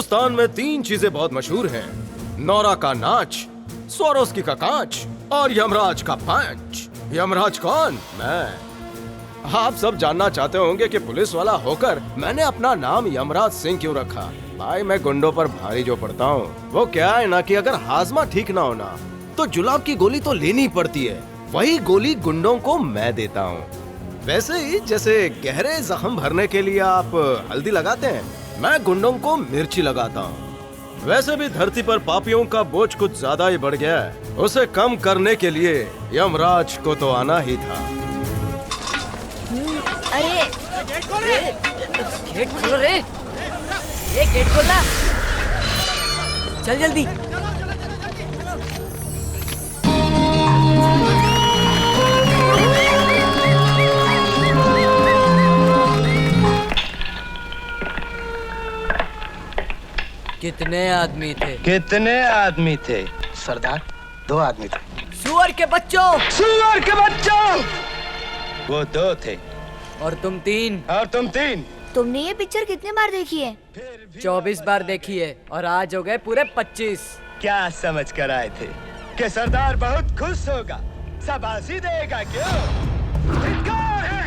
हिंदुस्तान में 3 चीजें बहुत मशहूर हैं। नौरा का नाच, स्वारोस्की का कांच और यमराज का पंच। यमराज कौन? मैं। आप सब जानना चाहते होंगे कि पुलिस वाला होकर मैंने अपना नाम यमराज सिंह क्यों रखा। भाई मैं गुंडों पर भारी जो पड़ता हूँ वो क्या है ना कि अगर हाजमा ठीक ना होना तो जुलाब की गोली तो लेनी पड़ती है। वही गोली गुंडों को मैं देता हूँ। वैसे ही जैसे गहरे जख्म भरने के लिए आप हल्दी लगाते हैं, मैं गुंडों को मिर्ची लगाता हूँ। वैसे भी धरती पर पापियों का बोझ कुछ ज्यादा ही बढ़ गया है। उसे कम करने के लिए यमराज को तो आना ही था। अरे गेट खोलो रे, ये गेट खोलना, चल जल्दी। कितने आदमी थे? कितने आदमी थे? सरदार 2 आदमी थे। सुअर के बच्चों! सुअर के बच्चों! वो 2 थे। और तुम 3। और तुम 3। तुमने ये पिक्चर कितने बार देखी है? 24 बार देखी है और आज हो गए पूरे 25। क्या समझ कर आए थे कि सरदार बहुत खुश होगा, शाबाशी देगा? क्यों? धिक्कार है।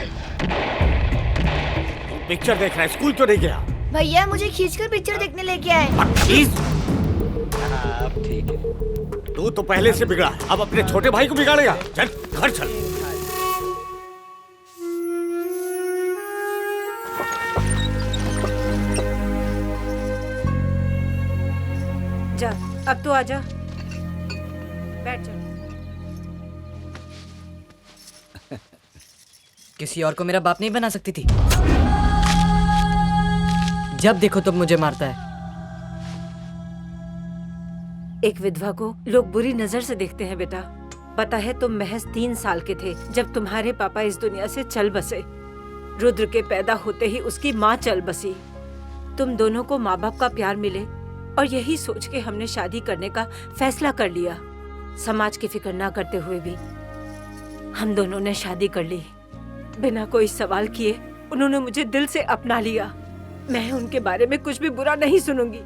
पिक्चर देख रहा है, स्कूल क्यों नहीं गया? भैया मुझे खींचकर पिक्चर देखने लेके आए। अब ठीक है। तू तो पहले से बिगड़ा, अब अपने छोटे भाई को बिगाड़ेगा। चल घर चल। जा, अब तो आजा, बैठ जा। किसी और को मेरा बाप नहीं बना सकती थी। जब देखो तब मुझे मारता है। एक विधवा को लोग बुरी नजर से देखते हैं बेटा। पता है तुम महज 3 साल के थे जब तुम्हारे पापा इस दुनिया से चल बसे। रुद्र के पैदा होते ही उसकी माँ चल बसी। तुम दोनों को माँ बाप का प्यार मिले और यही सोच के हमने शादी करने का फैसला कर लिया। समाज की फिक्र ना करते हुए भी हम दोनों ने शादी कर ली। बिना कोई सवाल किए उन्होंने मुझे दिल से अपना लिया। मैं उनके बारे में कुछ भी बुरा नहीं सुनूंगी।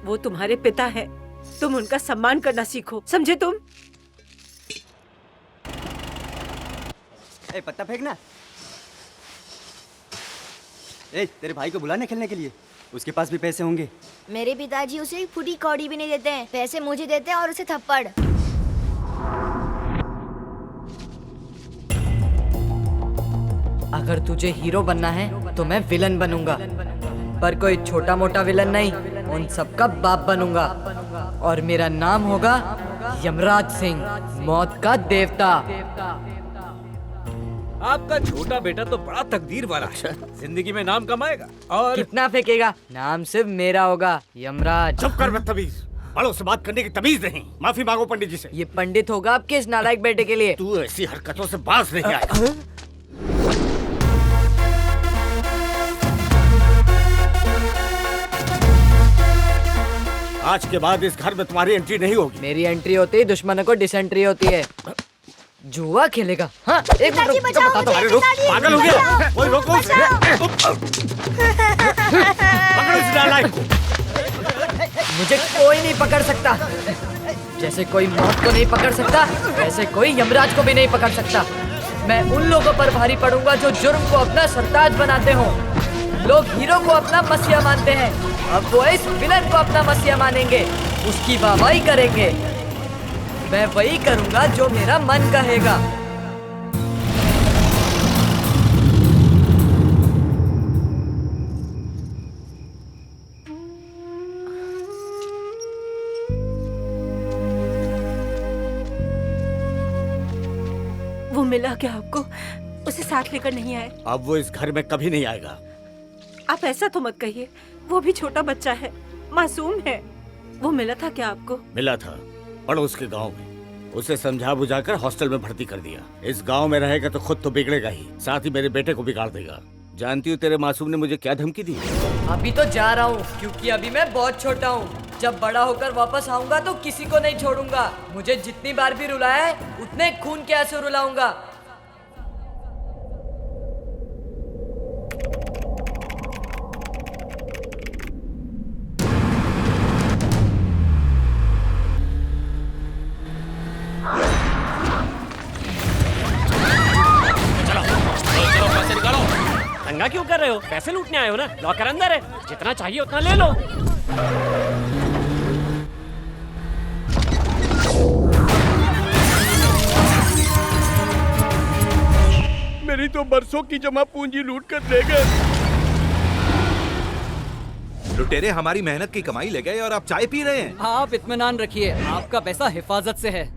वो तुम्हारे पिता हैं, तुम उनका सम्मान करना सीखो, समझे तुम? ए, पत्ता फेंकना। ए, तेरे भाई को बुलाने खेलने के लिए, उसके पास भी पैसे होंगे। मेरे पिताजी उसे एक फुटी कौड़ी भी नहीं देते हैं। पैसे मुझे देते हैं और उसे थप्पड़। अगर तुझे हीरो बनना है तो मैं विलन बनूंगा, पर कोई छोटा मोटा विलन नहीं, उन सबका बाप बनूंगा। और मेरा नाम होगा यमराज सिंह, मौत का देवता। आपका छोटा बेटा तो बड़ा तकदीर वाला है, जिंदगी में नाम कमाएगा। और कितना फेंकेगा? नाम सिर्फ मेरा होगा, यमराज। चुप कर बदतमीज, बड़ों से बात करने की तमीज नहीं। माफी मांगो पंडित जी से। ये पंडित होगा आपके इस नालायक बेटे के लिए। तू ऐसी हरकतों से बाज नहीं आएगा। आज के बाद इस घर में तुम्हारी एंट्री नहीं होगी। मेरी एंट्री होती है, दुश्मनों को डिसेंट्री होती है। जुआ खेलेगा? हाँ, एक मिनट रुक, बताता हूँ। अरे रुक, पागल हो गया? कोई रोको उसे। पकड़ो इस नालायक को। मुझे कोई नहीं पकड़ सकता। जैसे कोई मौत को नहीं पकड़ सकता, वैसे कोई यमराज को भी नहीं पकड़ सकता। मैं उन लोगों पर भारी पड़ूंगा जो जुर्म को अपना सरताज बनाते हों। लोग हीरो को अपना मसीहा मानते हैं, अब वो इस विलन को अपना मसीहा मानेंगे, उसकी वाहवाही करेंगे। मैं वही करूंगा जो मेरा मन कहेगा। वो मिला क्या आपको? उसे साथ लेकर नहीं आए? अब वो इस घर में कभी नहीं आएगा। आप ऐसा तो मत कहिए, वो भी छोटा बच्चा है, मासूम है। वो मिला था क्या आपको? मिला था, पड़ोस के गांव में। उसे समझा बुझाकर हॉस्टल में भर्ती कर दिया। इस गांव में रहेगा तो खुद तो बिगड़ेगा ही, साथ ही मेरे बेटे को बिगाड़ देगा। जानती हूँ तेरे मासूम ने मुझे क्या धमकी दी? अभी तो जा रहा हूँ क्योंकि अभी मैं बहुत छोटा हूँ। जब बड़ा होकर वापस आऊंगा तो किसी को नहीं छोड़ूंगा। मुझे जितनी बार भी रुलाया है उतने खून के आंसू रुलाऊंगा। दंगा क्यों कर रहे हो? पैसे लूटने आए हो ना? लॉकर अंदर है, जितना चाहिए उतना ले लो। मेरी तो बरसों की जमा पूंजी लूट कर ले गए। लुटेरे हमारी मेहनत की कमाई ले गए और आप चाय पी रहे हैं। आप इत्मीनान रखिए, आपका पैसा हिफाजत से है।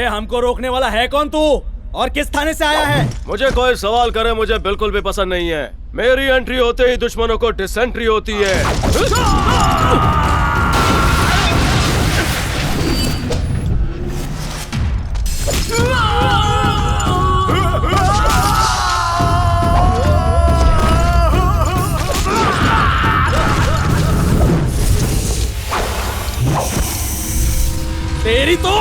हमको रोकने वाला है कौन तू? और किस थाने से आया है? मुझे कोई सवाल करे मुझे बिल्कुल भी पसंद नहीं है। मेरी एंट्री होते ही दुश्मनों को डिसेंट्री होती है। तेरी तो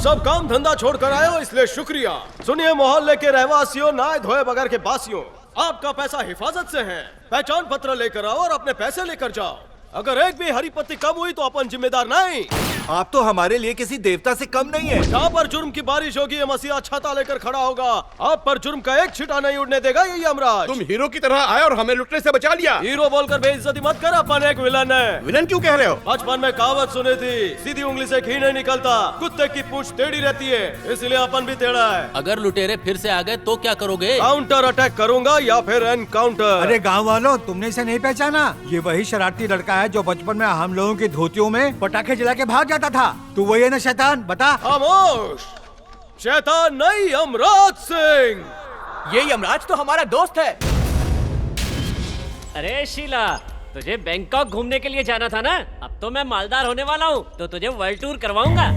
सब काम धंधा छोड़कर आए हो इसलिए शुक्रिया। सुनिए मोहल्ले के रहवासियों, नहाए धोए बगैर के बासियों, आपका पैसा हिफाजत से है। पहचान पत्र लेकर आओ और अपने पैसे लेकर जाओ। अगर एक भी हरी पत्ती कम हुई तो अपन जिम्मेदार नहीं। आप तो हमारे लिए किसी देवता से कम नहीं है। जहाँ पर जुर्म की बारिश होगी ये मसीहा छाता लेकर खड़ा होगा। आप पर जुर्म का एक छिटा नहीं उड़ने देगा यही यमराज। तुम हीरो की तरह आए और हमें लुटने से बचा लिया। हीरो बोलकर बेइज्जती मत कर, अपन एक विलन है। विलन क्यों कह रहे हो? बचपन में कहावत सुनी थी, सीधी उंगली से घी नहीं निकलता, कुत्ते की पूंछ टेढ़ी रहती है, इसलिए अपन भी टेढ़ा है। अगर लुटेरे फिर से आ गए तो क्या करोगे? काउंटर अटैक करूंगा या फिर एनकाउंटर। अरे गाँव वालों, तुमने इसे नहीं पहचाना? ये वही शरारती लड़का है जो बचपन में हम लोगों की धोतियों में पटाखे जला के भाग चाहता था? तू वही है ना शैतान, बता। खामोश! शैतान नहीं, यमराज सिंह। ये यमराज तो हमारा दोस्त है। अरे शीला, तुझे बैंकॉक घूमने के लिए जाना था ना? अब तो मैं मालदार होने वाला हूँ, तो तुझे वर्ल्ड टूर करवाऊंगा।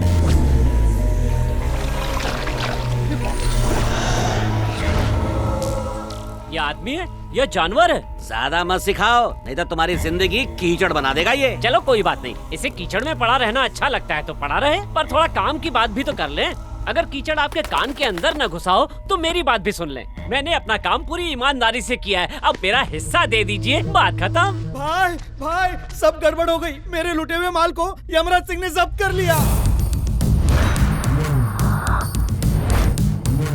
ये आदमी है या जानवर है? ज्यादा मत सिखाओ, नहीं तो तुम्हारी जिंदगी कीचड़ बना देगा ये। चलो कोई बात नहीं, इसे कीचड़ में पड़ा रहना अच्छा लगता है तो पड़ा रहे, पर थोड़ा काम की बात भी तो कर ले। अगर कीचड़ आपके कान के अंदर न घुसाओ तो मेरी बात भी सुन ले। मैंने अपना काम पूरी ईमानदारी से किया है, अब मेरा हिस्सा दे दीजिए, बात खत्म। भाई भाई, सब गड़बड़ हो गई। मेरे लुटे हुए माल को यमराज सिंह ने जब्त कर लिया।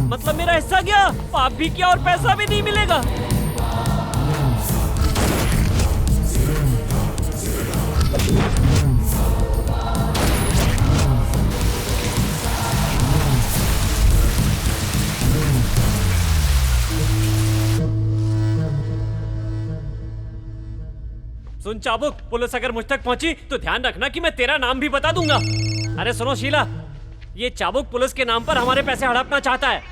मतलब मेरा हिस्सा गया, पाप भी किया और पैसा भी नहीं मिलेगा। सुन चाबुक, पुलिस अगर मुझ तक पहुंची तो ध्यान रखना कि मैं तेरा नाम भी बता दूंगा। अरे सुनो शीला, ये चाबुक पुलिस के नाम पर हमारे पैसे हड़पना चाहता है।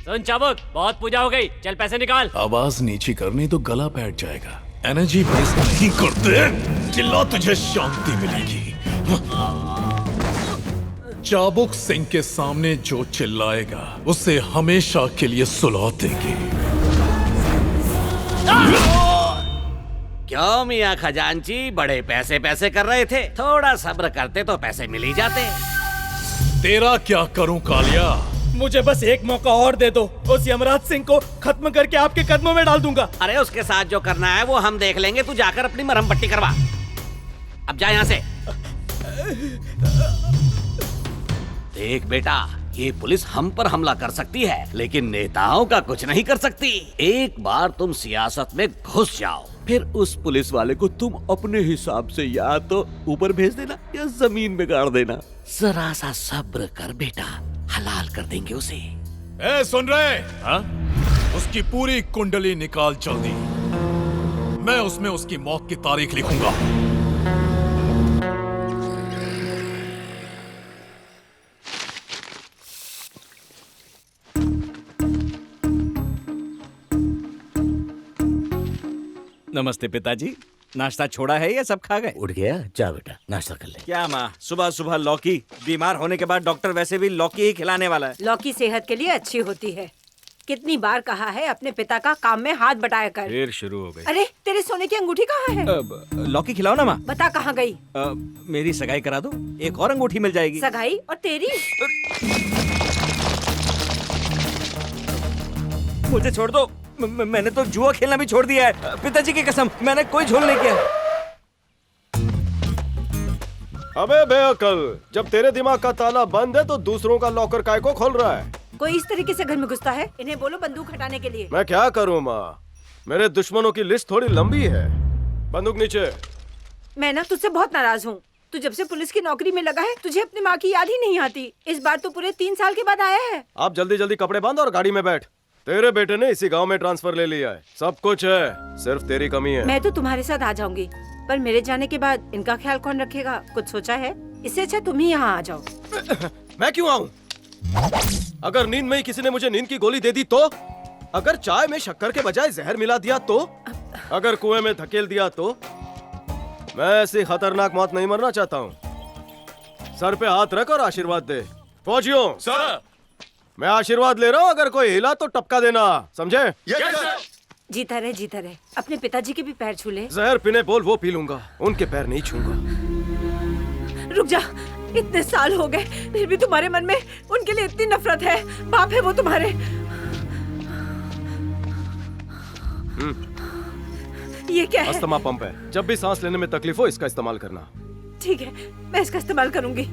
सुन चाबुक, बहुत पूजा हो गई, चल पैसे निकाल। आवाज नीची करनी तो गला बैठ जाएगा। एनर्जी वेस्ट नहीं करते, चिल्ला तुझे शांति मिलेगी। चाबुक सिंह के सामने जो चिल्लाएगा उसे हमेशा के लिए सुला देंगे। क्यों मियाँ खजांची, बड़े पैसे पैसे कर रहे थे? थोड़ा सब्र करते तो पैसे मिल ही जाते। तेरा क्या करूं कालिया? मुझे बस एक मौका और दे दो, उस यमराज सिंह को खत्म करके आपके कदमों में डाल दूंगा। अरे उसके साथ जो करना है वो हम देख लेंगे, तू जाकर अपनी मरहम पट्टी करवा। अब जा यहाँ से। देख बेटा, ये पुलिस हम पर हमला कर सकती है लेकिन नेताओं का कुछ नहीं कर सकती। एक बार तुम सियासत में घुस जाओ, फिर उस पुलिस वाले को तुम अपने हिसाब से या तो ऊपर भेज देना या जमीन में गाड़ देना। जरा सा सब्र कर बेटा, हलाल कर देंगे उसे। ए, सुन रहे? हाँ? उसकी पूरी कुंडली निकाल जल्दी, मैं उसमें उसकी मौत की तारीख लिखूंगा। नमस्ते पिताजी, नाश्ता छोड़ा है या सब खा गए? उठ गया, जा बेटा नाश्ता कर ले। क्या माँ, सुबह सुबह लौकी? बीमार होने के बाद डॉक्टर वैसे भी लौकी ही खिलाने वाला है। लौकी सेहत के लिए अच्छी होती है। कितनी बार कहा है अपने पिता का काम में हाथ बटाया कर। फिर शुरू हो गई। अरे तेरे सोने की अंगूठी कहाँ है? लौकी खिलाओ ना माँ। बता कहाँ गई? मेरी सगाई करा दो, एक और अंगूठी मिल जाएगी। सगाई? और तेरी? मुझे छोड़ दो, मैंने तो जुआ खेलना भी छोड़ दिया है। पिताजी की कसम, मैंने कोई झोल नहीं किया। अबे बेअकल, जब तेरे दिमाग का ताला बंद है तो दूसरों का लॉकर काय को खोल रहा है? कोई इस तरीके से घर में घुसता है? इन्हें बोलो बंदूक हटाने के लिए। मैं क्या करूँ माँ, मेरे दुश्मनों की लिस्ट थोड़ी लंबी है। बंदूक नीचे। मैं ना तुझसे बहुत नाराज हूँ। तू जब से पुलिस की नौकरी में लगा है तुझे अपनी माँ की याद ही नहीं आती। इस बार तो पूरे 3 साल के बाद आया है। आप जल्दी जल्दी कपड़े बांध और गाड़ी में बैठ। तेरे बेटे ने इसी गांव में ट्रांसफर ले लिया है, सब कुछ है, सिर्फ तेरी कमी है। मैं तो तुम्हारे साथ आ जाऊंगी, पर मेरे जाने के बाद इनका ख्याल कौन रखेगा? कुछ सोचा है? इससे अच्छा तुम ही यहाँ आ जाओ। मैं क्यों आऊँ? अगर नींद में ही किसी ने मुझे नींद की गोली दे दी तो? अगर चाय में शक्कर के बजाय जहर मिला दिया तो? अगर कुएं में धकेल दिया तो? मैं ऐसी खतरनाक मौत नहीं मरना चाहता हूँ। सर पे हाथ रख और आशीर्वाद दे। फौजियों सर, मैं आशीर्वाद ले रहा हूँ, अगर कोई हिला तो टपका देना, समझे? जीता रहे, जीता रहे। अपने पिताजी के भी पैर छू ले। जहर पीने बोल, वो पी लूंगा, उनके पैर नहीं छूंगा। रुक जा, इतने साल हो गए फिर भी तुम्हारे मन में उनके लिए इतनी नफरत है। बाप है वो तुम्हारे। ये क्या है? अस्थमा पंप है, जब भी सांस लेने में तकलीफ हो इसका इस्तेमाल करना। ठीक है, मैं इसका इस्तेमाल करूंगी।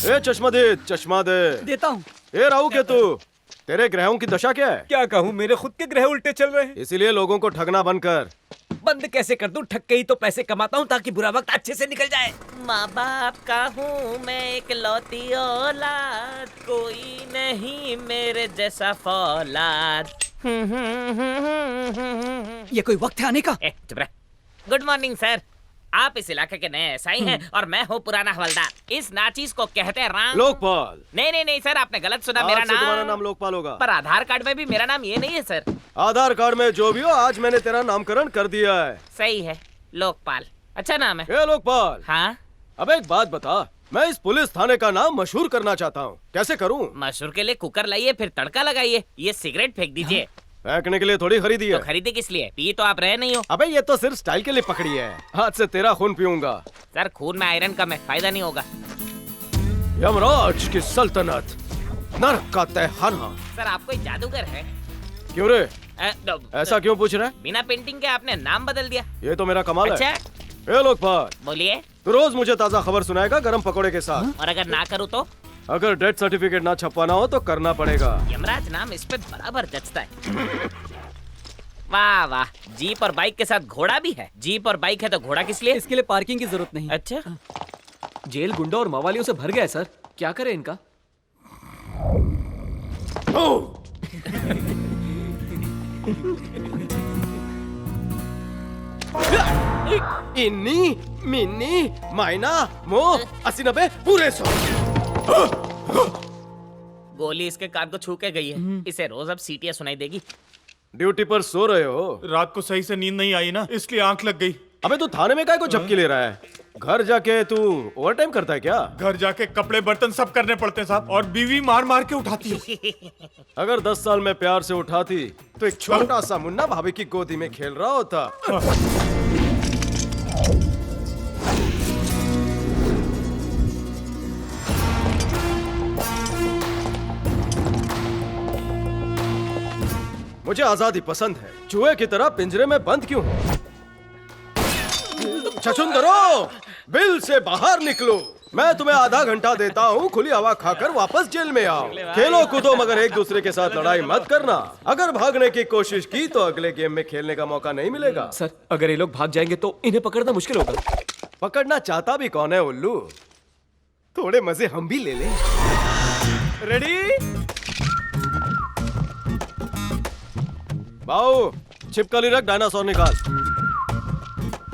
ए चश्मा दे, चश्मा दे। देता हूँ। ए राहु केतु, तेरे ग्रहों की दशा क्या है? क्या कहूँ, मेरे खुद के ग्रह उल्टे चल रहे हैं। इसीलिए लोगों को ठगना बंद कर। बंद कैसे कर दूं? ठग के ही तो पैसे कमाता हूँ ताकि बुरा वक्त अच्छे से निकल जाए। माँ बाप का हूँ मैं एक लौती औलाद, कोई नहीं मेरे जैसा फौलाद। ये कोई वक्त है आने का? चुप रह। Good morning sir. आप इस इलाके के नए एसआई हैं और मैं हूँ पुराना हवलदार। इस नाचीज को कहते हैं राम। लोकपाल। नहीं सर, आपने गलत सुना। मेरा तुम्हारा नाम लोकपाल होगा, पर आधार कार्ड में भी मेरा नाम ये नहीं है सर। आधार कार्ड में जो भी हो, आज मैंने तेरा नामकरण कर दिया है। सही है, लोकपाल अच्छा नाम है। ए लोकपाल। हाँ। अब एक बात बता, मैं इस पुलिस थाने का नाम मशहूर करना चाहता हूँ, कैसे करूँ? मशहूर के लिए कुकर लाइए, फिर तड़का लगाइए। ये सिगरेट फेंक दीजिए। फेंकने के लिए थोड़ी खरीदी है। तो खरीदी किस लिए? पी तो आप रहे नहीं हो। अबे ये तो सिर्फ स्टाइल के लिए पकड़ी है, आज से तेरा खून पीऊंगा। सर खून में आयरन कम है, फायदा नहीं होगा। यमराज की सल्तनत, नरक का तहखाना। सर आप कोई जादूगर है? क्यों रे? ऐसा क्यों पूछ रहा है? बिना पेंटिंग के आपने नाम बदल दिया। ये तो मेरा कमाल अच्छा? है। ए लोकपाल, बोलिए। तू रोज मुझे ताजा खबर सुनाएगा गरम पकोड़े के साथ। और अगर ना करूँ तो? अगर डेथ सर्टिफिकेट ना छपवाना हो तो करना पड़ेगा। यमराज नाम इस पे बराबर जचता है। वाह वाह, जीप और बाइक के साथ घोड़ा भी है। जीप और बाइक है तो घोड़ा किस लिए? इसके लिए पार्किंग की जरूरत नहीं। अच्छा, जेल गुंडों और मवालियों से भर गया है सर, क्या करें इनका? इन्नी मिन्नी माइना मो 80-90 पूरे 100। गोली इसके कान को छू के गई है। इसे रोज अब सीटियां सुनाई देगी। ड्यूटी पर सो रहे हो? रात को सही से नींद नहीं आई ना, इसलिए आंख लग गई। अबे तू थाने में काय को झपकी ले रहा है? घर जाके तू ओवर टाइम करता है क्या? घर जाके कपड़े बर्तन सब करने पड़ते हैं साहब, और बीवी मार मार के उठाती है। अगर 10 साल में प्यार से उठाती तो एक छोटा सा मुन्ना भाभी की गोदी में खेल रहा होता। मुझे आजादी पसंद है, चूहे की तरह पिंजरे में बंद क्यों हो? छछुंदरो, बिल से बाहर निकलो। मैं तुम्हें आधा घंटा देता हूँ, खुली हवा खाकर वापस जेल में आओ। खेलो कूदो मगर एक दूसरे के साथ लड़ाई मत करना। अगर भागने की कोशिश की तो अगले गेम में खेलने का मौका नहीं मिलेगा। सर अगर ये लोग भाग जाएंगे तो इन्हें पकड़ना मुश्किल होगा। पकड़ना चाहता भी कौन है उल्लू? थोड़े मजे हम भी ले लें। रेडी? बाऊ, छिपकली रख, डायनासोर निकाल।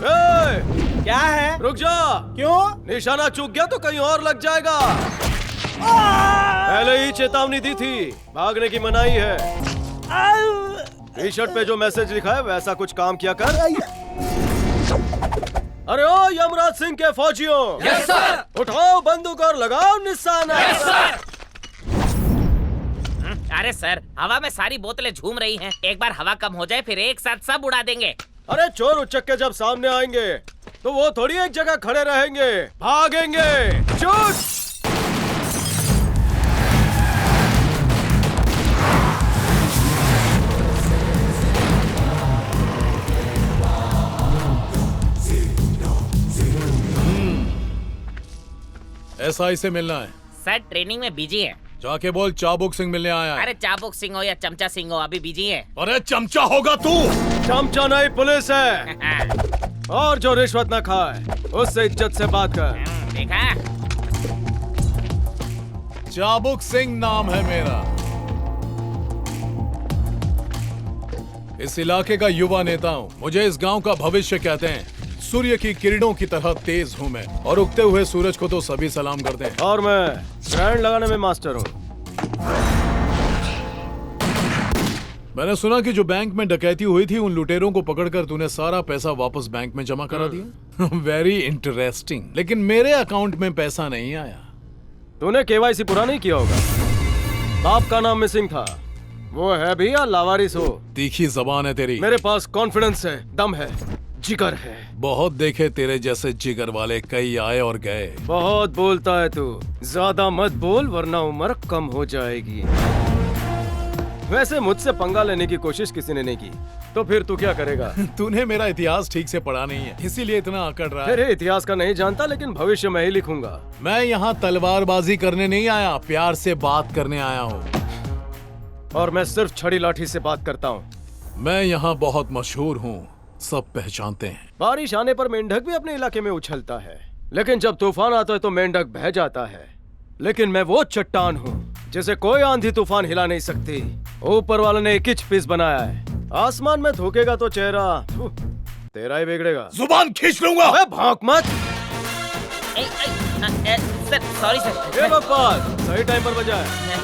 क्या है? रुक जा। क्यों? निशाना चूक गया तो कहीं और लग जाएगा। पहले ही चेतावनी दी थी, भागने की मनाही है। टी शर्ट पे जो मैसेज लिखा है वैसा कुछ काम किया कर। अरे ओ यमराज सिंह के फौजियों, यस सर। उठाओ बंदूक और लगाओ निशाना। Yes sir. अरे सर, हवा में सारी बोतलें झूम रही हैं। एक बार हवा कम हो जाए फिर एक साथ सब उड़ा देंगे। अरे चोर उचक्के जब सामने आएंगे तो वो थोड़ी एक जगह खड़े रहेंगे, भागेंगे। शूट! एसआई से मिलना है। सर ट्रेनिंग में बिजी है। जाके बोल चाबुक सिंह मिलने आया है। अरे चाबुक सिंह हो या चमचा सिंह हो, अभी बिजी है। अरे चमचा होगा तू। चमचा नहीं, पुलिस है। और जो रिश्वत न खाए उससे इज्जत से बात कर। देखा? चाबुक सिंह नाम है मेरा। इस इलाके का युवा नेता हूँ। मुझे इस गांव का भविष्य कहते हैं। सूर्य की किरणों की तरह तेज हूँ मैं, और उगते हुए सूरज को तो सभी सलाम करते हैं। और मैं ग्रैंड लगाने में मास्टर हूँ। मैंने सुना कि जो बैंक में डकैती हुई थी उन लुटेरों को पकड़कर तूने सारा पैसा वापस बैंक में जमा करा दिया। Very interesting. लेकिन मेरे अकाउंट में पैसा नहीं आया। तूने केवाईसी पूरा नहीं किया होगा। बाप का नाम मिसिंग था, वो है भी या लावारिस हो? तीखी जबान है तेरी। मेरे पास कॉन्फिडेंस है, दम है, जिगर है। बहुत देखे तेरे जैसे जिगर वाले, कई आए और गए। बहुत बोलता है तू, ज्यादा मत बोल वरना उम्र कम हो जाएगी। वैसे मुझसे पंगा लेने की कोशिश किसी ने नहीं की, तो फिर तू क्या करेगा? तूने मेरा इतिहास ठीक से पढ़ा नहीं है, इसीलिए इतना अकड़ रहा है। तेरे इतिहास का नहीं जानता, लेकिन भविष्य में ही लिखूंगा। मैं यहाँ तलवारबाजी करने नहीं आया, प्यार से बात करने आया हूँ। और मैं सिर्फ छड़ी लाठी से बात करता हूँ। मैं यहाँ बहुत मशहूर हूँ, सब पहचानते हैं। बारिश आने पर मेंढक भी अपने इलाके में उछलता है, लेकिन जब तूफान आता है तो मेंढक बह जाता है। लेकिन मैं वो चट्टान हूँ जिसे कोई आंधी तूफान हिला नहीं सकती। ऊपर वाले ने एक इंच पीस बनाया है, आसमान में थूकेगा तो चेहरा तेरा ही बिगड़ेगा। जुबान खींच लूंगा। अबे भौंक मत। Sir sorry sir. ये बकवास सही टाइम पर बजा है।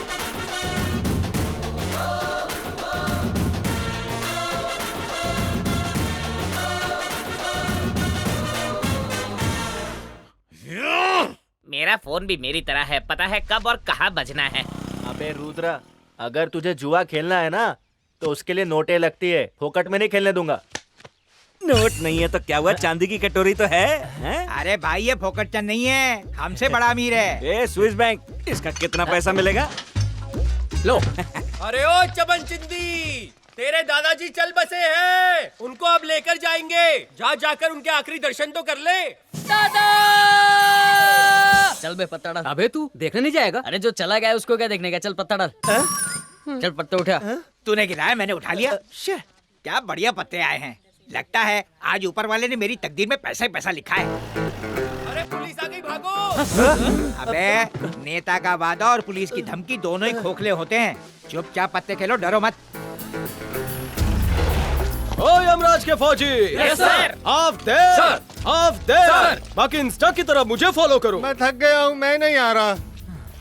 मेरा फोन भी मेरी तरह है, पता है कब और कहाँ बजना है। अबे रुद्रा, अगर तुझे जुआ खेलना है ना तो उसके लिए नोटें लगती है, फोकट में नहीं खेलने दूंगा। नोट नहीं है तो क्या हुआ, चांदी की कटोरी तो है, हैं? अरे भाई ये फोकट चंद नहीं है, हमसे बड़ा अमीर है। ए स्विस बैंक, इसका कितना पैसा मिलेगा? लो। अरे ओ चबन चिंदी, तेरे दादाजी चल बसे हैं, उनको अब लेकर जाएंगे। जा जाकर उनके आखिरी दर्शन तो कर ले। दादा! चल बे पत्ता डाल। अबे तू देखने नहीं जाएगा? अरे जो चला गया उसको क्या देखने का, चल पत्ता डाल। चल पत्ते उठा। तूने गिराया, मैंने उठा लिया। क्या बढ़िया पत्ते आए हैं। लगता है आज ऊपर वाले ने मेरी तकदीर में पैसा ही पैसा लिखा है। अरे पुलिस आ गई, भागो। अबे नेता का वादा और पुलिस की धमकी दोनों ही खोखले होते हैं। चुपचाप पत्ते खेलो, डरो मत। ओ यमराज के फौजी। Yes sir. हाफ देर, हाफ देर। बाकी इंस्टा की तरह मुझे फॉलो करो। मैं थक गया हूँ, मैं नहीं आ रहा।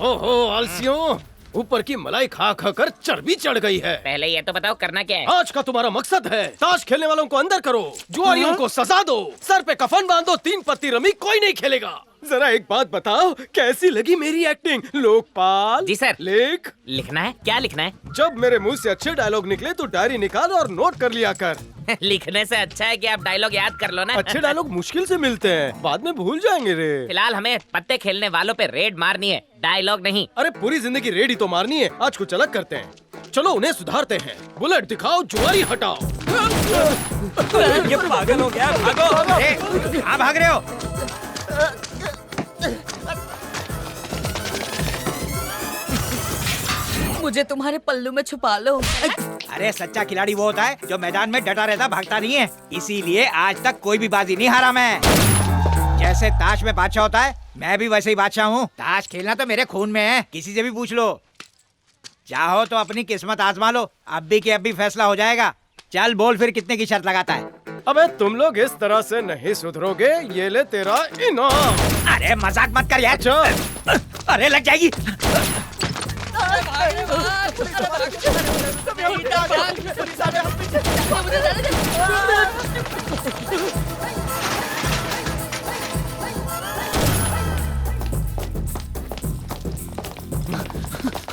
ओहो आलसियों, ऊपर की मलाई खा खा कर चर्बी चढ़ गई है। पहले ये तो बताओ करना क्या है? आज का तुम्हारा मकसद है ताश खेलने वालों को अंदर करो, जुआरियों को सजा दो, सर पे कफन बांधो, 3 पत्ती रमी कोई नहीं खेलेगा। जरा एक बात बताओ, कैसी लगी मेरी एक्टिंग? लोकपाल जी सर। लिखना है, क्या लिखना है? जब मेरे मुंह से अच्छे डायलॉग निकले तो डायरी निकाल और नोट कर लिया कर। लिखने से अच्छा है कि आप डायलॉग याद कर लो ना। अच्छे डायलॉग मुश्किल से मिलते हैं, बाद में भूल जाएंगे रे। फिलहाल हमें पत्ते खेलने वालों पे रेड मारनी है, डायलॉग नहीं। अरे पूरी जिंदगी रेड ही तो मारनी है, आज कुछ अलग करते हैं। चलो उन्हें सुधारते हैं। बुलेट दिखाओ, जुआरी हटाओ। ये पागल हो गया, भागो। कहाँ भाग रहे हो? मुझे तुम्हारे पल्लू में छुपा लो। अरे सच्चा खिलाड़ी वो होता है जो मैदान में डटा रहता, भागता नहीं है। इसीलिए आज तक कोई भी बाजी नहीं हारा मैं। जैसे ताश में बादशाह होता है, मैं भी वैसे ही बादशाह हूँ। ताश खेलना तो मेरे खून में है, किसी से भी पूछ लो। चाहो तो अपनी किस्मत आजमा लो, अब भी कि अब भी फैसला हो जाएगा। चल बोल फिर कितने की शर्त लगाता है? अबे तुम लोग इस तरह से नहीं सुधरोगे, ये ले तेरा इनाम। अरे मजाक मत कर यार। अरे लग जाएगी।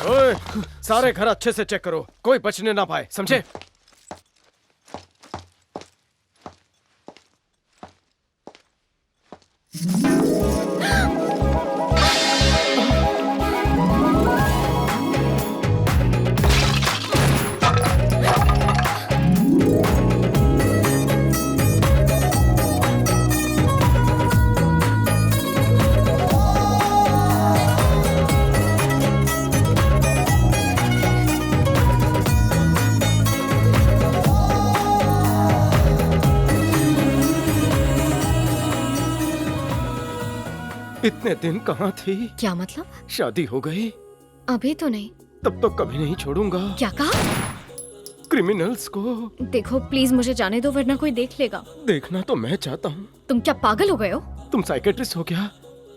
ओए, सारे घर अच्छे से चेक करो, कोई बचने ना पाए, समझे? इतने दिन कहाँ थी? क्या मतलब? शादी हो गई? अभी तो नहीं। तब तो कभी नहीं छोड़ूंगा। क्या कहा? क्रिमिनल्स को। देखो प्लीज मुझे जाने दो वरना कोई देख लेगा। देखना तो मैं चाहता हूँ। तुम क्या पागल हो गए हो? तुम साइकेट्रिस्ट हो क्या?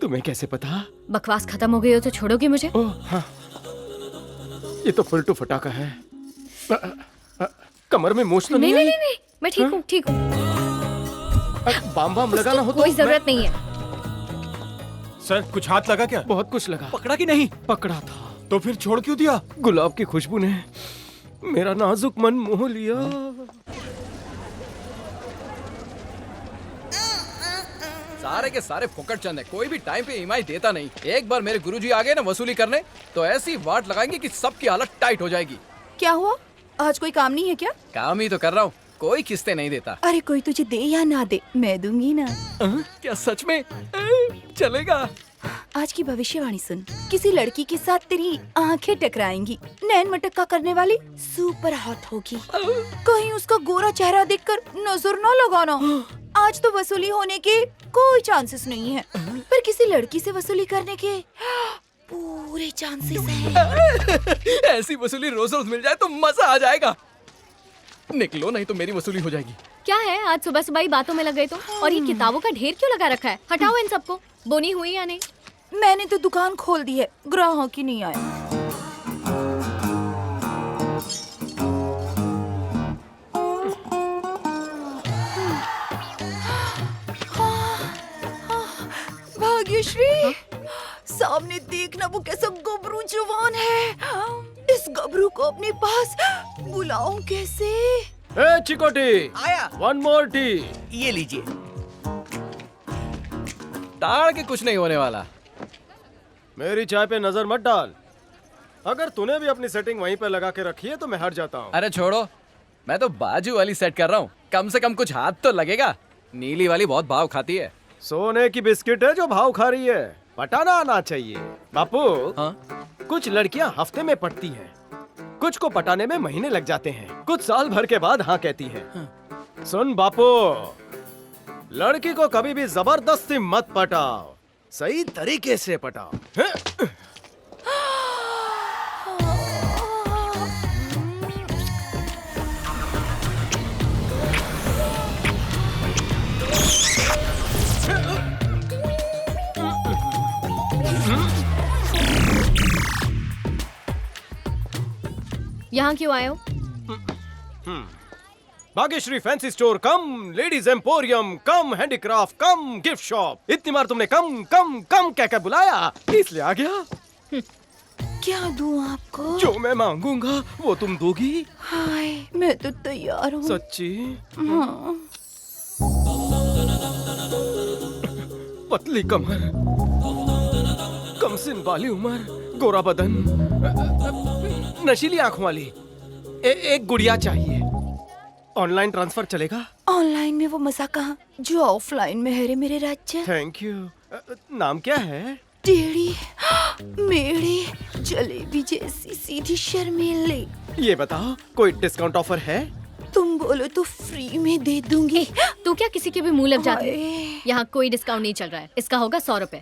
तुम्हें कैसे पता? बकवास खत्म हो गई हो तो छोड़ोगे मुझे? ओह हाँ, ये तो फुलटू फटाका है। कमर में मोच तो नहीं? नहीं, मैं ठीक हूँ, ठीक हूँ। बाम बाम लगाना हो तो कोई जरूरत नहीं है। सर कुछ हाथ लगा क्या? बहुत कुछ लगा। पकड़ा कि नहीं? पकड़ा था। तो फिर छोड़ क्यों दिया? गुलाब की खुशबू ने मेरा नाजुक मन मोह लिया। सारे के सारे फोकट चंद है, कोई भी टाइम पे ईएमआई देता नहीं। एक बार मेरे गुरुजी आ गए ना वसूली करने तो ऐसी वाट लगाएंगे कि सबकी हालत टाइट हो जाएगी। क्या हुआ? आज कोई काम नहीं है क्या? काम ही तो कर रहा हूँ, कोई किस्तें नहीं देता। अरे कोई तुझे दे या ना दे, मैं दूंगी ना। क्या सच में? चलेगा। आज की भविष्यवाणी सुन, किसी लड़की के साथ तेरी आंखें टकराएंगी, नैन मटक्का करने वाली, सुपर हॉट होगी। कहीं उसका गोरा चेहरा देखकर नजर न लगाना। आज तो वसूली होने के कोई चांसेस नहीं है, पर किसी लड़की से वसूली करने के पूरे चांसेस हैं। ऐसी वसूली रोज रोज मिल जाए तो मजा आ जाएगा। निकलो नहीं तो मेरी वसूली हो जाएगी। क्या है, आज सुबह सुबह ही बातों में लग गए तो? और ये किताबों का ढेर क्यों लगा रखा है? हटाओ इन सबको। बोनी हुई या नहीं? मैंने तो दुकान खोल दी है, ग्राहक ही नहीं आया। भाग्यश्री, सामने देखना वो कैसा गबरू जवान है। इस गबरू को अपने पास बुलाऊं कैसे? ए चिकोटी, आया। 1 more टी। ये लीजिए। ताड़ के कुछ नहीं होने वाला। मेरी चाय पे नजर मत डाल। अगर तूने भी अपनी सेटिंग वहीं पे लगा के रखी है तो मैं हट जाता हूँ। अरे छोड़ो, मैं तो बाजू वाली सेट कर रहा हूँ। कम से कम कुछ हाथ तो लगेगा। नीली वाली बहुत भाव खाती है। सोने की बिस्किट है जो भाव खा रही है। पटाना आना चाहिए बापू। हाँ? कुछ लड़कियां हफ्ते में पटती हैं, कुछ को पटाने में महीने लग जाते हैं, कुछ साल भर के बाद हाँ कहती है। सुन बापू, लड़की को कभी भी जबरदस्ती मत पटाओ, सही तरीके से पटाओ। यहाँ क्यों आए हो? भाग्यश्री फैंसी स्टोर कम लेडीज एम्पोरियम कम हैंडीक्राफ्ट कम गिफ्ट शॉप। इतनी बार तुमने कम कम कम कहकर बुलाया, इसलिए आ गया। क्या दूं आपको? जो मैं मांगूंगा वो तुम दोगी। हाय, मैं तो तैयार हूँ। सच्ची? हाँ। पतली कमर, कमसिन वाली उम्र, गोरा बदन, नशीली आंखों वाली एक गुड़िया चाहिए। ऑनलाइन ट्रांसफर चलेगा? ऑनलाइन में वो मजा कहाँ जो ऑफलाइन में है रे मेरे राज्य। Thank you. नाम क्या है? टेढ़ी मेढ़ी जलेबी जैसी सीधी शर्मीली। ये बताओ कोई डिस्काउंट ऑफर है? तुम बोलो तो फ्री में दे दूंगी। तू क्या किसी के भी मुंह लग जाती है? यहाँ कोई डिस्काउंट नहीं चल रहा है। इसका होगा 100 रुपए।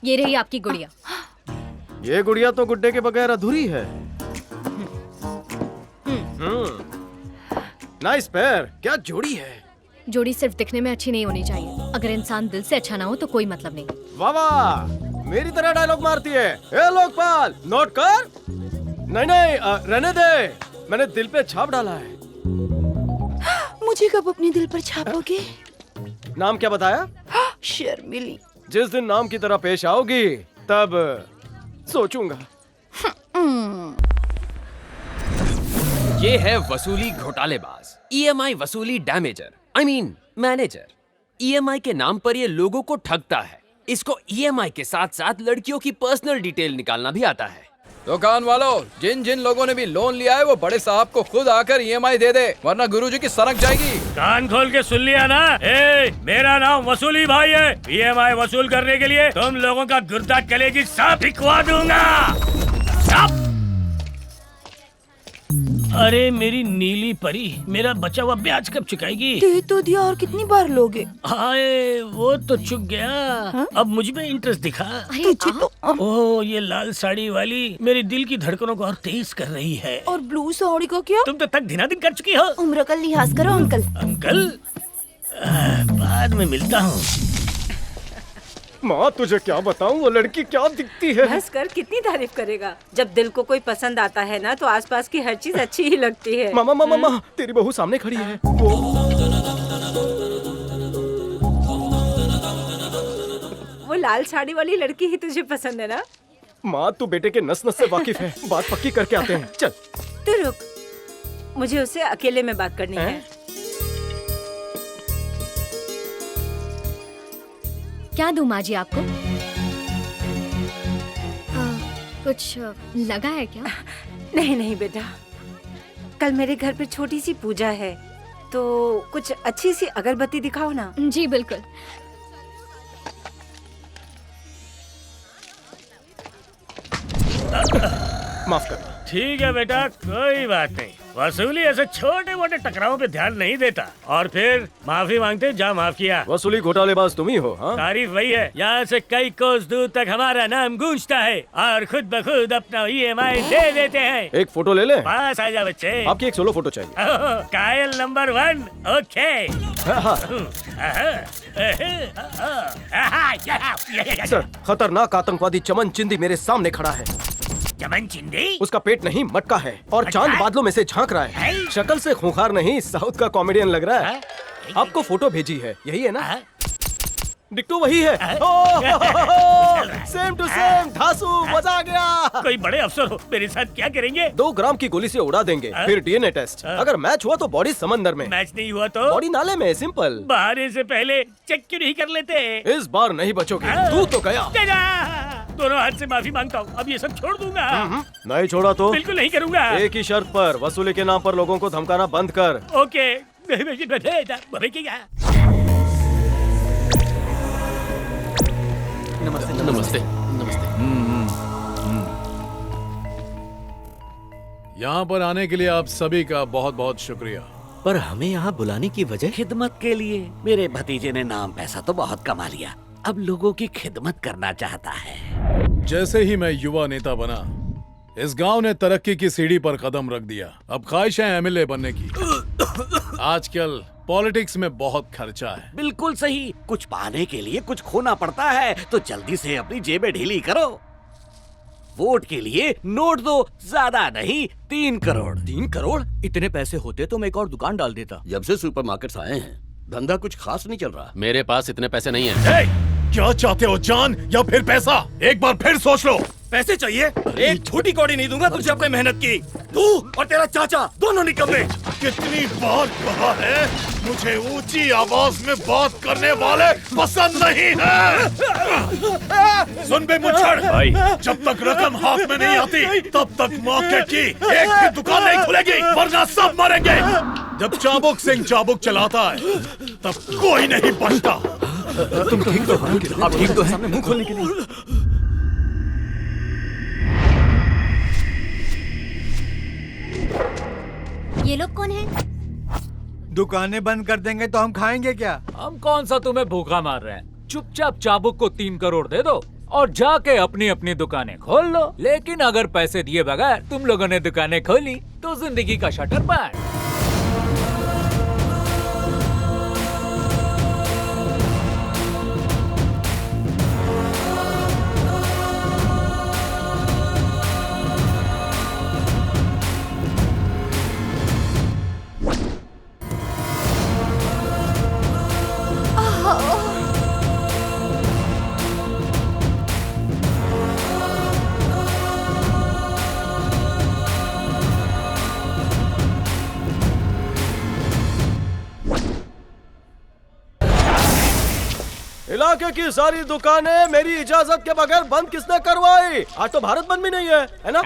ये रही आपकी गुड़िया। ये गुड़िया तो गुड्डे के बगैर अधूरी है। नाइस पैर, क्या जोड़ी है। जोड़ी सिर्फ दिखने में अच्छी नहीं होनी चाहिए, अगर इंसान दिल से अच्छा ना हो तो कोई मतलब नहीं। वाह वाह, मेरी तरह डायलॉग मारती है। ए लोकपाल, नोट कर। नहीं नहीं, रहने दे, मैंने दिल पे छाप डाला है। मुझे कब अपने दिल पर छापोगे? नाम क्या बताया? शर्मिली। जिस दिन नाम की तरह पेश आओगी तब सोचूंगा। ये है वसूली घोटालेबाज, ईएमआई वसूली डैमेजर, आई मीन मैनेजर। ईएमआई के नाम पर ये लोगों को ठगता है। इसको ईएमआई के साथ साथ लड़कियों की पर्सनल डिटेल निकालना भी आता है। दुकान वालों, जिन जिन लोगों ने भी लोन लिया है वो बड़े साहब को खुद आकर ईएमआई दे दे, वरना गुरुजी की सनक जाएगी। कान खोल के सुन लिया ना? मेरा नाम वसूली भाई है। ईएमआई वसूल करने के लिए तुम लोगों का गुर्दा कलेजी सब फिकवा दूंगा। सब। अरे मेरी नीली परी, मेरा बचा हुआ ब्याज कब चुकाएगी? दे तो दिया, और कितनी बार लोगे? हाय, वो तो चुक गया। अब मुझ में इंटरेस्ट दिखा। ओह, ये लाल साड़ी वाली मेरी दिल की धड़कनों को और तेज कर रही है। और ब्लू साड़ी को क्या? तुम तो तक दिना दिन कर चुकी हो। उम्र का लिहाज करो अंकल। अंकल, बाद में मिलता हूँ। माँ तुझे क्या बताऊं, वो लड़की क्या दिखती है। बस कर, कितनी तारीफ करेगा। जब दिल को कोई पसंद आता है ना तो आसपास की हर चीज अच्छी ही लगती है। मामा मामा मामा, तेरी बहू सामने खड़ी है। वो लाल साड़ी वाली लड़की ही तुझे पसंद है ना? माँ तू बेटे के नस नस से वाकिफ है, बात पक्की करके आते हैं। चल तू रुक, मुझे उससे अकेले में बात करनी है। क्या दूं माँ जी आपको? कुछ लगा है क्या? नहीं नहीं बेटा, कल मेरे घर पे छोटी सी पूजा है, तो कुछ अच्छी सी अगरबत्ती दिखाओ ना। जी बिल्कुल। माफ करना, ठीक है बेटा, कोई बात नहीं। वसूली ऐसे छोटे मोटे टकरावों पे ध्यान नहीं देता और फिर माफी मांगते जा माफ किया। वसूली घोटालेबाज तुम ही हो, हाँ? तारीफ वही है, यहाँ से कई कोस दूर तक हमारा नाम गूंजता है और खुद ब खुद अपना EMI दे देते हैं। एक फोटो ले ले। पास आ जा बच्चे। आपकी एक सोलो फोटो चाहिए। कायल नंबर 1। ओके। सर, खतरनाक आतंकवादी चमन चिंदी मेरे सामने खड़ा है। चमन चिंदी? उसका पेट नहीं मटका है और चांद बादलों में से झांक रहा है। शक्ल से खूंखार नहीं, साउथ का कॉमेडियन लग रहा है। आपको फोटो भेजी है, यही है ना? डिक्टो वही है। Same to same. धासु, मजा आ गया। कोई बड़े अफसर हो, मेरे साथ क्या करेंगे? 2 ग्राम की गोली से उड़ा देंगे, फिर DNA टेस्ट। अगर मैच हुआ तो बॉडी समंदर में। मैच नहीं हुआ तो बॉडी नाले में। सिंपल। बहाने से पहले चेक क्यों नहीं कर लेते? इस बार नहीं बचोगे। तू तो गया। दोनों हाथ से माफी मांगता हूँ, अब ये सब छोड़ दूंगा। नहीं छोड़ा तो? बिल्कुल नहीं करूंगा। एक ही शर्त पर, वसूली के नाम पर लोगों को धमकाना बंद कर। ओके। नमस्ते नमस्ते नमस्ते। यहाँ पर आने के लिए आप सभी का बहुत बहुत शुक्रिया। पर हमें यहाँ बुलाने की वजह? खिदमत के लिए। मेरे भतीजे ने नाम पैसा तो बहुत कमा लिया, अब लोगों की खिदमत करना चाहता है। जैसे ही मैं युवा नेता बना, इस गांव ने तरक्की की सीढ़ी पर कदम रख दिया। अब ख्वाहिश है MLA बनने की। आजकल पॉलिटिक्स में बहुत खर्चा है। बिल्कुल सही। कुछ पाने के लिए कुछ खोना पड़ता है, तो जल्दी से अपनी जेबें ढीली करो। वोट के लिए नोट दो, ज्यादा नहीं 3 करोड़। 3 करोड़? इतने पैसे होते तो मैं एक और दुकान डाल देता। जब से सुपरमार्केट्स आए हैं, धंधा कुछ खास नहीं चल रहा। मेरे पास इतने पैसे नहीं हैं। क्या चाहते हो, जान या फिर पैसा? एक बार फिर सोच लो। पैसे चाहिए? एक छोटी कौड़ी नहीं दूंगा तुझे अपने मेहनत की। तू और तेरा चाचा दोनों निकम्मे। कितनी बार कहा है, मुझे ऊंची आवाज में बात करने वाले पसंद नहीं है। सुन बे मुच्छड़ भाई, जब तक रकम हाथ में नहीं आती तब तक मार्केट की एक भी दुकान नहीं खुलेगी, वरना सब मरेंगे। जब चाबुक सिंह चाबुक चलाता है तब कोई नहीं बचता। तुम ठीक तो हो? आप ठीक तो हैं? मुंह खोलने के लिए। ये लोग कौन हैं? दुकानें बंद कर देंगे तो हम खाएंगे क्या? हम कौन सा तुम्हें भूखा मार रहे हैं? चुपचाप चाबुक को 3 करोड़ दे दो और जाके अपनी अपनी दुकानें खोल लो। लेकिन अगर पैसे दिए बगैर तुम लोगों ने दुकानें खोली तो जिंदगी का शटर बंद। इलाके की सारी दुकानें मेरी इजाजत के बगैर बंद किसने करवाई? आज तो भारत बंद भी नहीं है ना?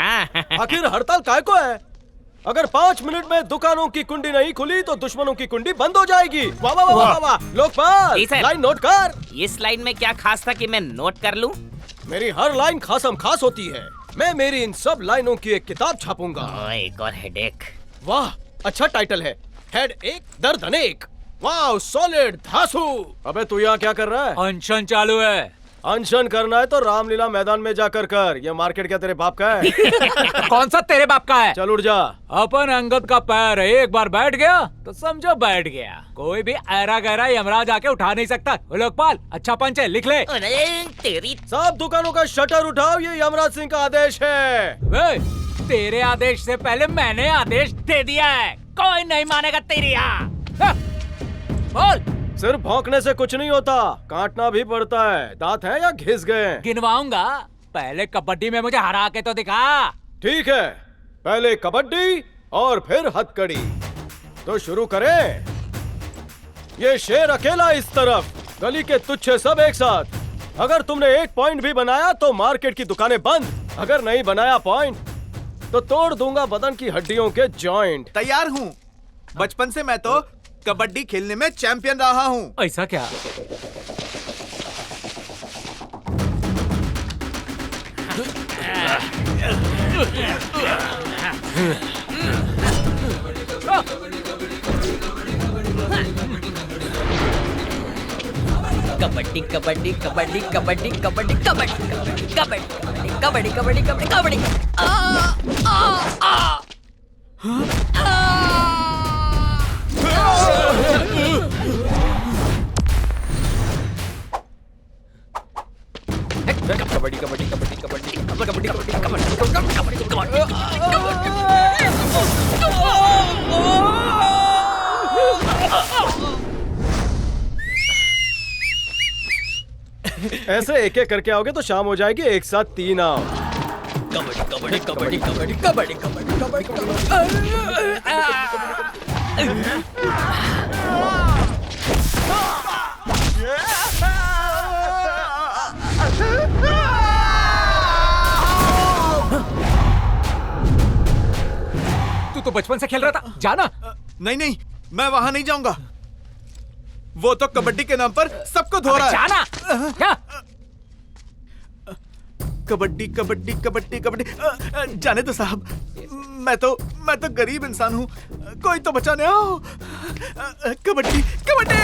आखिर हड़ताल काय को है? अगर 5 मिनट में दुकानों की कुंडी नहीं खुली तो दुश्मनों की कुंडी बंद हो जाएगी। वाह वाह वाह वाह। लोकपाल, लाइन नोट कर। इस लाइन में क्या खास था कि मैं नोट कर लूं? मेरी हर लाइन खासम खास होती है। मैं मेरी इन सब लाइनों की एक किताब छापूंगा। एक और हेडेक। वाह, अच्छा टाइटल है। हेड एक, दर्द अनेक। वाह, सॉलिड धासु। अबे तू यहाँ क्या कर रहा है? अनशन चालू है। अनशन करना है तो रामलीला मैदान में जाकर कर। ये मार्केट क्या तेरे बाप का है? कौन सा तेरे बाप का है? चल उठ जा। अपन अंगद का पैर है, एक बार बैठ गया तो समझो बैठ गया। कोई भी ऐरा गहरा यमराज आके उठा नहीं सकता। लोकपाल, अच्छा पंच है, लिख ले। तेरी सब दुकानों का शटर उठाओ, ये यमराज सिंह का आदेश है। तेरे आदेश से पहले मैंने आदेश दे दिया है। कोई नहीं मानेगा तेरी। बोल। सिर्फ भौंकने से कुछ नहीं होता, काटना भी पड़ता है। दांत है या घिस गए? गिनवाऊंगा, पहले कबड्डी में मुझे हरा के तो दिखा। ठीक है, पहले कबड्डी और फिर हथकड़ी। तो शुरू करें। ये शेर अकेला इस तरफ, गली के तुच्छे सब एक साथ। अगर तुमने 1 पॉइंट भी बनाया तो मार्केट की दुकानें बंद। अगर नहीं बनाया पॉइंट तो तोड़ दूंगा बदन की हड्डियों के जॉइंट। तैयार हूँ। बचपन से मैं तो कबड्डी खेलने में चैंपियन रहा हूँ। ऐसा क्या? कबड्डी कबड्डी कबड्डी कबड्डी कबड्डी कबड्डी कबड्डी कबड्डी कबड्डी कबड्डी कबड्डी कबड्डी कबड्डी कबड्डी कबड्डी कबड्डी कबड्डी ऐसे एक एक करके आओगे तो शाम हो जाएगी। एक साथ 3 आओ। कबड्डी कबड्डी कबड्डी कबड्डी कबड्डी कबड्डी तू तो बचपन से खेल रहा था, जाना। नहीं नहीं, मैं वहां नहीं जाऊंगा। वो तो कबड्डी के नाम पर सबको धो रहा है। जाना। क्या? कबड्डी कबड्डी कबड्डी कबड्डी। जाने दो साहब, मैं तो गरीब इंसान हूँ, कोई तो बचाने आओ। कबड्डी कबड्डी।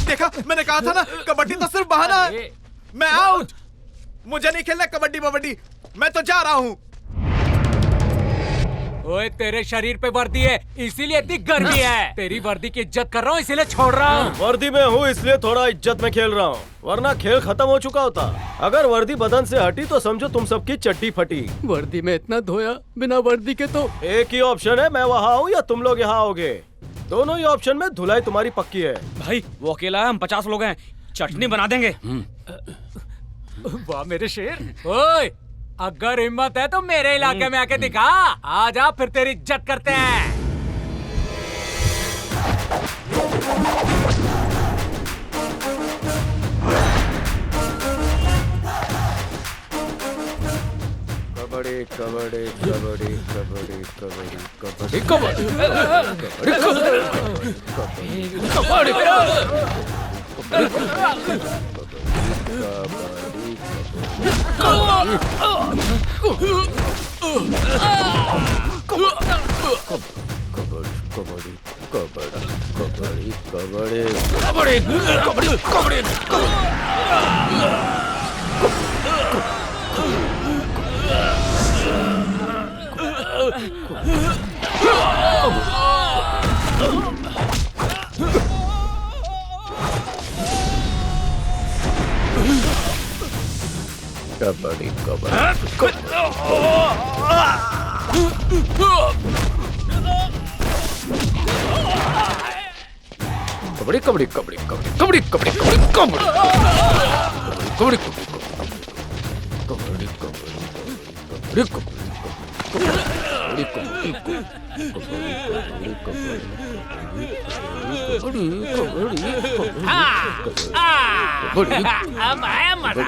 देखा, मैंने कहा था ना, कबड्डी तो सिर्फ बहाना है। मैं आउट, मुझे नहीं खेलना कबड्डी कबड्डी, मैं तो जा रहा हूँ। ओए, तेरे शरीर पे वर्दी है इसीलिए इतनी गर्मी है। तेरी वर्दी की इज्जत कर रहा हूँ इसीलिए छोड़ रहा हूँ। वर्दी में हूँ इसलिए थोड़ा इज्जत में खेल रहा हूँ, वरना खेल खत्म हो चुका होता। अगर वर्दी बदन से हटी तो समझो तुम सबकी चड्डी फटी। वर्दी में इतना धोया, बिना वर्दी के तो। एक ही ऑप्शन है, मैं वहाँ हूँ या तुम लोग यहाँ आओगे। दोनों ही ऑप्शन में धुलाई तुम्हारी पक्की है। भाई वो अकेला है, हम 50 लोग हैं, चटनी बना देंगे। वाह मेरे शेर। ओए, अगर हिम्मत है तो मेरे इलाके में आके दिखा। आ जा, फिर तेरी इज्जत करते हैं। कबड्डी कबड्डी कबड्डी कबड्डी कबड्डी कबड्डी कबड्डी कबड्डी कबड्डी कबड्डी कबड्डी कबड्डी कबड्डी अब आया मजा।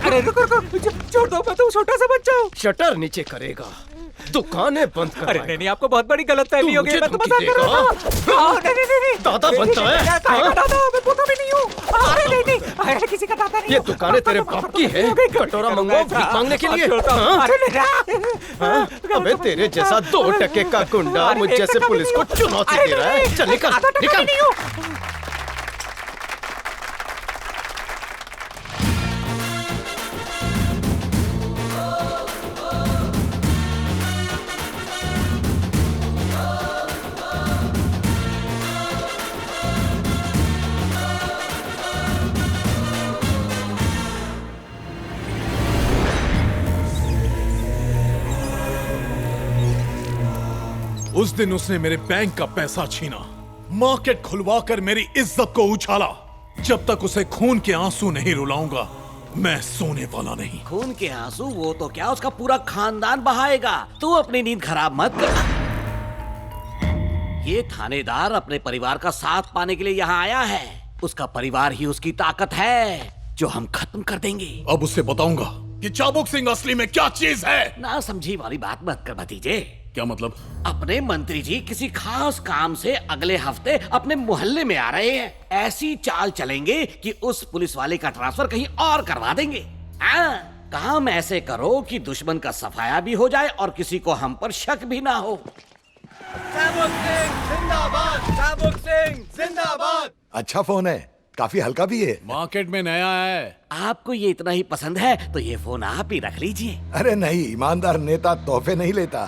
अरे रुको, छोड़ दो, मैं तो छोटा सा बच्चा हूँ। शटर नीचे करेगा, दुकानें बंद कर। अरे नहीं, आपको बहुत बड़ी गलतफहमी हो गई। मैं तो मजाक कर रहा था। नहीं, दादा बनता है। दादा, मैं पोता भी नहीं हूँ। अरे नहीं, अरे किसी का दादा नहीं। ये दुकानें तेरे बाप की है। कटोरा मंगवाओ भीख मांगने के लिए। अबे तेरे जैसा 2 टके का गुंडा मुझ जैसे पुलिस को चुनौती दे रहा है। चल निकल निकल। उस दिन उसने मेरे बैंक का पैसा छीना, मार्केट खुलवाकर मेरी इज्जत को उछाला। जब तक उसे खून के आंसू नहीं रुलाऊंगा, मैं सोने वाला नहीं। खून के आंसू वो तो क्या, उसका पूरा खानदान बहाएगा। तू अपनी नींद खराब मत कर। ये थानेदार अपने परिवार का साथ पाने के लिए यहाँ आया है। उसका परिवार ही उसकी ताकत है। जो हम खत्म कर देंगे। अब उससे बताऊंगा कि चाबुक सिंह असली में क्या चीज है। ना समझी वाली बात मत कर भतीजे। क्या मतलब? अपने मंत्री जी किसी खास काम से अगले हफ्ते अपने मोहल्ले में आ रहे हैं। ऐसी चाल चलेंगे कि उस पुलिस वाले का ट्रांसफर कहीं और करवा देंगे। काम ऐसे करो कि दुश्मन का सफाया भी हो जाए और किसी को हम पर शक भी ना हो। चाबुक सिंह जिंदाबाद, चाबुक सिंह जिंदाबाद। अच्छा फोन है, काफी हल्का भी है। मार्केट में नया है। आपको ये इतना ही पसंद है तो ये फोन आप ही रख लीजिए। अरे नहीं, ईमानदार नेता तोहफे नहीं लेता।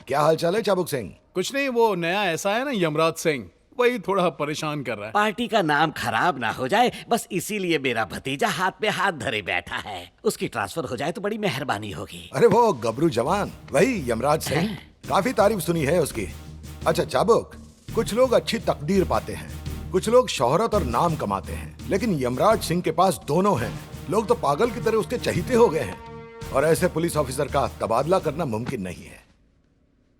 क्या हाल चाल है चाबुक सिंह? कुछ नहीं, वो नया ऐसा है ना यमराज सिंह, वही थोड़ा परेशान कर रहा है। पार्टी का नाम खराब ना हो जाए, बस इसीलिए मेरा भतीजा हाथ पे हाथ धरे बैठा है। उसकी ट्रांसफर हो जाए तो बड़ी मेहरबानी होगी। अरे वो गबरू जवान, वही यमराज सिंह, काफी तारीफ सुनी है उसकी। अच्छा चाबुक, कुछ लोग अच्छी तकदीर पाते हैं, कुछ लोग शोहरत और नाम कमाते हैं, लेकिन यमराज सिंह के पास दोनों हैं। लोग तो पागल की तरह उसके चहीते हो गए हैं, और ऐसे पुलिस ऑफिसर का तबादला करना मुमकिन नहीं है।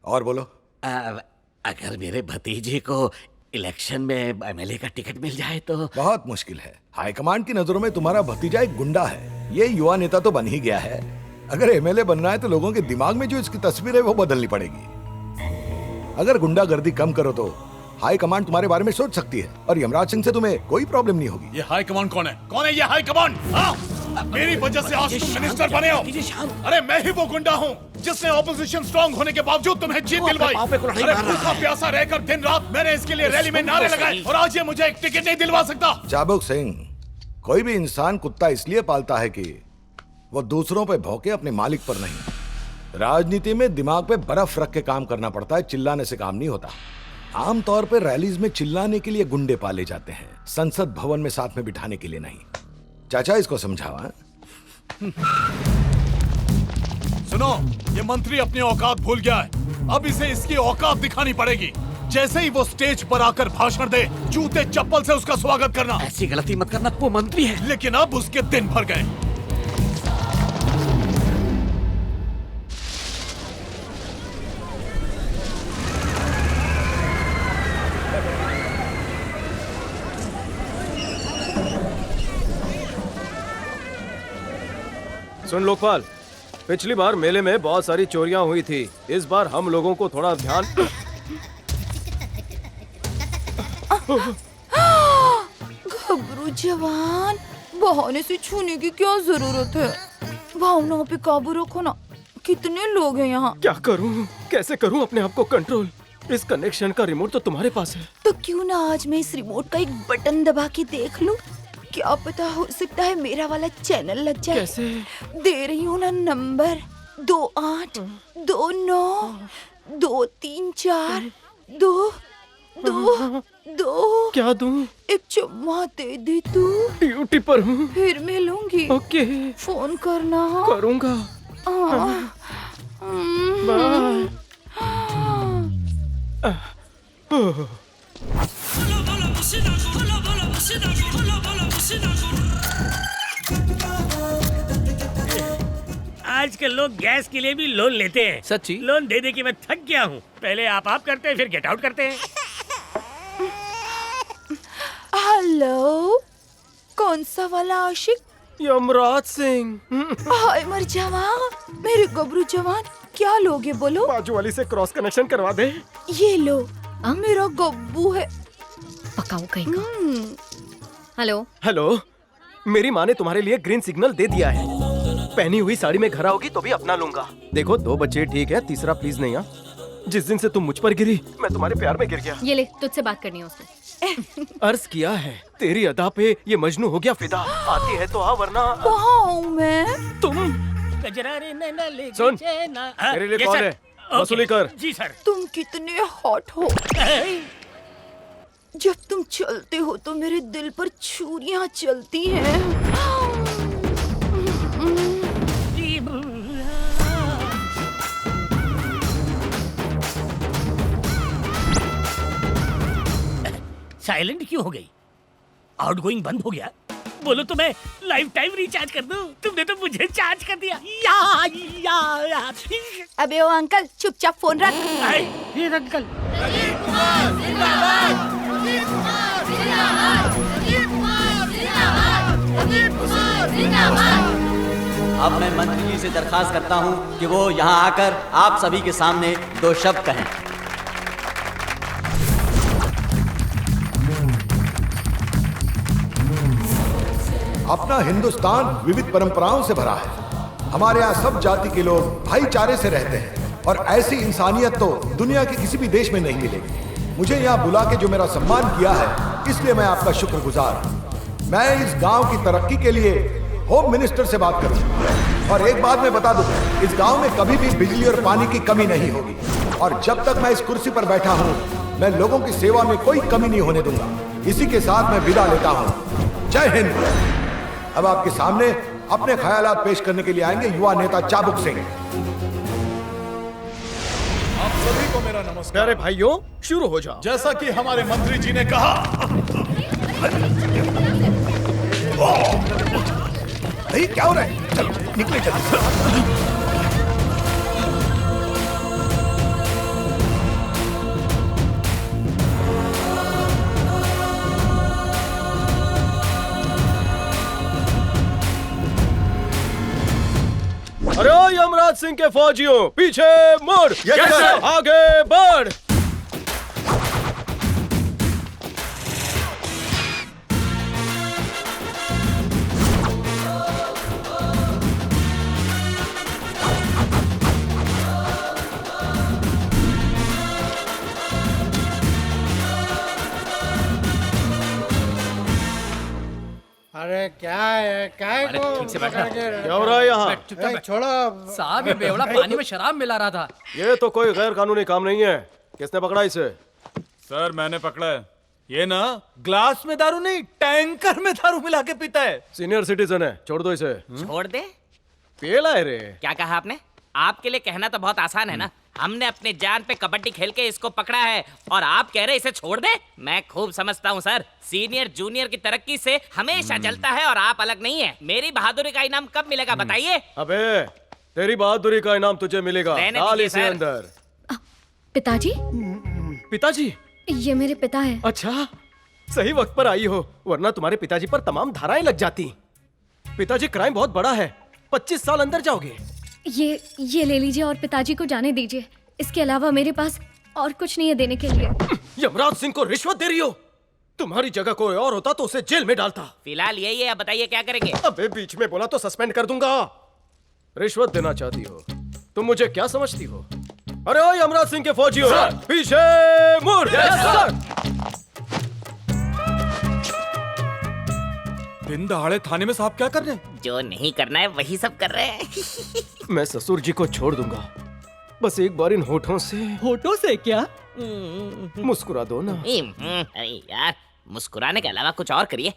और बोलो। अगर मेरे भतीजे को इलेक्शन में एमएलए का टिकट मिल जाए तो। बहुत मुश्किल है। हाईकमांड की नजरों में तुम्हारा भतीजा एक गुंडा है। ये युवा नेता तो बन ही गया है। अगर एमएलए बनना है तो लोगों के दिमाग में जो इसकी तस्वीर है वो बदलनी पड़ेगी। अगर गुंडागर्दी कम करो तो हाई कमांड तुम्हारे बारे में सोच सकती है, और यमराज सिंह से तुम्हें कोई प्रॉब्लम नहीं होगी। ये हाई कमांड कौन है? कौन है ये हाई कमांड? मेरी वजह से आज तुम मिनिस्टर बने हो। अरे मैं ही वो गुंडा हूँ जिसने ऑपोजिशन स्ट्रांग होने के बावजूद तुम्हें जीत दिलवाई। अरे भूखा प्यासा रहकर दिन रात मैंने इसके लिए रैली में नारे लगाए, और आज ये मुझे एक टिकट नहीं दिलवा सकता। चाबुक सिंह, कोई भी इंसान कुत्ता इसलिए पालता है कि वो दूसरों पे भौंके, अपने मालिक पर नहीं। राजनीति में दिमाग पे बर्फ रख के काम करना पड़ता है, चिल्लाने से काम नहीं होता। आमतौर पर रैलीज में चिल्लाने के लिए गुंडे पाले जाते हैं, संसद भवन में साथ में बिठाने के लिए नहीं। चाचा इसको समझावा। सुनो, ये मंत्री अपनी औकात भूल गया है। अब इसे इसकी औकात दिखानी पड़ेगी। जैसे ही वो स्टेज पर आकर भाषण दे, जूते चप्पल से उसका स्वागत करना। ऐसी गलती मत करना, वो मंत्री है। लेकिन अब उसके दिन भर गए। सुन लोकपाल, पिछली बार मेले में बहुत सारी चोरियां हुई थी। इस बार हम लोगों को थोड़ा ध्यान। घबरू जवान, बहाने से छूने की क्या जरूरत है? भावनाओं पे काबू रखो ना। कितने लोग हैं यहाँ? क्या करूँ, कैसे करूँ अपने आप को कंट्रोल? इस कनेक्शन का रिमोट तो तुम्हारे पास है। तो क्यों ना आज मैं इस रिमोट का एक बटन दबा के देख लूं? क्या पता, हो सकता है मेरा वाला चैनल लग जाए। कैसे? दे रही हूँ ना नंबर 2829342222। क्या दूं? एक चुम्मा दे दे तू। ड्यूटी पर हूँ। फिर मिलूंगी। ओके। फोन करना। करूँगा। बाय। आजकल लोग गैस के लिए भी लोन लेते हैं। सच्ची? लोन दे दे के मैं थक गया हूँ। पहले आप करते हैं, फिर गेट आउट करते हैं। हेलो, कौन सा वाला आशिक? यमराज सिंह। हाय मर जावा, मेरे गबरू जवान, क्या लोगे बोलो? बाजू वाली से क्रॉस कनेक्शन करवा दे। ये लो, मेरा गब्बू है। पकाओ कहीं का। हेलो हेलो, मेरी माँ ने तुम्हारे लिए ग्रीन सिग्नल दे दिया है। पहनी हुई साड़ी में घर आओगी तो भी अपना लूंगा। देखो, 2 बच्चे ठीक है, तीसरा प्लीज नहीं। जिस दिन से तुम मुझ पर गिरी, मैं तुम्हारे प्यार में गिर गया। ये ले, तुझसे बात करनी है उससे। अर्ज किया है, तेरी अदा पे ये मजनू हो गया फिदा। आती है तो आ, वरना। कहाँ हूँ मैं? तुम सुन, मेरे लिए कॉल है, वसूली कर। जी सर। तुम कितने हॉट हो। जब तुम चलते हो तो मेरे दिल पर छुरियां चलती हैं। साइलेंट क्यों हो गई? आउटगोइंग बंद हो गया? बोलो तो मैं लाइफ टाइम रिचार्ज कर दूं। तुमने तो मुझे चार्ज कर दिया। या। अबे ओ अंकल, चुपचाप फोन रख। ये अंकल। जिंदाबाद, जिंदाबाद, जिंदाबाद, जिंदाबाद, जिंदाबाद। अब मैं मंत्री जी से दरखास्त करता हूं कि वो यहां आकर आप सभी के सामने 2 शब्द कहें। अपना हिंदुस्तान विविध परंपराओं से भरा है। हमारे यहाँ सब जाति के लोग भाईचारे से रहते हैं और ऐसी इंसानियत तो दुनिया के किसी भी देश में नहीं मिलेगी। मुझे यहाँ बुला के जो मेरा सम्मान किया है, इसलिए मैं आपका शुक्रगुजार हूँ। मैं इस गांव की तरक्की के लिए होम मिनिस्टर से बात करूँ और एक बात मैं बता दूं, इस गांव में कभी भी बिजली और पानी की कमी नहीं होगी और जब तक मैं इस कुर्सी पर बैठा हूँ, मैं लोगों की सेवा में कोई कमी नहीं होने दूंगा। इसी के साथ मैं विदा लेता हूँ। जय हिंद। अब आपके सामने अपने ख्यालात पेश करने के लिए आएंगे युवा नेता चाबुक सिंह। आप सभी को मेरा नमस्कार। प्यारे भाइयों, शुरू हो जाओ। जैसा कि हमारे मंत्री जी ने कहा, क्या हो रहा है? चलो निकले चलो। अरे ओ यमराज सिंह के फौजियों, पीछे मुड़। आगे बढ़। अरे क्या है, क्या है अरे को ठीक से बैठना। क्या हो रहा है यहाँ? ए, छोड़ो साहब, ये बेवड़ा पानी में शराब मिला रहा था। ये तो कोई गैर कानूनी काम नहीं है। किसने पकड़ा इसे? सर मैंने पकड़ा है। ये ना ग्लास में दारू नहीं, टैंकर में दारू मिला के पीता है। सीनियर सिटीजन है, छोड़ दो इसे। छोड़ दे? पेला है रे। क्या कहा आपने? आपके लिए कहना तो बहुत आसान है ना। हमने अपने जान पे कबड्डी खेल के इसको पकड़ा है और आप कह रहे इसे छोड़ दे? मैं खूब समझता हूँ सर, सीनियर जूनियर की तरक्की से हमेशा चलता है और आप अलग नहीं है। मेरी बहादुरी का इनाम कब मिलेगा बताइए? अबे तेरी बहादुरी का इनाम तुझे मिलेगा। रहने डाल दीजिए, इसे सर। अंदर। पिताजी, पिताजी? ये मेरे पिता हैं। अच्छा, सही वक्त पर आई हो, वरना तुम्हारे पिताजी पर तमाम धाराएं लग जाती। पिताजी, क्राइम बहुत बड़ा है, 25 साल अंदर जाओगे। ये ले लीजिए और पिताजी को जाने दीजिए। इसके अलावा मेरे पास और कुछ नहीं है देने के लिए। यमराज सिंह को रिश्वत दे रही हो? तुम्हारी जगह कोई और होता तो उसे जेल में डालता। फिलहाल यही है, बताइए क्या करेंगे? अबे बीच में बोला तो सस्पेंड कर दूंगा। रिश्वत देना चाहती हो? तुम मुझे क्या समझती हो? अरे ओ यमराज सिंह के फौजियों, पीछे मुड़। दिन दहाड़े थाने में साहब क्या कर रहे हैं? जो नहीं करना है वही सब कर रहे हैं। मैं ससुर जी को छोड़ दूंगा, बस एक बार इन होठों से। होठों से क्या? मुस्कुरा दो ना। अरे यार, मुस्कुराने के अलावा कुछ और करिए।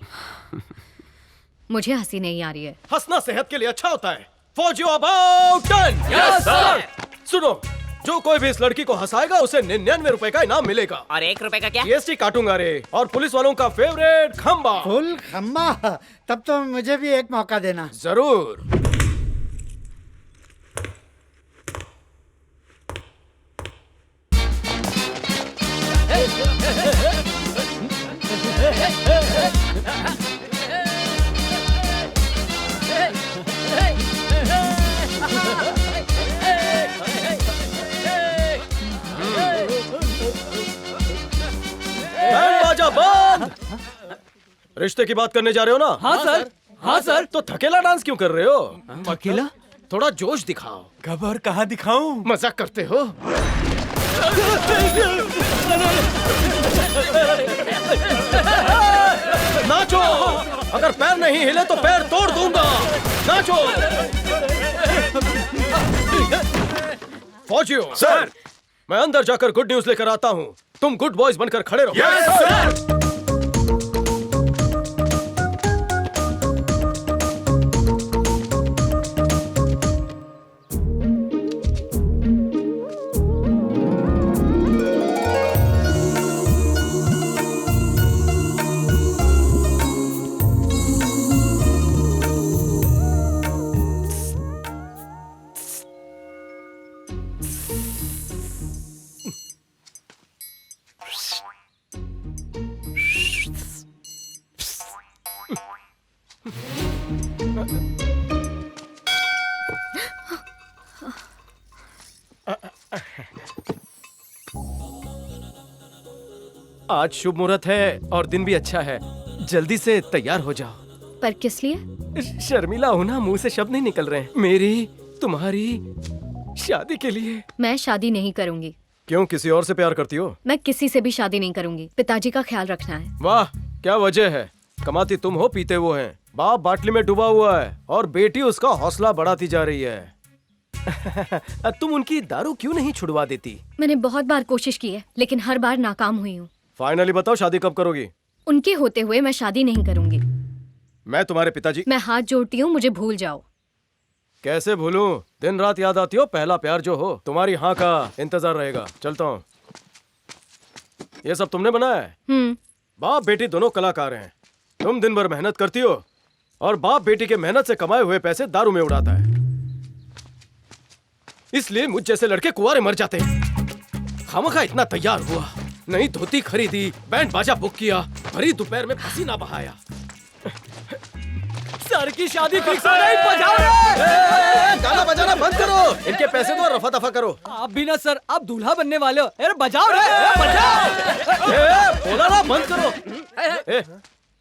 मुझे हंसी नहीं आ रही है। हंसना सेहत के लिए अच्छा होता है। फौजियों, अबाउट टर्न। Yes sir. सुनो, जो कोई भी इस लड़की को हंसाएगा उसे 99 रुपए का इनाम मिलेगा। और 1 रुपए का क्या? जीएसटी काटूंगा रे। और पुलिस वालों का फेवरेट खंबा। फुल खम्बा? तब तो मुझे भी एक मौका देना। जरूर। बाजा बंद। रिश्ते की बात करने जा रहे हो ना? हाँ सर। हाँ सर। तो थकेला डांस क्यों कर रहे हो? अकेला? थोड़ा जोश दिखाओ। खबर कहाँ दिखाऊं? मजाक करते हो? नाचो। अगर पैर नहीं हिले तो पैर तोड़ दूंगा। नाचो। फौजियों, सर, मैं अंदर जाकर गुड न्यूज लेकर आता हूँ। तुम गुड बॉयज बनकर खड़े रहो। Yes sir. आज शुभ मुहूर्त है और दिन भी अच्छा है, जल्दी से तैयार हो जाओ। पर किस लिए? शर्मिला हो ना, मुंह से शब्द नहीं निकल रहे हैं। मेरी तुम्हारी शादी के लिए। मैं शादी नहीं करूंगी। क्यों, किसी और से प्यार करती हो? मैं किसी से भी शादी नहीं करूंगी। पिताजी का ख्याल रखना है। वाह, क्या वजह है? कमाती तुम हो, पीते वो हैं। बाप बाटली में डूबा हुआ है और बेटी उसका हौसला बढ़ाती जा रही है। तुम उनकी दारू क्यों नहीं छुड़वा देती? मैंने बहुत बार कोशिश की है, लेकिन हर बार नाकाम हुई हूँ। फाइनली बताओ, शादी कब करोगी? उनके होते हुए मैं शादी नहीं करूंगी। मैं तुम्हारे पिताजी। मैं हाथ जोड़ती हूँ, मुझे भूल जाओ। कैसे भूलूं? दिन रात याद आती हो। पहला प्यार जो हो, तुम्हारी हाँ का इंतजार रहेगा। चलता हूँ। ये सब तुमने बनाया है? बाप बेटी दोनों कलाकार हैं। तुम दिन भर मेहनत करती हो और बाप बेटी के मेहनत से कमाए हुए पैसे दारू में उड़ाता है। इसलिए मुझ जैसे लड़के कुंवारे मर जाते हैं। खामखा इतना तैयार हुआ, नई धोती खरीदी, बैंड बाजा बुक किया, भरी दोपहर में पसीना बहाया। सर की शादी फिक्स हो गई। बजाओ रे! गाना बजाना बंद करो। इनके पैसे दो, रफा दफा करो। आप भी ना सर, आप दूल्हा बनने वाले हो। अरे बजाओ रे! बोला ना बंद करो।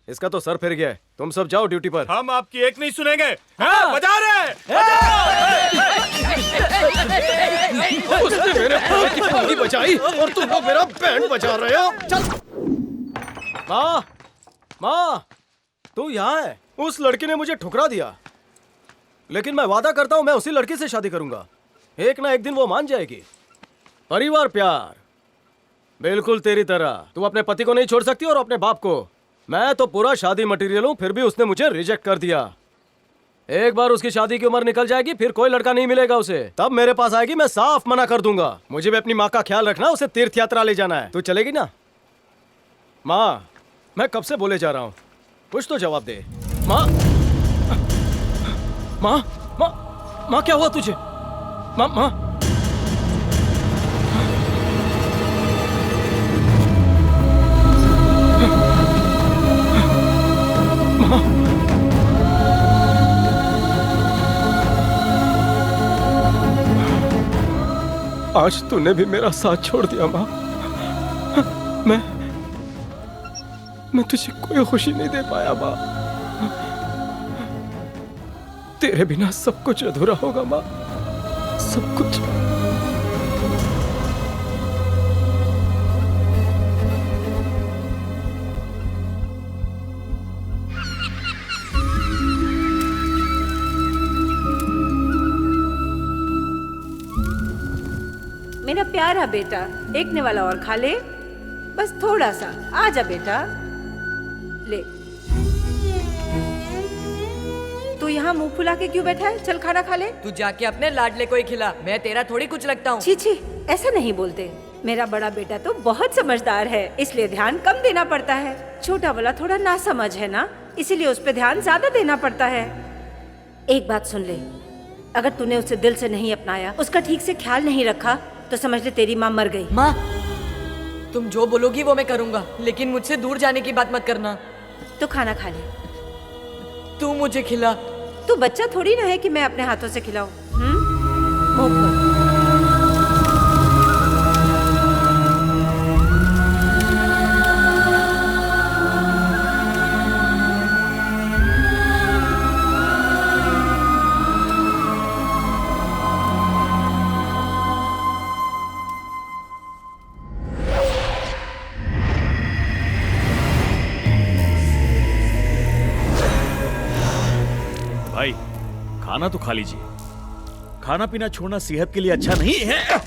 इसका तो सर फिर गया है। तुम सब जाओ ड्यूटी पर। हम आपकी एक नहीं सुनेंगे। बजा रहे। उसने मेरे बैंड की पानी बजाई और तुम लोग मेरा बैंड बजा रहे हो। चल। माँ, माँ, तू यहाँ है? उस लड़की ने मुझे ठुकरा दिया, लेकिन मैं वादा करता हूँ मैं उसी लड़की से शादी करूंगा। एक ना एक दिन वो मान जाएगी। परिवार प्यार बिल्कुल तेरी तरह। तू अपने पति को नहीं छोड़ सकती और अपने बाप को। मैं तो पूरा शादी मटेरियल हूँ, फिर भी उसने मुझे रिजेक्ट कर दिया। एक बार उसकी शादी की उम्र निकल जाएगी, फिर कोई लड़का नहीं मिलेगा उसे। तब मेरे पास आएगी, मैं साफ मना कर दूंगा। मुझे भी अपनी माँ का ख्याल रखना, उसे तीर्थ यात्रा ले जाना है। तू चलेगी ना? माँ, मैं कब से बोले जा रहा हूँ, कुछ तो जवाब दे। माँ, माँ, माँ, माँ, क्या हुआ तुझे? माँ, माँ, आज तूने भी मेरा साथ छोड़ दिया माँ। मैं तुझे कोई खुशी नहीं दे पाया माँ। तेरे बिना सब कुछ अधूरा होगा माँ, सब कुछ। मेरा प्यारा बेटा, एक ने वाला और खा ले, बस थोड़ा सा। आजा बेटा, ले। तू यहाँ मुंह फुला के क्यों बैठा है? चल खाना खा ले। तू जाके अपने लाडले को ही खिला। मैं तेरा थोड़ी कुछ लगता हूँ। छी छी, ऐसा नहीं बोलते। मेरा बड़ा बेटा तो बहुत समझदार है, इसलिए ध्यान कम देना पड़ता है। छोटा वाला थोड़ा नासमझ है ना, इसीलिए उस पे ध्यान ज्यादा देना पड़ता है। एक बात सुन ले, अगर तूने उसे दिल से नहीं अपनाया, उसका ठीक से ख्याल नहीं रखा, तो समझ ले तेरी माँ मर गई। माँ, तुम जो बोलोगी वो मैं करूँगा, लेकिन मुझसे दूर जाने की बात मत करना। तो खाना खा ले। तू मुझे खिला। तू बच्चा थोड़ी ना है कि मैं अपने हाथों से खिलाऊं। मुंह खोल। भाई, खाना तो खा लीजिए। खाना पीना छोड़ना सेहत के लिए अच्छा नहीं है।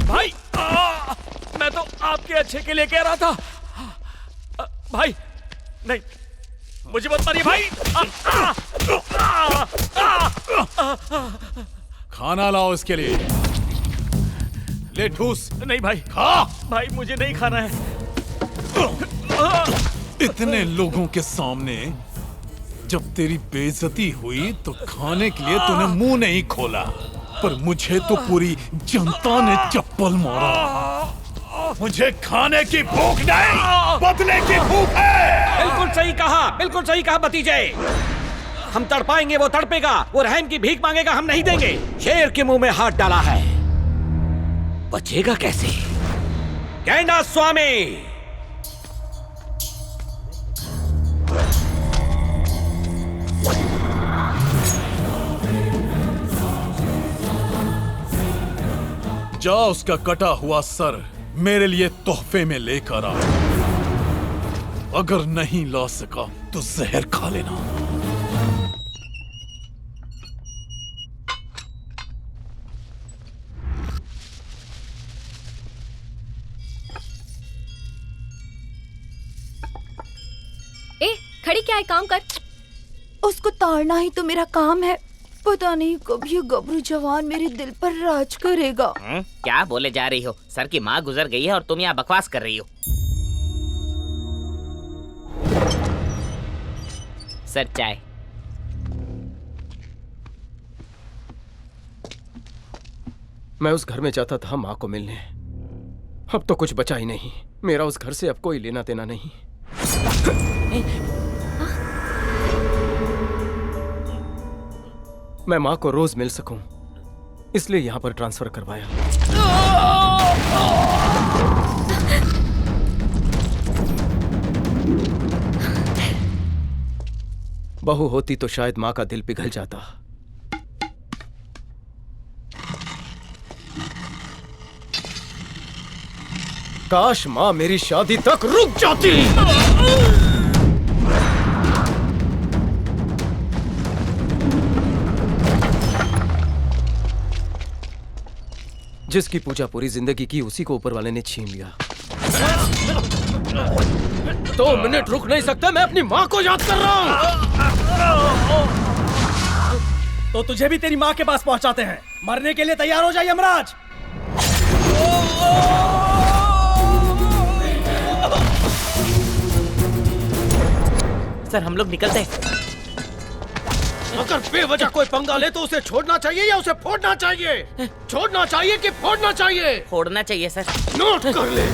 भाई, मैं तो आपके अच्छे के लिए कह रहा था। भाई, नहीं, मुझे मत मारिए भाई। खाना लाओ इसके लिए। ले ठूस। नहीं भाई, खा। भाई मुझे नहीं खाना है। इतने लोगों के सामने जब तेरी बेइज्जती हुई तो खाने के लिए तूने मुंह नहीं खोला, पर मुझे तो पूरी जनता ने चप्पल मारा। मुझे खाने की भूख नहीं, बदले की भूख है। बिल्कुल सही कहा, बिल्कुल सही कहा भतीजे। हम तड़पाएंगे वो तड़पेगा, वो रहम की भीख मांगेगा, हम नहीं देंगे। शेर के मुंह में हाथ डाला है, बचेगा कैसे? गेंडा स्वामी। जा उसका कटा हुआ सर मेरे लिए तोहफे में लेकर आ। अगर नहीं ला सका तो जहर खा लेना। ए, खड़ी क्या है, काम कर। उसको ताड़ना ही तो मेरा काम है। पता नहीं कब ये गबरू जवान मेरे दिल पर राज करेगा। क्या बोले जा रही हो? सर की माँ गुजर गई है और तुम यहाँ बकवास कर रही हो। सर चाय। मैं उस घर में जाता था माँ को मिलने, अब तो कुछ बचा ही नहीं। मेरा उस घर से अब कोई लेना देना नहीं। मैं माँ को रोज मिल सकूं, इसलिए यहां पर ट्रांसफर करवाया। बहू होती तो शायद माँ का दिल पिघल जाता। काश माँ मेरी शादी तक रुक जाती। जिसकी पूजा पूरी जिंदगी की, उसी को ऊपर वाले ने छीन लिया। 2 मिनट रुक नहीं सकता, मैं अपनी माँ को याद कर रहा हूँ। तो तुझे भी तेरी माँ के पास पहुंचाते हैं। मरने के लिए तैयार हो जा यमराज। सर हम लोग निकलते हैं। अगर बेवजह कोई पंगा ले तो उसे छोड़ना चाहिए या उसे फोड़ना चाहिए? छोड़ना चाहिए कि फोड़ना चाहिए? फोड़ना चाहिए सर। नोट कर ले।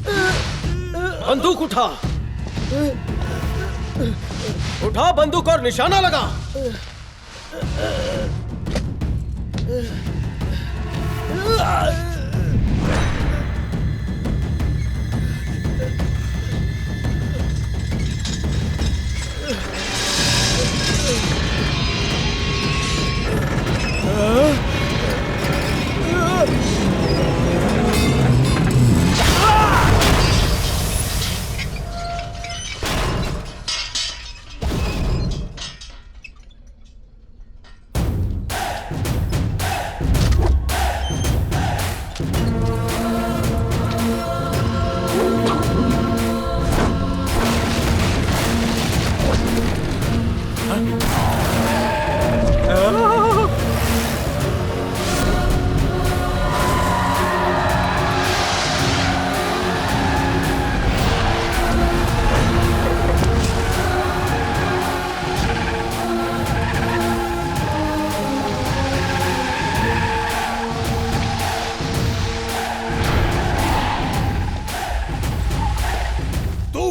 बंदूक उठा, उठा बंदूक और निशाना लगा।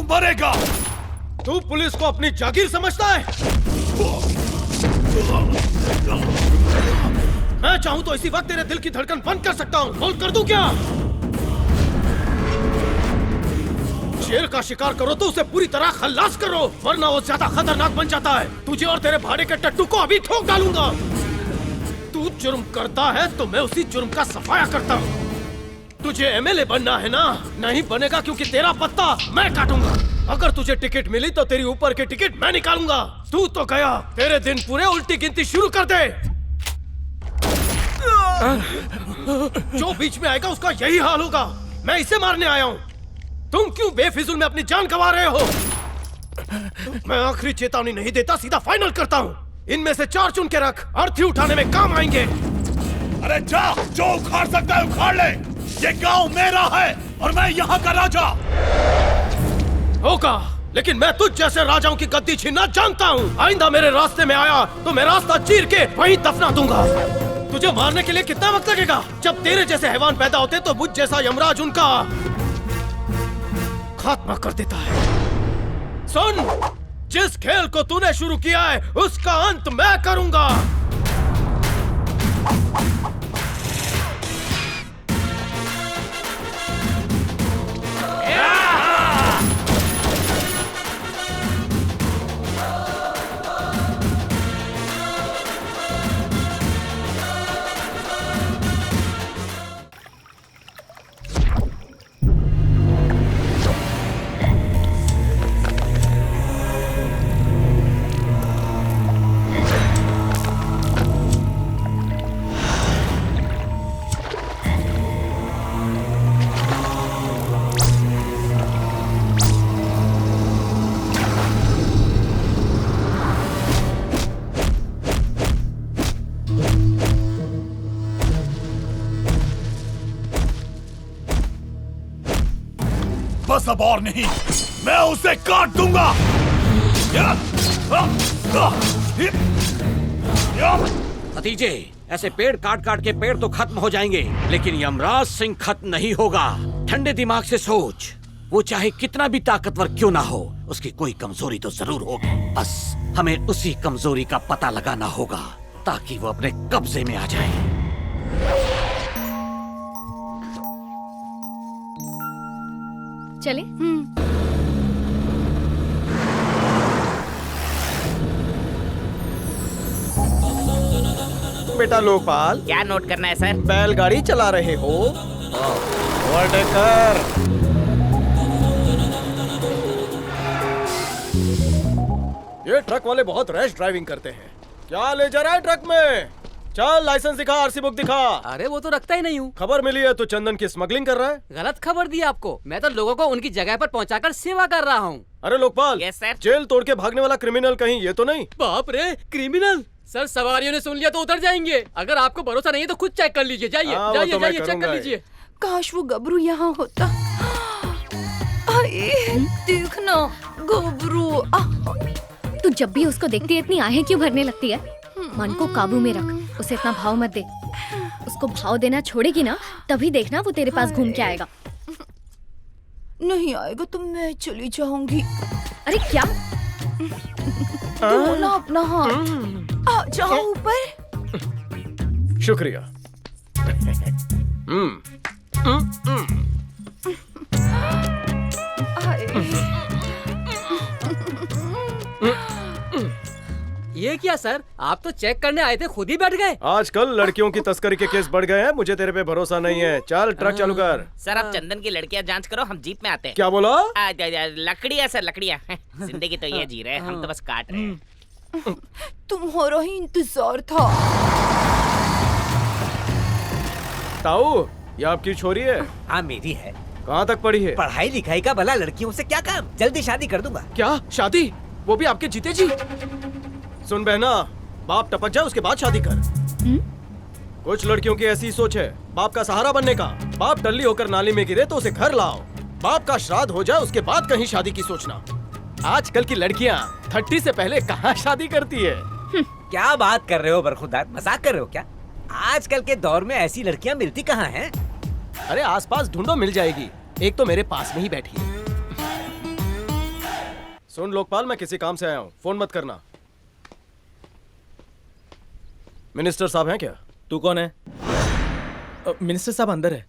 मरेगा। तू पुलिस को अपनी जागीर समझता है? मैं चाहूं तो इसी वक्त तेरे दिल की धड़कन बंद कर सकता हूं। बोल कर दूं क्या? शेर का शिकार करो तो उसे पूरी तरह खल्लास करो, वरना वो ज्यादा खतरनाक बन जाता है। तुझे और तेरे भाड़े के टट्टू को अभी ठोक डालूंगा। तू जुर्म करता है तो मैं उसी जुर्म का सफाया करता हूँ। तुझे एमएलए बनना है ना? नहीं बनेगा, क्योंकि तेरा पत्ता मैं काटूंगा। अगर तुझे टिकट मिली तो तेरी ऊपर की टिकट मैं निकालूंगा। तू तो गया, तेरे दिन पूरे उल्टी गिनती शुरू कर दे। जो बीच में आएगा उसका यही हाल होगा। मैं इसे मारने आया हूँ। तुम क्यों बेफिजूल में अपनी जान गंवा रहे हो? मैं आखिरी चेतावनी नहीं देता, सीधा फाइनल करता हूँ। इनमें से 4 चुन के रख, अर्थी उठाने में काम आएंगे। अरे जा, जो उखाड़ सकता है उखाड़ ले। ये गांव मेरा है और मैं यहाँ का राजा। होगा, लेकिन मैं तुझ जैसे राजाओं की गद्दी छीनना जानता हूँ। आइंदा मेरे रास्ते में आया तो मैं रास्ता चीर के वहीं दफना दूंगा। तुझे मारने के लिए कितना वक्त लगेगा? जब तेरे जैसे हैवान पैदा होते तो मुझ जैसा यमराज उनका खात्मा कर देता है। सुन, जिस खेल को तूने शुरू किया है उसका अंत मैं करूंगा। बस अब और नहीं, मैं उसे काट दूंगा। भतीजे, ऐसे पेड़ काट काट के पेड़ तो खत्म हो जाएंगे, लेकिन यमराज सिंह खत्म नहीं होगा। ठंडे दिमाग से सोच, वो चाहे कितना भी ताकतवर क्यों ना हो, उसकी कोई कमजोरी तो जरूर होगी। बस हमें उसी कमजोरी का पता लगाना होगा ताकि वो अपने कब्जे में आ जाए। चले? बेटा लोकपाल, क्या नोट करना है सर? बैलगाड़ी चला रहे हो? कर। ये ट्रक वाले बहुत रैश ड्राइविंग करते हैं। क्या ले जा रहा है ट्रक में? चल लाइसेंस दिखा, आरसी बुक दिखा। अरे वो तो रखता ही नहीं हूँ। खबर मिली है तो चंदन की स्मगलिंग कर रहा है। गलत खबर दी आपको। मैं तो लोगों को उनकी जगह पर पहुंचाकर सेवा कर रहा हूँ। अरे लोकपाल, जेल तोड़ के भागने वाला क्रिमिनल कहीं ये तो नहीं? बाप रे, क्रिमिनल? सर सवारियों ने सुन लिया तो उतर जाएंगे। अगर आपको भरोसा नहीं है तो खुद चेक कर लीजिए। जाइए जाइए जाइए, चेक कर लीजिए। काश वो गबरू यहाँ होता। देखना गबरू। तू जब भी उसको देखती है इतनी आहें क्यों भरने लगती है? मन को काबू में रख, उसे इतना भाव मत दे। उसको भाव देना छोड़ेगी ना, तभी देखना वो तेरे पास घूम के आएगा। नहीं आएगा तो मैं चली जाऊंगी। अरे क्या? तू ना अपना हाथ आ जाओ ऊपर। शुक्रिया। ये क्या सर, आप तो चेक करने आए थे, खुद ही बैठ गए। आजकल लड़कियों की तस्करी के केस बढ़ गए हैं, मुझे तेरे पे भरोसा नहीं है। चल ट्रक चालू कर। सर आप चंदन की लड़कियां जांच करो, हम जीप में आते हैं। क्या बोला? लकड़ियां सर, लकड़ियां। जिंदगी तो ये जी रहे हैं, हम तो बस काट रहे हैं। तुम्हारा ही इंतजार था। ताऊ, ये आपकी छोरी है? हाँ मेरी है। कहाँ तक पढ़ी है? पढ़ाई लिखाई का भला लड़कियों से क्या काम, जल्दी शादी कर दूंगा। क्या शादी? वो भी आपके जीते जी? सुन बहना, बाप टपक जाए उसके बाद शादी कर। कुछ लड़कियों की ऐसी सोच है, बाप का सहारा बनने का। बाप टल्ली होकर नाली में गिरे तो उसे घर लाओ, बाप का श्राद्ध हो जाए उसके बाद कहीं शादी की सोचना। आजकल की लड़कियां 30 से पहले कहाँ शादी करती है? क्या बात कर रहे हो बरखुरदार, मजाक कर रहे हो क्या? आजकल के दौर में ऐसी लड़कियां मिलती कहाँ हैं? अरे आसपास ढूंढो, मिल जाएगी। एक तो मेरे पास में ही बैठी है। सुन लोकपाल, मैं किसी काम से आया हूँ, फोन मत करना। मिनिस्टर साहब हैं क्या? तू कौन है? मिनिस्टर साहब अंदर है।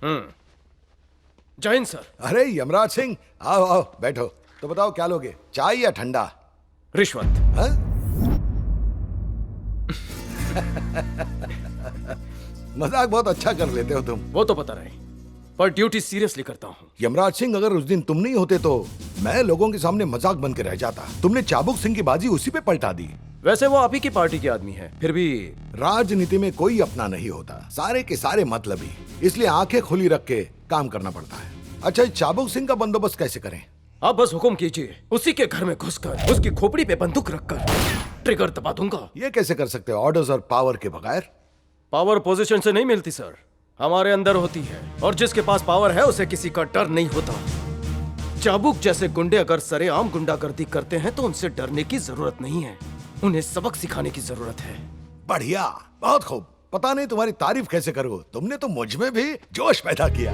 जय हिंद सर। अरे यमराज सिंह, आओ आओ बैठो। तो बताओ क्या लोगे, चाय या ठंडा? रिश्वत। मजाक बहुत अच्छा कर लेते हो तुम। वो तो पता नहीं, पर ड्यूटी सीरियसली करता हूँ। यमराज सिंह, अगर उस दिन तुम नहीं होते तो मैं लोगों के सामने मजाक बन के रह जाता। तुमने चाबुक सिंह की बाजी उसी पे पलटा दी। वैसे वो आप ही की पार्टी के आदमी है, फिर भी राजनीति में कोई अपना नहीं होता, सारे के सारे मतलबी। इसलिए आंखें खुली रख के काम करना पड़ता है। अच्छा, चाबुक सिंह का बंदोबस्त कैसे करें? आप बस हुक्म कीजिए, उसी के घर में घुसकर उसकी खोपड़ी पे बंदूक रखकर ट्रिगर दबा दूंगा। ये कैसे कर सकते हो ऑर्डर्स और पावर के बगैर? पावर पोजीशन से नहीं मिलती सर, हमारे अंदर होती है। और जिसके पास पावर है उसे किसी का डर नहीं होता। चाबुक जैसे गुंडे अगर सरेआम गुंडागर्दी करते हैं तो उनसे डरने की जरूरत नहीं है, उन्हें सबक सिखाने की जरूरत है। बढ़िया, बहुत खूब। पता नहीं तुम्हारी तारीफ कैसे करूं, तुमने तो मुझ में भी जोश पैदा किया।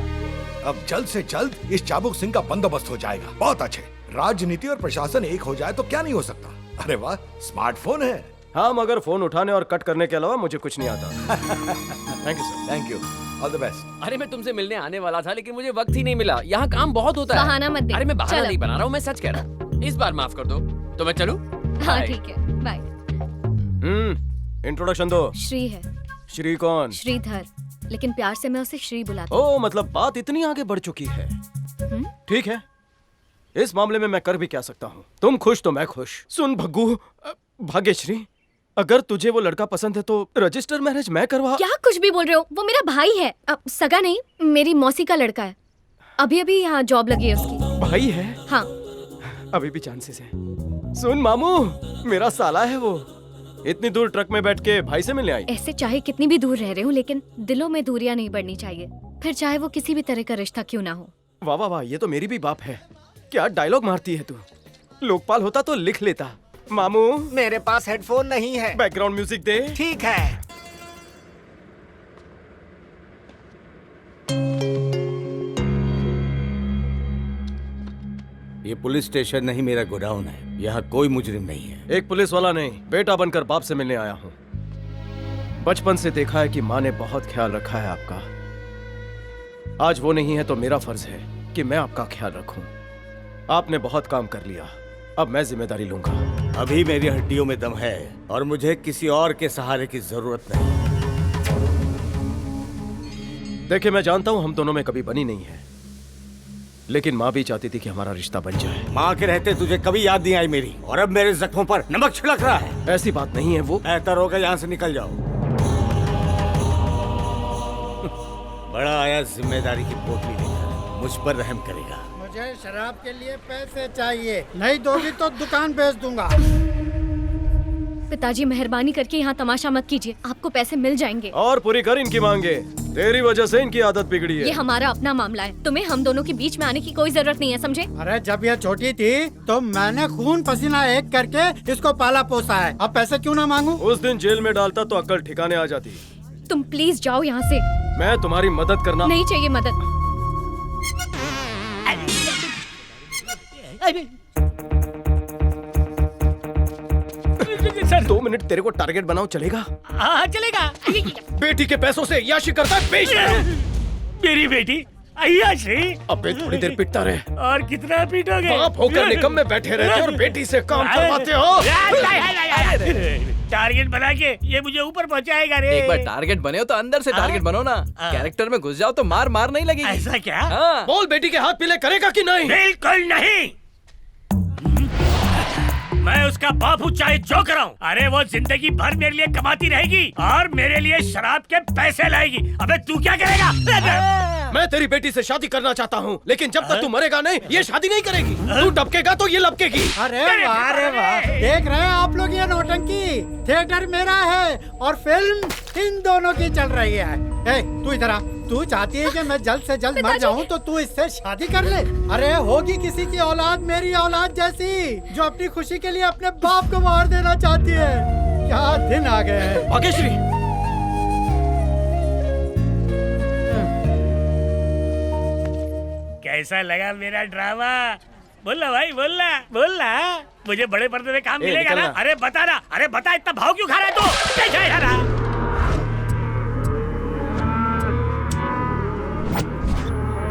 अब जल्द से जल्द इस चाबुक सिंह का बंदोबस्त हो जाएगा। बहुत अच्छे। राजनीति और प्रशासन एक हो जाए तो क्या नहीं हो सकता। अरे वाह, स्मार्टफोन है। हाँ, मगर फोन उठाने और कट करने के अलावा मुझे कुछ नहीं आता। Thank you sir. Thank you, all the best. अरे मैं तुमसे मिलने आने वाला था लेकिन मुझे वक्त ही नहीं मिला, यहाँ काम बहुत होता है। बहाना मत दे। अरे मैं बहाना चलो। नहीं बना रहा हूँ, मैं सच कह रहा हूँ। इस बार माफ कर दो। तो मैं चलूं? हाँ Bye. ठीक है, बाय। इंट्रोडक्शन दो। श्री है। श्री कौन? श्रीधर, लेकिन प्यार से मैं उसे श्री बुलाती ओ, मतलब बात इतनी आगे बढ़ चुकी है। ठीक है, इस मामले में मैं कर भी क्या सकता हूँ। तुम खुश तो मैं खुश। सुन भग्गू, भाग्यश्री, अगर तुझे वो लड़का पसंद है तो रजिस्टर मैरिज मैं करवा। क्या कुछ भी बोल रहे हो? वो मेरा भाई है। अब सगा नहीं, मेरी मौसी का लड़का है। अभी अभी यहाँ जॉब लगी है उसकी। भाई है? हाँ। अभी भी चांसेस हैं। सुन मामू, मेरा साला है वो। इतनी दूर ट्रक में बैठ के भाई से मिलने आई। ऐसे चाहे कितनी भी दूर रह रहे हो, लेकिन दिलों में दूरियां नहीं बढ़नी चाहिए, फिर चाहे वो किसी भी तरह का रिश्ता क्यों ना हो। वाह वाह वाह, ये तो मेरी भी बाप है। क्या डायलॉग मारती है तू। लोकपाल होता तो लिख लेता। मामू, मेरे पास हेडफोन नहीं है। बैकग्राउंड म्यूजिक दे। ठीक है। ये पुलिस स्टेशन नहीं, मेरा गोडाउन है। यहाँ कोई मुजरिम नहीं है। एक पुलिस वाला नहीं, बेटा बनकर बाप से मिलने आया हूँ। बचपन से देखा है कि माँ ने बहुत ख्याल रखा है आपका। आज वो नहीं है तो मेरा फर्ज है कि मैं आपका ख्याल रखूं। आपने बहुत काम कर लिया, अब मैं जिम्मेदारी लूंगा। अभी मेरी हड्डियों में दम है और मुझे किसी और के सहारे की जरूरत नहीं। देखिए, मैं जानता हूं हम दोनों में कभी बनी नहीं है, लेकिन माँ भी चाहती थी कि हमारा रिश्ता बन जाए। माँ के रहते तुझे कभी याद नहीं आई मेरी, और अब मेरे जख्मों पर नमक छिड़क रहा है। ऐसी बात नहीं है। वो बेहतर होगा यहाँ से निकल जाओ। बड़ा आया जिम्मेदारी की पोटली लेकर, मुझ पर रहम करेगा। मुझे शराब के लिए पैसे चाहिए, नहीं दोगी तो दुकान बेच दूंगा। पिताजी मेहरबानी करके यहाँ तमाशा मत कीजिए, आपको पैसे मिल जाएंगे। और पूरी कर इनकी मांगे, तेरी वजह से इनकी आदत बिगड़ी है। ये हमारा अपना मामला है, तुम्हें हम दोनों के बीच में आने की कोई जरूरत नहीं है, समझे? अरे जब ये छोटी थी तो मैंने खून पसीना एक करके इसको पाला पोसा है, अब पैसे क्यों ना मांगू? उस दिन जेल में डालता तो अक्ल ठिकाने आ जाती। तुम प्लीज जाओ यहाँ से। मैं तुम्हारी मदद करना नहीं चाहिए मदद। सर 2 मिनट तेरे को टारगेट बनाओ, चलेगा? हाँ चलेगा। बेटी के पैसों से याशी करता है, बेच मेरी बेटी अय्याशी? अबे थोड़ी देर पिटता रहे। और कितना पीटोगे? बाप होकर निकम में बैठे रहते और बेटी से काम करवाते हो। टारगेट बना के ये मुझे ऊपर पहुंचाएगा रे। एक बार टारगेट बने हो तो अंदर से टारगेट बनो ना। कैरेक्टर में घुस जाओ तो मार नहीं लगेगी। ऐसा क्या? हाँ। बोल बेटी के हाथ पीले करेगा कि नहीं? बिल्कुल नहीं। मैं उसका बाप हूँ, चाहे जो कराऊं। अरे वो जिंदगी भर मेरे लिए कमाती रहेगी और मेरे लिए शराब के पैसे लाएगी। अबे तू क्या करेगा? मैं तेरी बेटी से शादी करना चाहता हूँ, लेकिन जब तक तू मरेगा नहीं, ये शादी नहीं करेगी। तू टपकेगा तो ये लपकेगी। अरे वाह रे वाह, देख रहे हैं आप लोग ये नौटंकी? थिएटर मेरा है और फिल्म इन दोनों की चल रही है। ए, तू इधर आ। तू चाहती है कि मैं जल्द से जल्द मर जाऊं तो तू इससे शादी कर ले। अरे होगी किसी की औलाद मेरी औलाद जैसी, जो अपनी खुशी के लिए अपने बाप को मार देना चाहती है। क्या दिन आ गए हैं। भाग्यश्री, कैसा लगा मेरा ड्रामा? बोलना भाई, बोलना। मुझे बड़े पर्दे में काम मिलेगा ना? अरे बता ना, अरे बता, इतना भाव क्यों खा रहा है तू? कैसा है ना?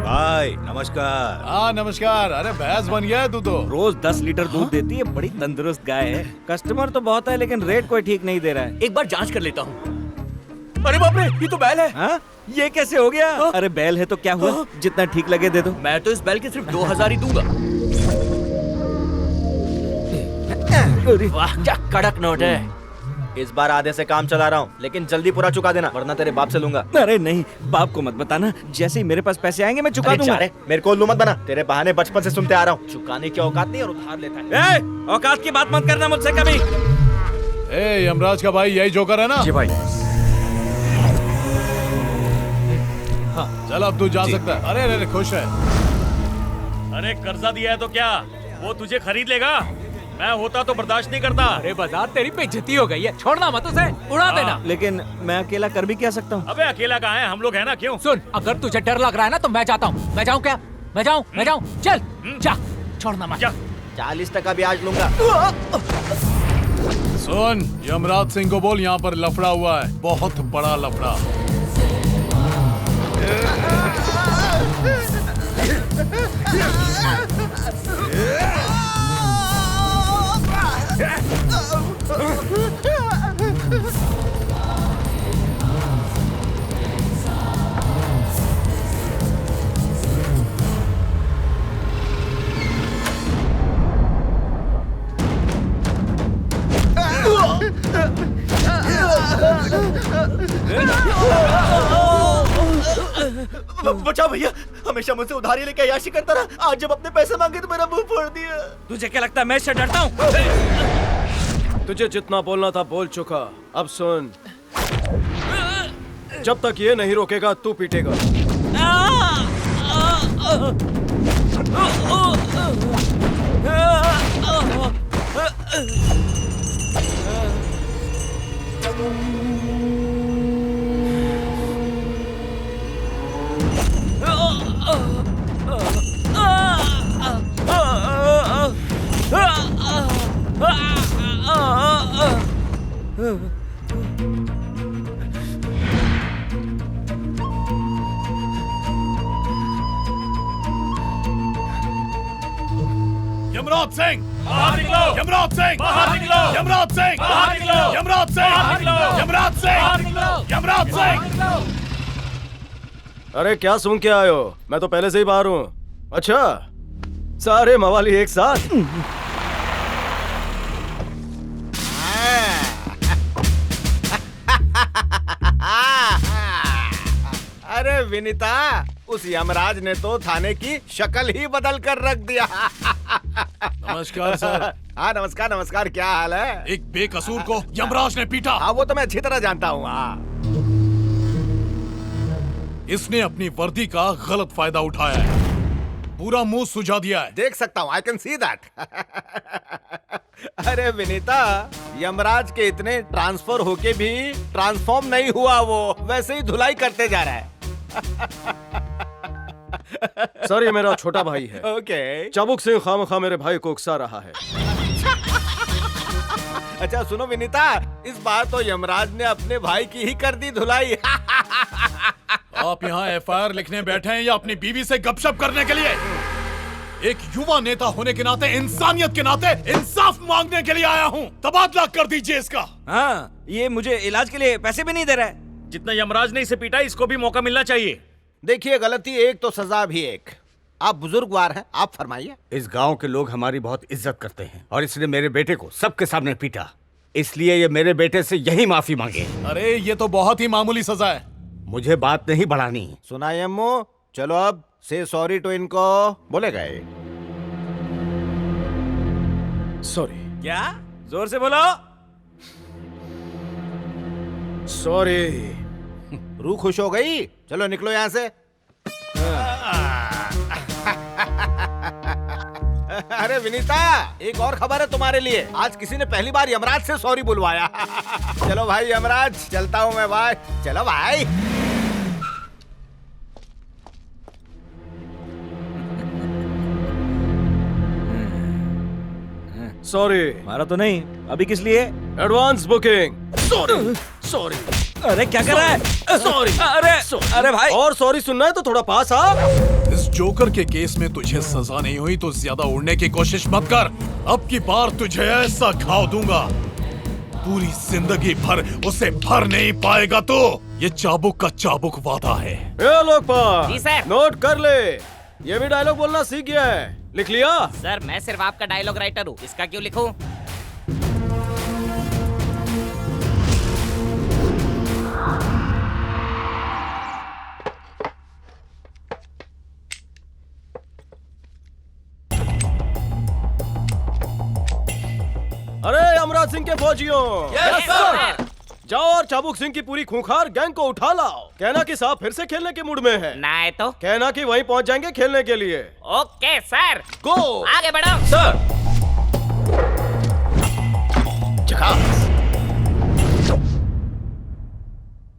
भाई नमस्कार। हाँ नमस्कार। अरे भैंस बन गया है तू तो। रोज 10 लीटर दूध देती है, बड़ी तंदुरुस्त गाय है। कस्टमर तो बहुत है लेकिन रेट कोई ठीक नहीं दे रहा है। एक बार जांच कर लेता हूँ। अरे बाप रे, ये तो बैल है। हाँ? ये कैसे हो गया? अरे बैल है तो क्या हुआ? जितना ठीक लगे दे दो। मैं तो इस बैल के सिर्फ 2000 ही दूंगा। वाह क्या कड़क नोट है। इस बार आधे से काम चला रहा हूँ, लेकिन जल्दी पूरा चुका देना वरना तेरे बाप से लूंगा। अरे नहीं, बाप को मत बताना। जैसे ही मेरे पास पैसे आएंगे मैं चुका दूंगा। मेरे को उल्लू मत बना, तेरे बहाने बचपन से सुनते आ रहा हूँ। चुकाने की औकात नहीं और उधार लेता है। औकात की बात मत करना मुझसे कभी। ए, यमराज का भाई यही जोकर है ना? जी भाई। हाँ, चल अब तू जा सकता है। अरे खुश है। अरे कर्जा दिया है तो क्या वो तुझे खरीद लेगा? मैं होता तो बर्दाश्त नहीं करता। अरे बाजार तेरी बेइज्जती हो गई है, छोड़ना मत उसे, उड़ा देना। लेकिन मैं अकेला कर भी क्या सकता हूँ? अबे अकेला कहाँ है, हम लोग हैं ना। क्यों? सुन, अगर तुझे डर लग रहा है ना तो मैं जाता हूँ। मैं जाऊँ क्या? मैं जाऊँ। चल जा, छोड़ना मत। 40% ब्याज लूंगा। सुन, यमराज सिंह को बोल यहाँ पर लफड़ा हुआ है, बहुत बड़ा लफड़ा। बचाओ भैया, हमेशा मुझसे उधारी लेके अय्याशी करता रहा। आज जब अपने पैसे मांगे तो मेरा मुंह फोड़ दिया। तुझे क्या लगता है मैं इससे डरता हूँ? तुझे जितना बोलना था बोल चुका। अब सुन, जब तक ये नहीं रोकेगा तू पीटेगा। यमराज सिंह बाहर निकलो! यमराज सिंह बाहर निकलो! यमराज सिंह बाहर निकलो! यमराज सिंह बाहर निकलो! यमराज बाहर सिंह निकलो! यमराज सिंह। अरे क्या सुन के आए हो? मैं तो पहले से ही बाहर हूँ। अच्छा, सारे मवाली एक साथ। अरे विनीता, उस यमराज ने तो थाने की शक्ल ही बदल कर रख दिया। नमस्कार सर। हाँ नमस्कार नमस्कार, क्या हाल है? एक बेकसूर को यमराज ने पीटा। हाँ वो तो मैं अच्छी तरह जानता हूँ। इसने अपनी वर्दी का गलत फायदा उठाया है, पूरा मुंह सुझा दिया है। देख सकता हूँ, आई कैन सी दैट। अरे विनीता, यमराज के इतने ट्रांसफर होके भी ट्रांसफॉर्म नहीं हुआ, वो वैसे ही धुलाई करते जा रहा है। सर ये मेरा छोटा भाई है। ओके। चाबुक सिंह खामखा मेरे भाई को उकसा रहा है। अच्छा सुनो विनीता, इस बार तो यमराज ने अपने भाई की ही कर दी धुलाई। आप यहाँ एफआईआर लिखने बैठे हैं या अपनी बीवी से गपशप करने के लिए? एक युवा नेता होने के नाते, इंसानियत के नाते इंसाफ मांगने के लिए आया हूँ। तबादला कर दीजिए इसका। हाँ, ये मुझे इलाज के लिए पैसे भी नहीं दे रहा है। जितना यमराज ने इसे पीटा, इसको भी मौका मिलना चाहिए। देखिए, गलती एक तो सजा भी एक। आप बुजुर्गवार हैं, आप फरमाइए। इस गांव के लोग हमारी बहुत इज्जत करते हैं और इसने मेरे बेटे को सबके सामने पीटा, इसलिए ये मेरे बेटे से यही माफी मांगे। अरे ये तो बहुत ही मामूली सजा है। मुझे बात नहीं बढ़ानी। सुना यम्मो, चलो अब से सॉरी तो इनको बोले गए। सॉरी। क्या? जोर से बोलो। सॉरी। रूह खुश हो गई? चलो निकलो यहाँ से। अरे विनीता, एक और खबर है तुम्हारे लिए। आज किसी ने पहली बार यमराज से सॉरी बुलवाया। चलो भाई यमराज, चलता हूँ मैं भाई। चलो भाई। सॉरी। मारा तो नहीं, अभी किस लिए? Advance booking. सॉरी। सॉरी। अरे क्या कर रहा है? सॉरी। अरे भाई। और सॉरी सुनना है तो थोड़ा पास आ। इस जोकर के केस में तुझे सजा नहीं हुई तो ज्यादा उड़ने की कोशिश मत कर। अब की बार तुझे ऐसा घाव दूंगा, पूरी जिंदगी भर उसे भर नहीं पाएगा। तो ये चाबुक का चाबुक वादा है। ए लोकपाल, जी सर। नोट कर ले, ये भी डायलॉग बोलना सीख गया है। लिख लिया? सर मैं सिर्फ आपका डायलॉग राइटर हूँ, इसका क्यों लिखूं? अरे यमराज सिंह के फौजियों, यस सर। जाओ और चाबुक सिंह की पूरी खूंखार गैंग को उठा लाओ। कहना कि साहब फिर से खेलने के मूड में है। ना है तो कहना कि वहीं पहुंच जाएंगे खेलने के लिए। Okay sir. गो। आगे बढ़ो सर।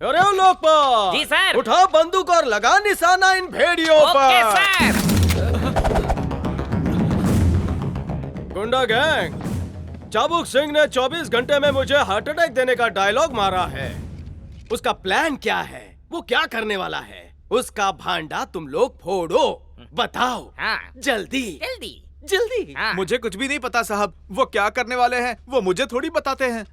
अरे ओ लोकपाल। जी सर। उठाओ बंदूक और लगा निशाना इन भेड़ियों पर। Okay sir. गुंडा गैंग, चाबुक सिंह ने 24 घंटे में मुझे हार्ट अटैक देने का डायलॉग मारा है। उसका प्लान क्या है? वो क्या करने वाला है? उसका भांडा तुम लोग फोड़ो। बताओ। हाँ। जल्दी जल्दी जल्दी। हाँ। मुझे कुछ भी नहीं पता साहब। वो क्या करने वाले हैं वो मुझे थोड़ी बताते हैं।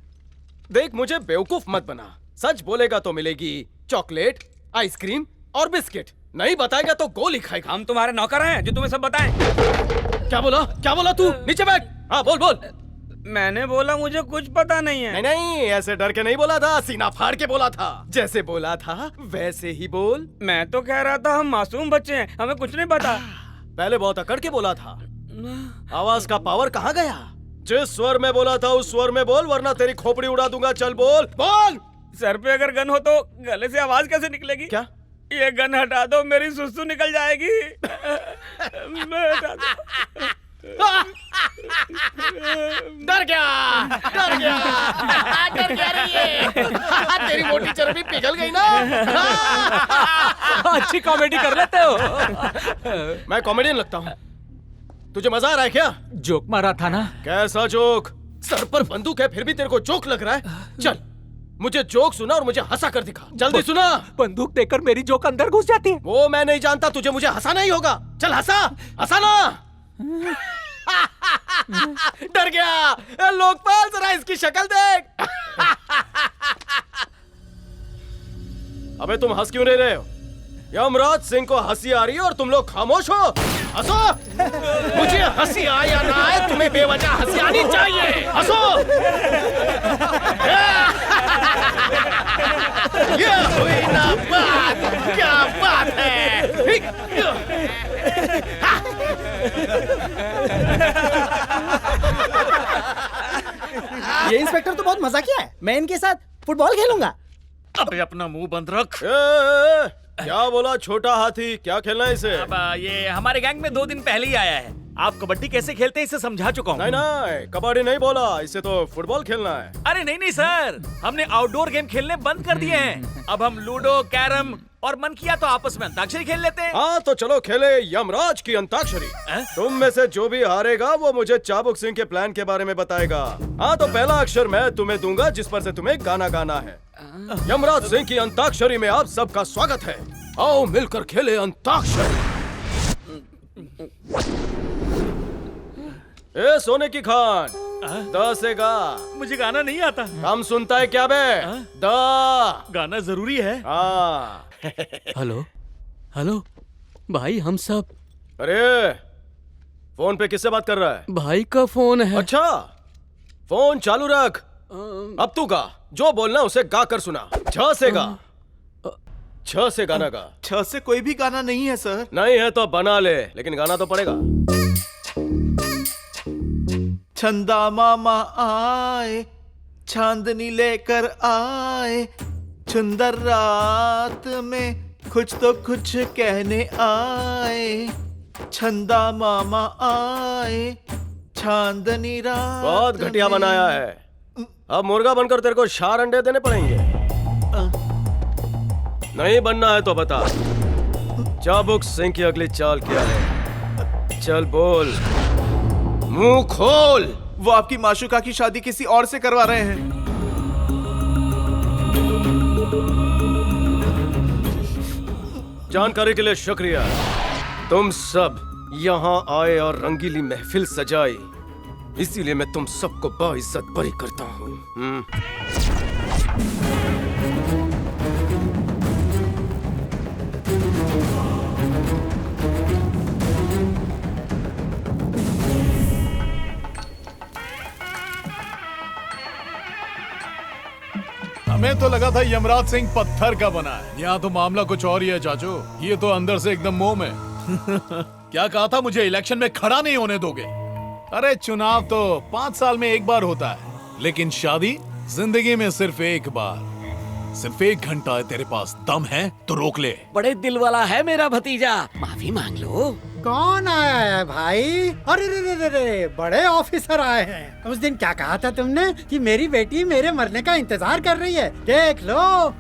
देख, मुझे बेवकूफ मत बना। सच बोलेगा तो मिलेगी चॉकलेट, आइसक्रीम और बिस्किट। नहीं बताएगा तो गोली खाएगा। हम तुम्हारे नौकर हैं जो तुम्हें सब बताएं। क्या बोला? क्या बोला तू? नीचे बैठ। हाँ बोल बोल। मैंने बोला मुझे कुछ पता नहीं है। नहीं, ऐसे डर के नहीं बोला था, सीना फाड़ के बोला था। जैसे बोला था वैसे ही बोल। मैं तो कह रहा था हम मासूम बच्चे हैं, हमें कुछ नहीं पता। पहले बहुत अकड़ के बोला था। आवाज का पावर कहाँ गया? जिस स्वर में बोला था उस स्वर में बोल, वरना तेरी खोपड़ी उड़ा दूंगा। चल बोल बोल। सर पे अगर गन हो तो गले से आवाज कैसे निकलेगी? क्या? ये गन हटा दो, मेरी सुसु निकल जाएगी। मैं हटा दो। डर गया, डर गया, डर गया रे ये। तेरी मोटी चर्बी पिघल गई ना। अच्छी कॉमेडी कर लेते हो। मैं कॉमेडियन लगता हूँ। तुझे मजा आ रहा है क्या? जोक मारा था ना। कैसा जोक? सर पर बंदूक है फिर भी तेरे को जोक लग रहा है? चल मुझे जोक सुना और मुझे हंसा कर दिखा। जल्दी सुना। बंदूक देकर मेरी जोक अंदर घुस जाती है। वो मैं नहीं जानता, तुझे मुझे हंसाना ही होगा। चल हंसा, हंसा ना। डर गया। लोकपाल जरा इसकी शक्ल देख। अबे तुम हंस क्यों नहीं रहे हो? यमराज सिंह को हंसी आ रही है और तुम लोग खामोश हो। हंसो। मुझे हंसी आए या ना आए, तुम्हें बेवजह हंसी आनी चाहिए। हंसो। ये हुई ना बात। क्या बात है? ये इंस्पेक्टर तो बहुत मजा किया है। मैं इनके साथ फुटबॉल खेलूंगा। अबे अपना मुंह बंद रख। क्या बोला छोटा हाथी? क्या खेलना है इसे? अब ये हमारे गैंग में 2 दिन पहले ही आया है। आप कबड्डी कैसे खेलते हैं इसे समझा चुका हूँ। नहीं नहीं, कबड्डी नहीं बोला, इसे तो फुटबॉल खेलना है। अरे नहीं नहीं सर, हमने आउटडोर गेम खेलने बंद कर दिए हैं। अब हम लूडो, कैरम, और मन किया तो आपस में अंताक्षरी खेल लेते हैं। हाँ तो चलो खेले यमराज की अंताक्षरी। तुम में से जो भी हारेगा वो मुझे चाबुक सिंह के प्लान के बारे में बताएगा। हाँ तो पहला अक्षर मैं तुम्हें दूंगा जिस पर से तुम्हें गाना गाना है। यमराज सिंह की अंताक्षरी में आप सबका स्वागत है। आओ मिलकर खेले अंताक्षरी। ए सोने की खान, द से गा। मुझे गाना नहीं आता। हम सुनता है क्या बे? द गाना जरूरी है। हाँ। हेलो हेलो भाई, हम सब। अरे फोन पे किससे बात कर रहा है? भाई का फोन है। अच्छा फोन चालू रख। अब तू गा, जो बोलना उसे गा कर सुना। छ से गा, छ से गाना गा। छ से कोई भी गाना नहीं है सर। नहीं है तो बना ले, लेकिन गाना तो पड़ेगा। चंदा मामा आए, चांदनी लेकर आए, सुंदर रात में कुछ तो कुछ कहने आए। चंदा मामा आए, चांदनी रात। बहुत घटिया बनाया है। अब मुर्गा बनकर तेरे को 4 अंडे देने पड़ेंगे। नहीं बनना है तो बता, चाबुक सिंह की अगली चाल क्या है? चल बोल, मुंह खोल। वो आपकी माशुका की शादी किसी और से करवा रहे हैं। जानकारी के लिए शुक्रिया। तुम सब यहाँ आए और रंगीली महफिल सजाई, इसीलिए मैं तुम सबको बाइज्जत बरी करता हूँ। हमें तो लगा था यमराज सिंह पत्थर का बना है। यहाँ तो मामला कुछ और ही है चाचू। ये तो अंदर से एकदम मोम है। क्या कहा था, मुझे इलेक्शन में खड़ा नहीं होने दोगे? अरे चुनाव तो 5 साल में एक बार होता है, लेकिन शादी जिंदगी में सिर्फ एक बार। सिर्फ 1 घंटा है तेरे पास, दम है तो रोक ले। बड़े दिल वाला है मेरा भतीजा, माफी मांग लो। कौन आया है भाई? अरे रे रे रे, बड़े ऑफिसर आए हैं। उस दिन क्या कहा था तुमने कि मेरी बेटी मेरे मरने का इंतजार कर रही है? देख लो,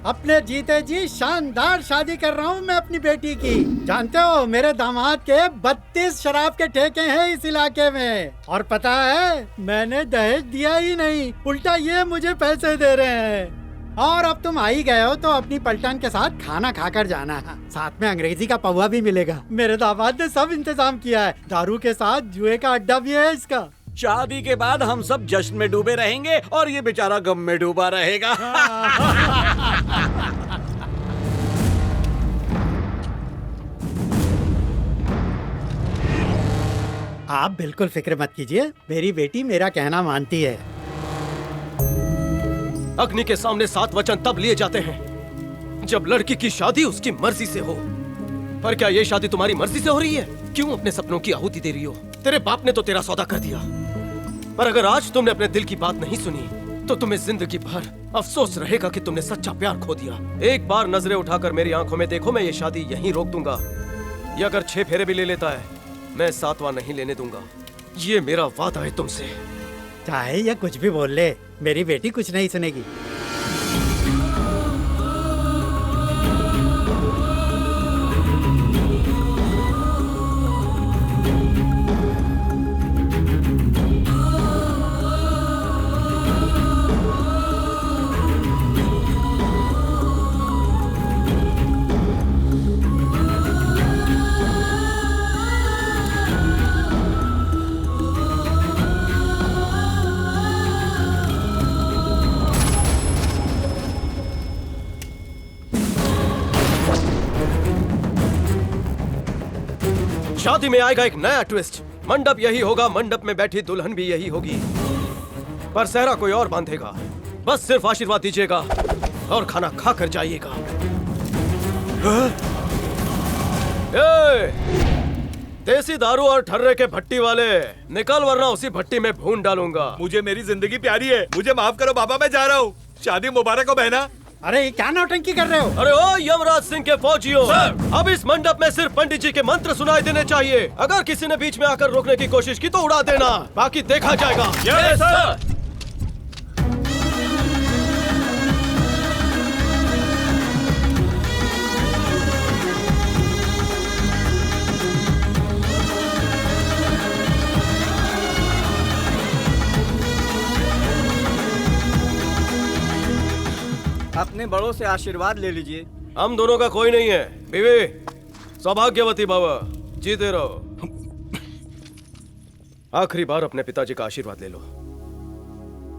अपने जीते जी शानदार शादी कर रहा हूँ मैं अपनी बेटी की। जानते हो मेरे दामाद के 32 शराब के ठेके हैं इस इलाके में। और पता है मैंने दहेज दिया ही नहीं, उल्टा ये मुझे पैसे दे रहे हैं। और अब तुम आ ही गए हो तो अपनी पलटन के साथ खाना खाकर जाना है। साथ में अंग्रेजी का पौवा भी मिलेगा। मेरे दामाद ने सब इंतजाम किया है, दारू के साथ जुए का अड्डा भी है इसका। शादी के बाद हम सब जश्न में डूबे रहेंगे और ये बेचारा गम में डूबा रहेगा। आप बिल्कुल फिक्र मत कीजिए, मेरी बेटी मेरा कहना मानती है। अग्नि के सामने 7 वचन तब लिए जाते हैं जब लड़की की शादी उसकी मर्जी से हो। पर क्या ये शादी तुम्हारी मर्जी से हो रही है? क्यों अपने सपनों की आहुति दे रही हो? तेरे बाप ने तो तेरा सौदा कर दिया, पर अगर आज तुमने अपने दिल की बात नहीं सुनी तो तुम्हें जिंदगी भर अफसोस रहेगा कि तुमने सच्चा प्यार खो दिया। एक बार नजरें उठाकर मेरी आंखों में देखो, मैं ये शादी यहीं रोक दूंगा। ये अगर 6 फेरे भी ले लेता है, मैं 7वां नहीं लेने दूंगा। ये मेरा वादा है तुमसे। चाहे या कुछ भी बोल ले, मेरी बेटी कुछ नहीं सुनेगी। शादी में आएगा एक नया ट्विस्ट। मंडप यही होगा, मंडप में बैठी दुल्हन भी यही होगी, पर सेहरा कोई और बांधेगा। बस सिर्फ आशीर्वाद दीजिएगा और खाना खा कर जाइएगा। देसी दारू और ठर्रे के भट्टी वाले निकल, वरना उसी भट्टी में भून डालूंगा। मुझे मेरी जिंदगी प्यारी है, मुझे माफ करो बाबा, मैं जा रहा हूँ। शादी मुबारक हो बहना। अरे ये क्या नौटंकी कर रहे हो? अरे ओ यमराज सिंह के फौजियों, अब इस मंडप में सिर्फ पंडित जी के मंत्र सुनाई देने चाहिए। अगर किसी ने बीच में आकर रोकने की कोशिश की तो उड़ा देना, बाकी देखा जाएगा। Yes sir. अपने बड़ों से आशीर्वाद ले लीजिए। हम दोनों का कोई नहीं है। बीवी सौभाग्यवती भव, जीते रहो। आखिरी बार अपने पिताजी का आशीर्वाद ले लो।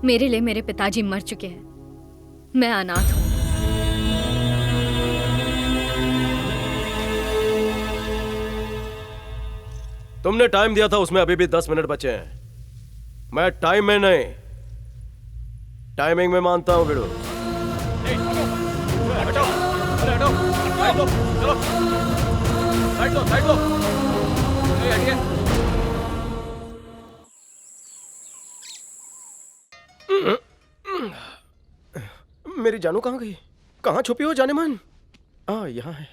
मेरे लिए मेरे पिताजी मर चुके हैं, मैं अनाथ हूँ। तुमने टाइम दिया था, उसमें अभी भी 10 मिनट बचे हैं। मैं टाइम में नहीं, टाइमिंग में मानता हूं बिड़ू। मेरी जानू कहाँ गई? कहाँ छुपी हो जाने मन? यहाँ है।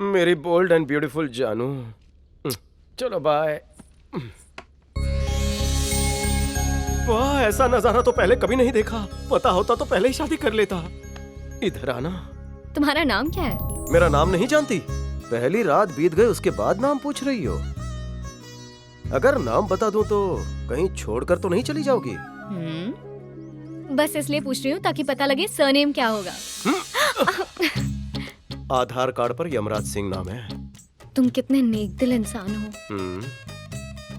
मेरी बोल्ड एंड ब्यूटीफुल जानू। चलो बाय। वाह, ऐसा नजारा तो पहले कभी नहीं देखा। पता होता तो पहले ही शादी कर लेता। इधर आना। तुम्हारा नाम क्या है? मेरा नाम नहीं जानती? पहली रात बीत गई उसके बाद नाम पूछ रही हो? अगर नाम बता दूं तो कहीं छोड़कर तो नहीं चली जाओगी? बस इसलिए पूछ रही हूँ ताकि पता लगे सरनेम क्या होगा। आधार कार्ड पर यमराज सिंह नाम है। तुम कितने नेक दिल इंसान हो,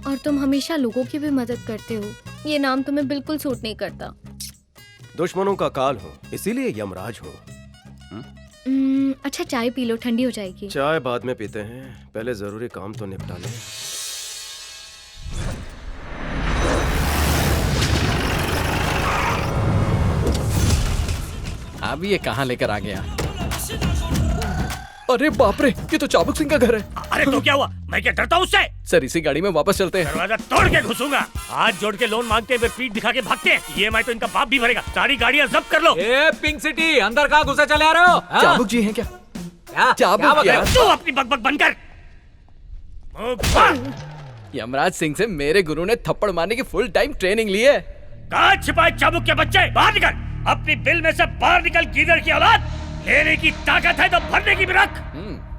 और तुम हमेशा लोगों की भी मदद करते हो। ये नाम तुम्हें बिल्कुल सूट नहीं करता। दुश्मनों का काल हो, इसीलिए यमराज हो। अच्छा चाय पी लो, ठंडी हो जाएगी। चाय बाद में पीते हैं, पहले जरूरी काम तो निपटा ले। अब ये कहाँ लेकर आ गया? अरे बाप रे, ये तो चाबुक सिंह का घर है। अरे तो क्या हुआ? मैं क्या डरता हूँ उससे? सर इसी गाड़ी में वापस चलते हैं। दरवाजा तोड़ के घुसूंगा। हाथ जोड़ के लोन मांगते हुए पीठ दिखा के भागते हैं। EMI तो इनका बाप भी भरेगा। सारी गाड़ियाँ जब्त कर लो। ए पिंक सिटी, अंदर कहाँ घुसे चले आ रहे हो? चाबुक जी हैं क्या? चाबुक क्या? तू अपनी बकबक बंद कर। यमराज सिंह से मेरे गुरु ने थप्पड़ मारने की फुल टाइम ट्रेनिंग ली है। कहाँ छिपाए चाबुक के बच्चे? बाहर निकल। अपनी बिल में से बाहर निकल, गीदड़ की औलाद। लेने की ताकत है तो भरने की भी रख।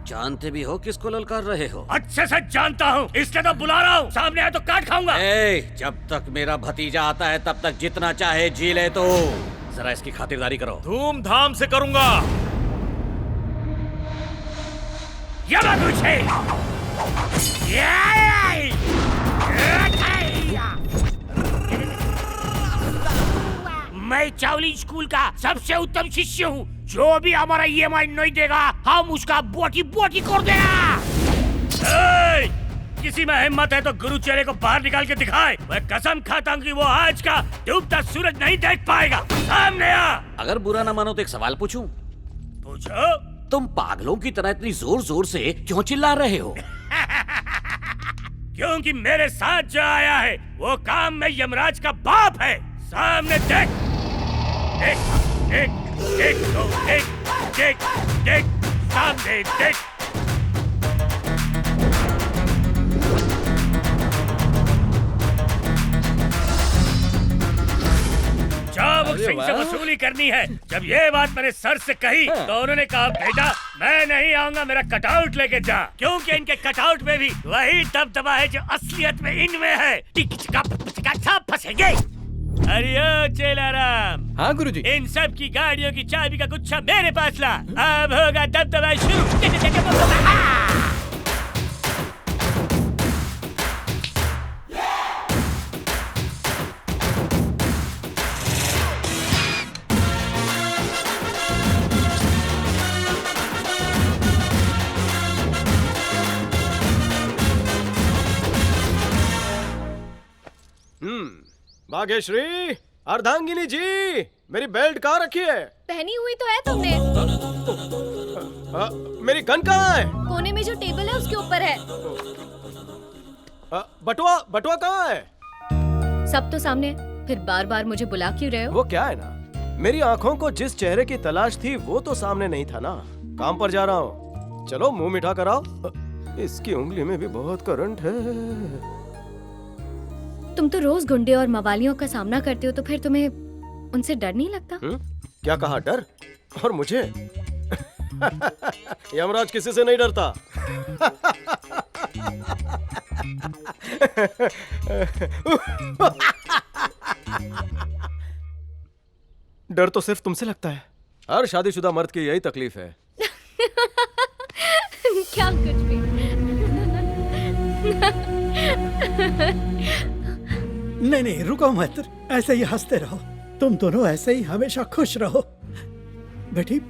जानते भी हो किसको ललकार रहे हो? अच्छे से जानता हूँ, इसलिए तो बुला रहा हूँ। सामने आए तो काट खाऊंगा। जब तक मेरा भतीजा आता है तब तक जितना चाहे जी ले। तो जरा इसकी खातिरदारी करो। धूमधाम से करूंगा। मैं चावली स्कूल का सबसे उत्तम शिष्य हूँ। जो भी हमारा EMI नहीं देगा, हम उसका बोटी बोटी कर देगा। किसी में हिम्मत है तो गुरु चेहरे को बाहर निकाल के दिखाए। मैं कसम खाता हूँ कि वो आज का डूबता सूरज नहीं देख पाएगा। सामने आ। अगर बुरा ना मानो तो एक सवाल पूछूं? पूछो। तुम पागलों की तरह इतनी जोर जोर से क्यों चिल्ला रहे हो? क्योंकि मेरे साथ जो आया है वो काम में यमराज का बाप है। सामने देख। देख देख देख तो देख देख देख, सामने देख। चाबुक सिंह से वसूली करनी है। जब ये बात मैंने सर से कही तो उन्होंने कहा बेटा मैं नहीं आऊंगा, मेरा कटआउट लेके जा। क्योंकि इनके कटआउट में भी वही दबदबा है जो असलियत में इनमें है। टिक चिका सब फंसेंगे। हरिओ चेलाराम। हाँ गुरुजी। इन सब की गाड़ियों की चाबी का गुच्छा मेरे पास ला। अब होगा दबदबा शुरू। भाग्यश्री, अर्धांगिनी जी, मेरी बेल्ट कहाँ रखी है? पहनी हुई तो है तुमने। मेरी गन कहाँ है? कोने में जो टेबल है उसके ऊपर है। बटुआ कहाँ है? सब तो सामने, फिर बार बार मुझे बुला क्यों रहे हो? वो क्या है ना, मेरी आंखों को जिस चेहरे की तलाश थी वो तो सामने नहीं था ना। काम पर जा रहा हूँ, चलो मुंह मीठा कराओ। इसकी उंगली में भी बहुत करंट है। तुम तो रोज गुंडे और मवालियों का सामना करते हो, तो फिर तुम्हें उनसे डर नहीं लगता? क्या कहा डर? और मुझे? यमराज किसी से नहीं डरता। डर तो सिर्फ तुमसे लगता है। हर शादीशुदा मर्द की यही तकलीफ है। क्या कुछ भी। नहीं, रुको मत, ऐसे ही हंसते रहो। तुम दोनों ऐसे ही हमेशा खुश रहो। बेटी,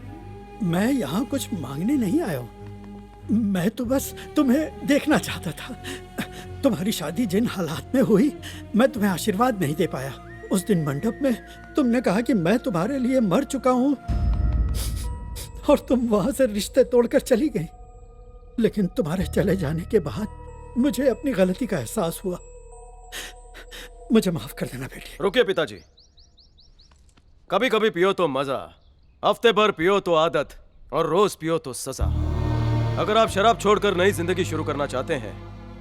मैं यहाँ कुछ मांगने नहीं आया हूँ। मैं तो बस तुम्हें देखना चाहता था। तुम्हारी शादी जिन हालात में हुई, मैं तुम्हें आशीर्वाद नहीं दे पाया। उस दिन मंडप में तुमने कहा कि मैं तुम्हारे लिए मर चुका हूँ और तुम वहां से रिश्ते तोड़कर चली गई। लेकिन तुम्हारे चले जाने के बाद मुझे अपनी गलती का एहसास हुआ। मुझे माफ कर देना बेटी। रुकिए पिताजी, कभी कभी पियो तो मजा, हफ्ते भर पियो तो आदत, और रोज पियो तो सजा। अगर आप शराब छोड़कर नई जिंदगी शुरू करना चाहते हैं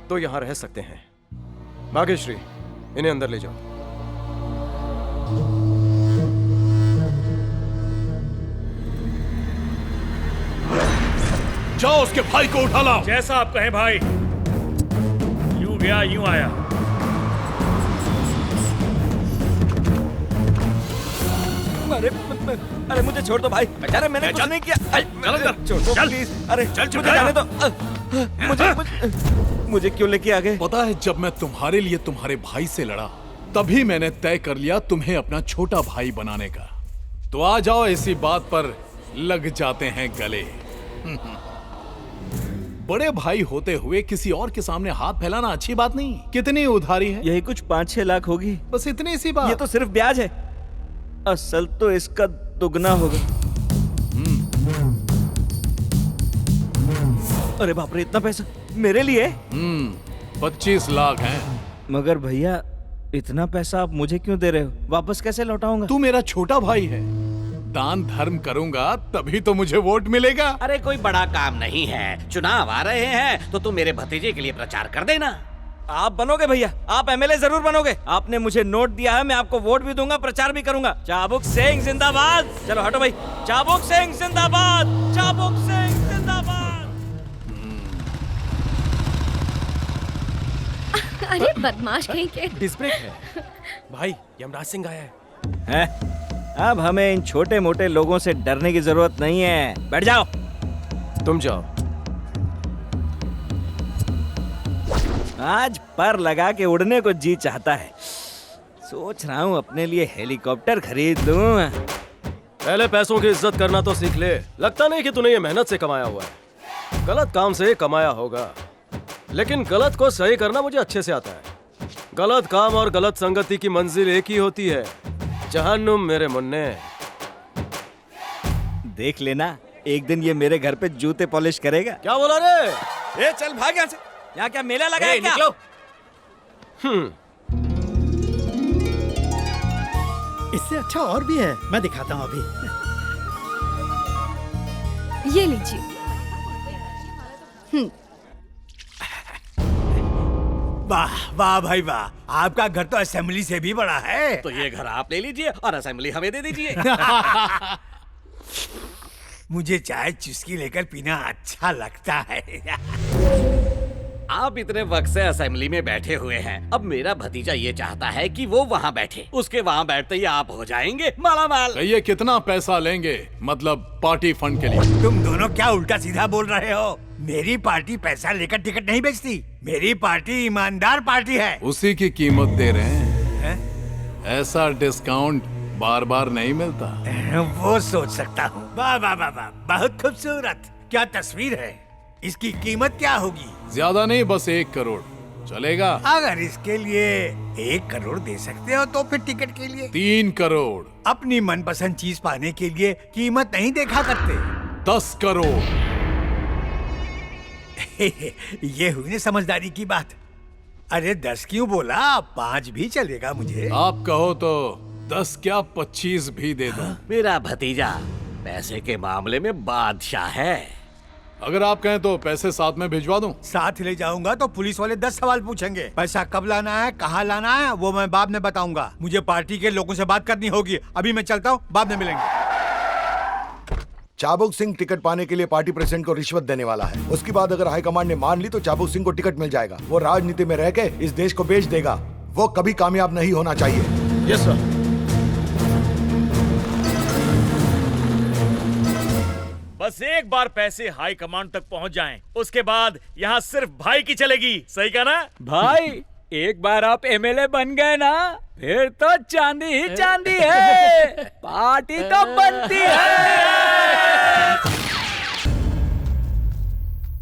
तो यहां रह सकते हैं। भाग्यश्री, इन्हें अंदर ले जाओ। जाओ उसके भाई को उठा लाओ। जैसा आप कहें भाई। यूं गया यूं आया। अरे मुझे छोड़ दो भाई, बेचारे मैंने कुछ नहीं किया। छोड़ दो प्लीज। अरे मुझे जाने दो। मुझे क्यों लेके आ गए? पता है, जब मैं तुम्हारे लिए तुम्हारे भाई से लड़ा तभी मैंने तय कर लिया तुम्हें अपना छोटा भाई बनाने का। तो आ जाओ, इसी बात पर लग जाते हैं गले। बड़े भाई होते हुए किसी और के सामने हाथ फैलाना अच्छी बात नहीं। कितनी उधारी है? यही कुछ 5-6 लाख होगी। बस इतनी सी बात। ये तो सिर्फ ब्याज है, असल तो इसका दुगना होगा। अरे बाप रे, इतना पैसा मेरे लिए? 25 लाख हैं। मगर भैया, इतना पैसा आप मुझे क्यों दे रहे हो? वापस कैसे लौटाऊंगा? तू मेरा छोटा भाई है, दान धर्म करूंगा तभी तो मुझे वोट मिलेगा। अरे कोई बड़ा काम नहीं है, चुनाव आ रहे हैं तो तुम मेरे भतीजे के लिए प्रचार कर देना। आप बनोगे भैया, आप एमएलए जरूर बनोगे। आपने मुझे नोट दिया है, मैं आपको वोट भी दूंगा, प्रचार भी करूंगा। चाबुक सिंह जिंदाबाद। चलो हटो भाई। चाबुक सिंह जिंदाबाद, चाबुक सिंह जिंदाबाद। अरे बदमाश कहीं के। डिस्ब्रेक है भाई, यमराज सिंह आया है। अब हमें इन छोटे मोटे लोगों से डरने की जरूरत नहीं है। बैठ जाओ। तुम जाओ। आज पर लगा के उड़ने को जी चाहता है। सोच रहा हूँ अपने लिए हेलीकॉप्टर खरीद लूं। पहले पैसों की इज्जत करना तो सीख ले। लगता नहीं कि तूने ये मेहनत से कमाया हुआ है, गलत काम से कमाया होगा। लेकिन गलत को सही करना मुझे अच्छे से आता है। गलत काम और गलत संगति की मंजिल एक ही होती है, जहन्नुम मेरे मुन्ने। देख लेना, एक दिन ये मेरे घर पे जूते पॉलिश करेगा। क्या बोला रे? ए चल भाग यहाँ से। यहाँ क्या मेला लगा है क्या? निकलो। इससे अच्छा और भी है, मैं दिखाता हूँ अभी। ये लीजिए। वाह वाह भाई वाह, आपका घर तो असेंबली से भी बड़ा है। तो ये घर आप ले लीजिए और असेंबली हमें दे दीजिए। मुझे चाय चुस्की लेकर पीना अच्छा लगता है। आप इतने वक्त से असेंबली में बैठे हुए हैं, अब मेरा भतीजा ये चाहता है कि वो वहाँ बैठे, उसके वहाँ बैठते ही आप हो जाएंगे मालामाल। ये कितना पैसा लेंगे, मतलब पार्टी फंड के लिए? तुम दोनों क्या उल्टा सीधा बोल रहे हो? मेरी पार्टी पैसा लेकर टिकट नहीं बेचती। मेरी पार्टी ईमानदार पार्टी है। उसी की कीमत दे रहे हैं। ऐसा डिस्काउंट बार बार नहीं मिलता। वो सोच सकता हूँ। वाह वाह वाह वाह, बहुत खूबसूरत। क्या तस्वीर है। इसकी कीमत क्या होगी? ज्यादा नहीं, बस 1 करोड़ चलेगा? अगर इसके लिए 1 करोड़ दे सकते हो तो फिर टिकट के लिए 3 करोड़। अपनी मनपसंद चीज पाने के लिए कीमत नहीं देखा करते। 10 करोड़। ये हुई ना समझदारी की बात। अरे 10 क्यों बोला? 5 भी चलेगा मुझे। आप कहो तो 10 क्या 25 भी दे दो। मेरा भतीजा पैसे के मामले में बादशाह है। अगर आप कहें तो पैसे साथ में भिजवा दूं? साथ ले जाऊंगा तो पुलिस वाले 10 सवाल पूछेंगे। पैसा कब लाना है, कहाँ लाना है, वो मैं बाद में बताऊंगा। मुझे पार्टी के लोगों से बात करनी होगी। अभी मैं चलता हूँ, बाद में मिलेंगे। चाबुक सिंह टिकट पाने के लिए पार्टी प्रेसिडेंट को रिश्वत देने वाला है। उसके बाद अगर हाईकमांड ने मान ली तो चाबुक सिंह को टिकट मिल जाएगा। वो राजनीति में रह के इस देश को बेच देगा। वो कभी कामयाब नहीं होना चाहिए। Yes sir. बस एक बार पैसे हाई कमांड तक पहुंच जाएं, उसके बाद यहाँ सिर्फ भाई की चलेगी। सही कहा ना भाई? एक बार आप एमएलए बन गए ना, फिर तो चांदी ही चांदी है। पार्टी तो बनती है।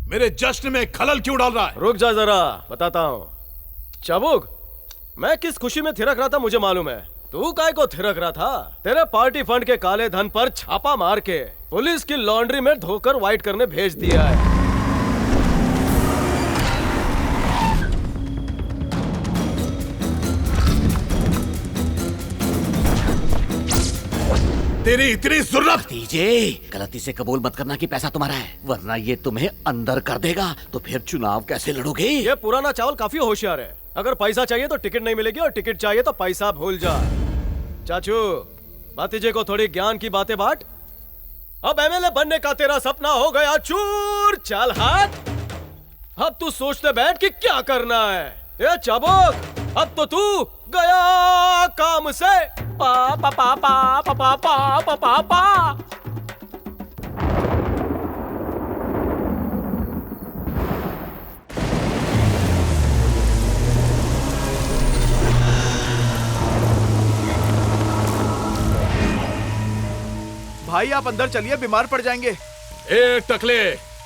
मेरे जश्न में खलल क्यों डाल रहा है? रुक जा जरा, बताता हूँ। चाबुक, मैं किस खुशी में थिरक रहा था मुझे मालूम है। तू काय को थिरक रहा था? तेरे पार्टी फंड के काले धन पर छापा मार के पुलिस की लॉन्ड्री में धोकर व्हाइट करने भेज दिया है। तेरी इतनी जरूरत? भतीजे, गलती से कबूल मत करना कि पैसा तुम्हारा है, वरना ये तुम्हें अंदर कर देगा। तो फिर चुनाव कैसे लड़ोगे? ये पुराना चावल काफी होशियार है। अगर पैसा चाहिए तो टिकट नहीं मिलेगी और टिकट चाहिए तो पैसा भूल जा। चाचू, भतीजे को थोड़ी ज्ञान की बातें बांट। अब एमएलए बनने का तेरा सपना हो गया चूर। चल हाथ, अब तू सोचते बैठ कि क्या करना है। ये चाबुक, अब तो तू गया काम से। पा पा पा पा पा पा पा पा पा पा। भाई आप अंदर चलिए, बीमार पड़ जाएंगे। ए टकले,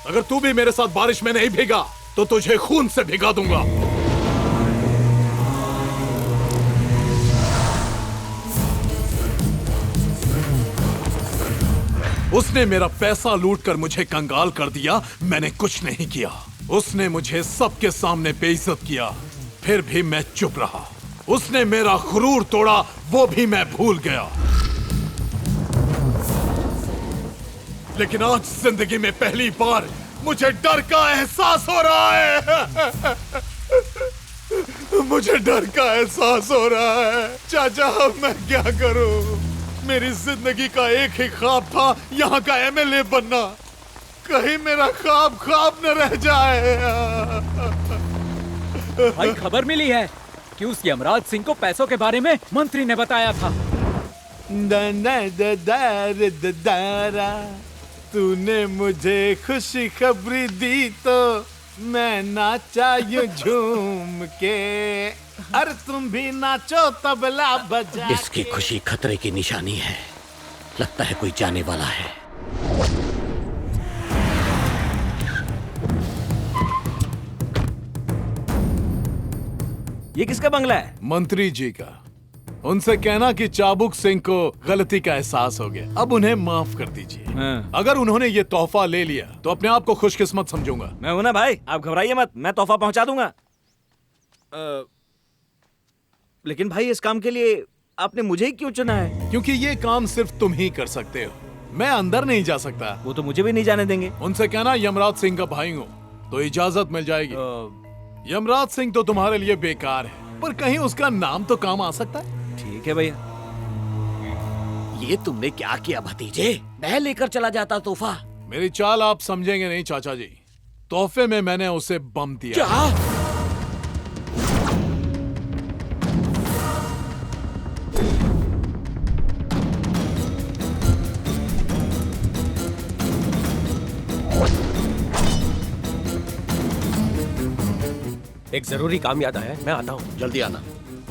अगर तू भी मेरे साथ बारिश में नहीं भीगा तो तुझे खून से भिगा दूंगा। उसने मेरा पैसा लूटकर मुझे कंगाल कर दिया, मैंने कुछ नहीं किया। उसने मुझे सबके सामने बेइज्जत किया, फिर भी मैं चुप रहा। उसने मेरा गुरूर तोड़ा, वो भी मैं भूल गया। लेकिन आज जिंदगी में पहली बार मुझे डर का एहसास हो रहा है। मुझे डर का एहसास हो रहा है। चाचा, मैं क्या करूं? मेरी जिंदगी का एक ही ख्वाब था, यहाँ का एमएलए बनना। कहीं मेरा ख्वाब न रह जाए। भाई, खबर मिली है कि उस यमराज सिंह को पैसों के बारे में मंत्री ने बताया था। तूने मुझे खुशी खबरी दी तो मैं नाचा यूं झूम के। अरे तुम भी नाचो तबला बजा। इसकी खुशी खतरे की निशानी है। लगता है कोई जाने वाला है। ये किसका बंगला है? मंत्री जी का। उनसे कहना कि चाबुक सिंह को गलती का एहसास हो गया, अब उन्हें माफ कर दीजिए। अगर उन्होंने ये तोहफा ले लिया तो अपने आप को खुशकिस्मत समझूंगा। मैं हूं ना भाई, आप घबराइए मत, मैं तोहफा पहुंचा दूंगा। लेकिन भाई, इस काम के लिए आपने मुझे ही क्यों चुना है? क्योंकि ये काम सिर्फ तुम ही कर सकते हो। मैं अंदर नहीं जा सकता। वो तो मुझे भी नहीं जाने देंगे। उनसे कहना यमराज सिंह का भाई हूँ तो इजाजत मिल जाएगी। यमराज सिंह तो तुम्हारे लिए बेकार है, पर कहीं उसका नाम तो काम आ सकता है। ठीक है भैया। ये तुमने क्या किया भतीजे? मैं लेकर चला जाता तोहफा। मेरी चाल आप समझेंगे नहीं चाचा जी। तोहफे में मैंने उसे बम दिया। क्या? एक जरूरी काम याद आया है, मैं आता हूँ। जल्दी आना।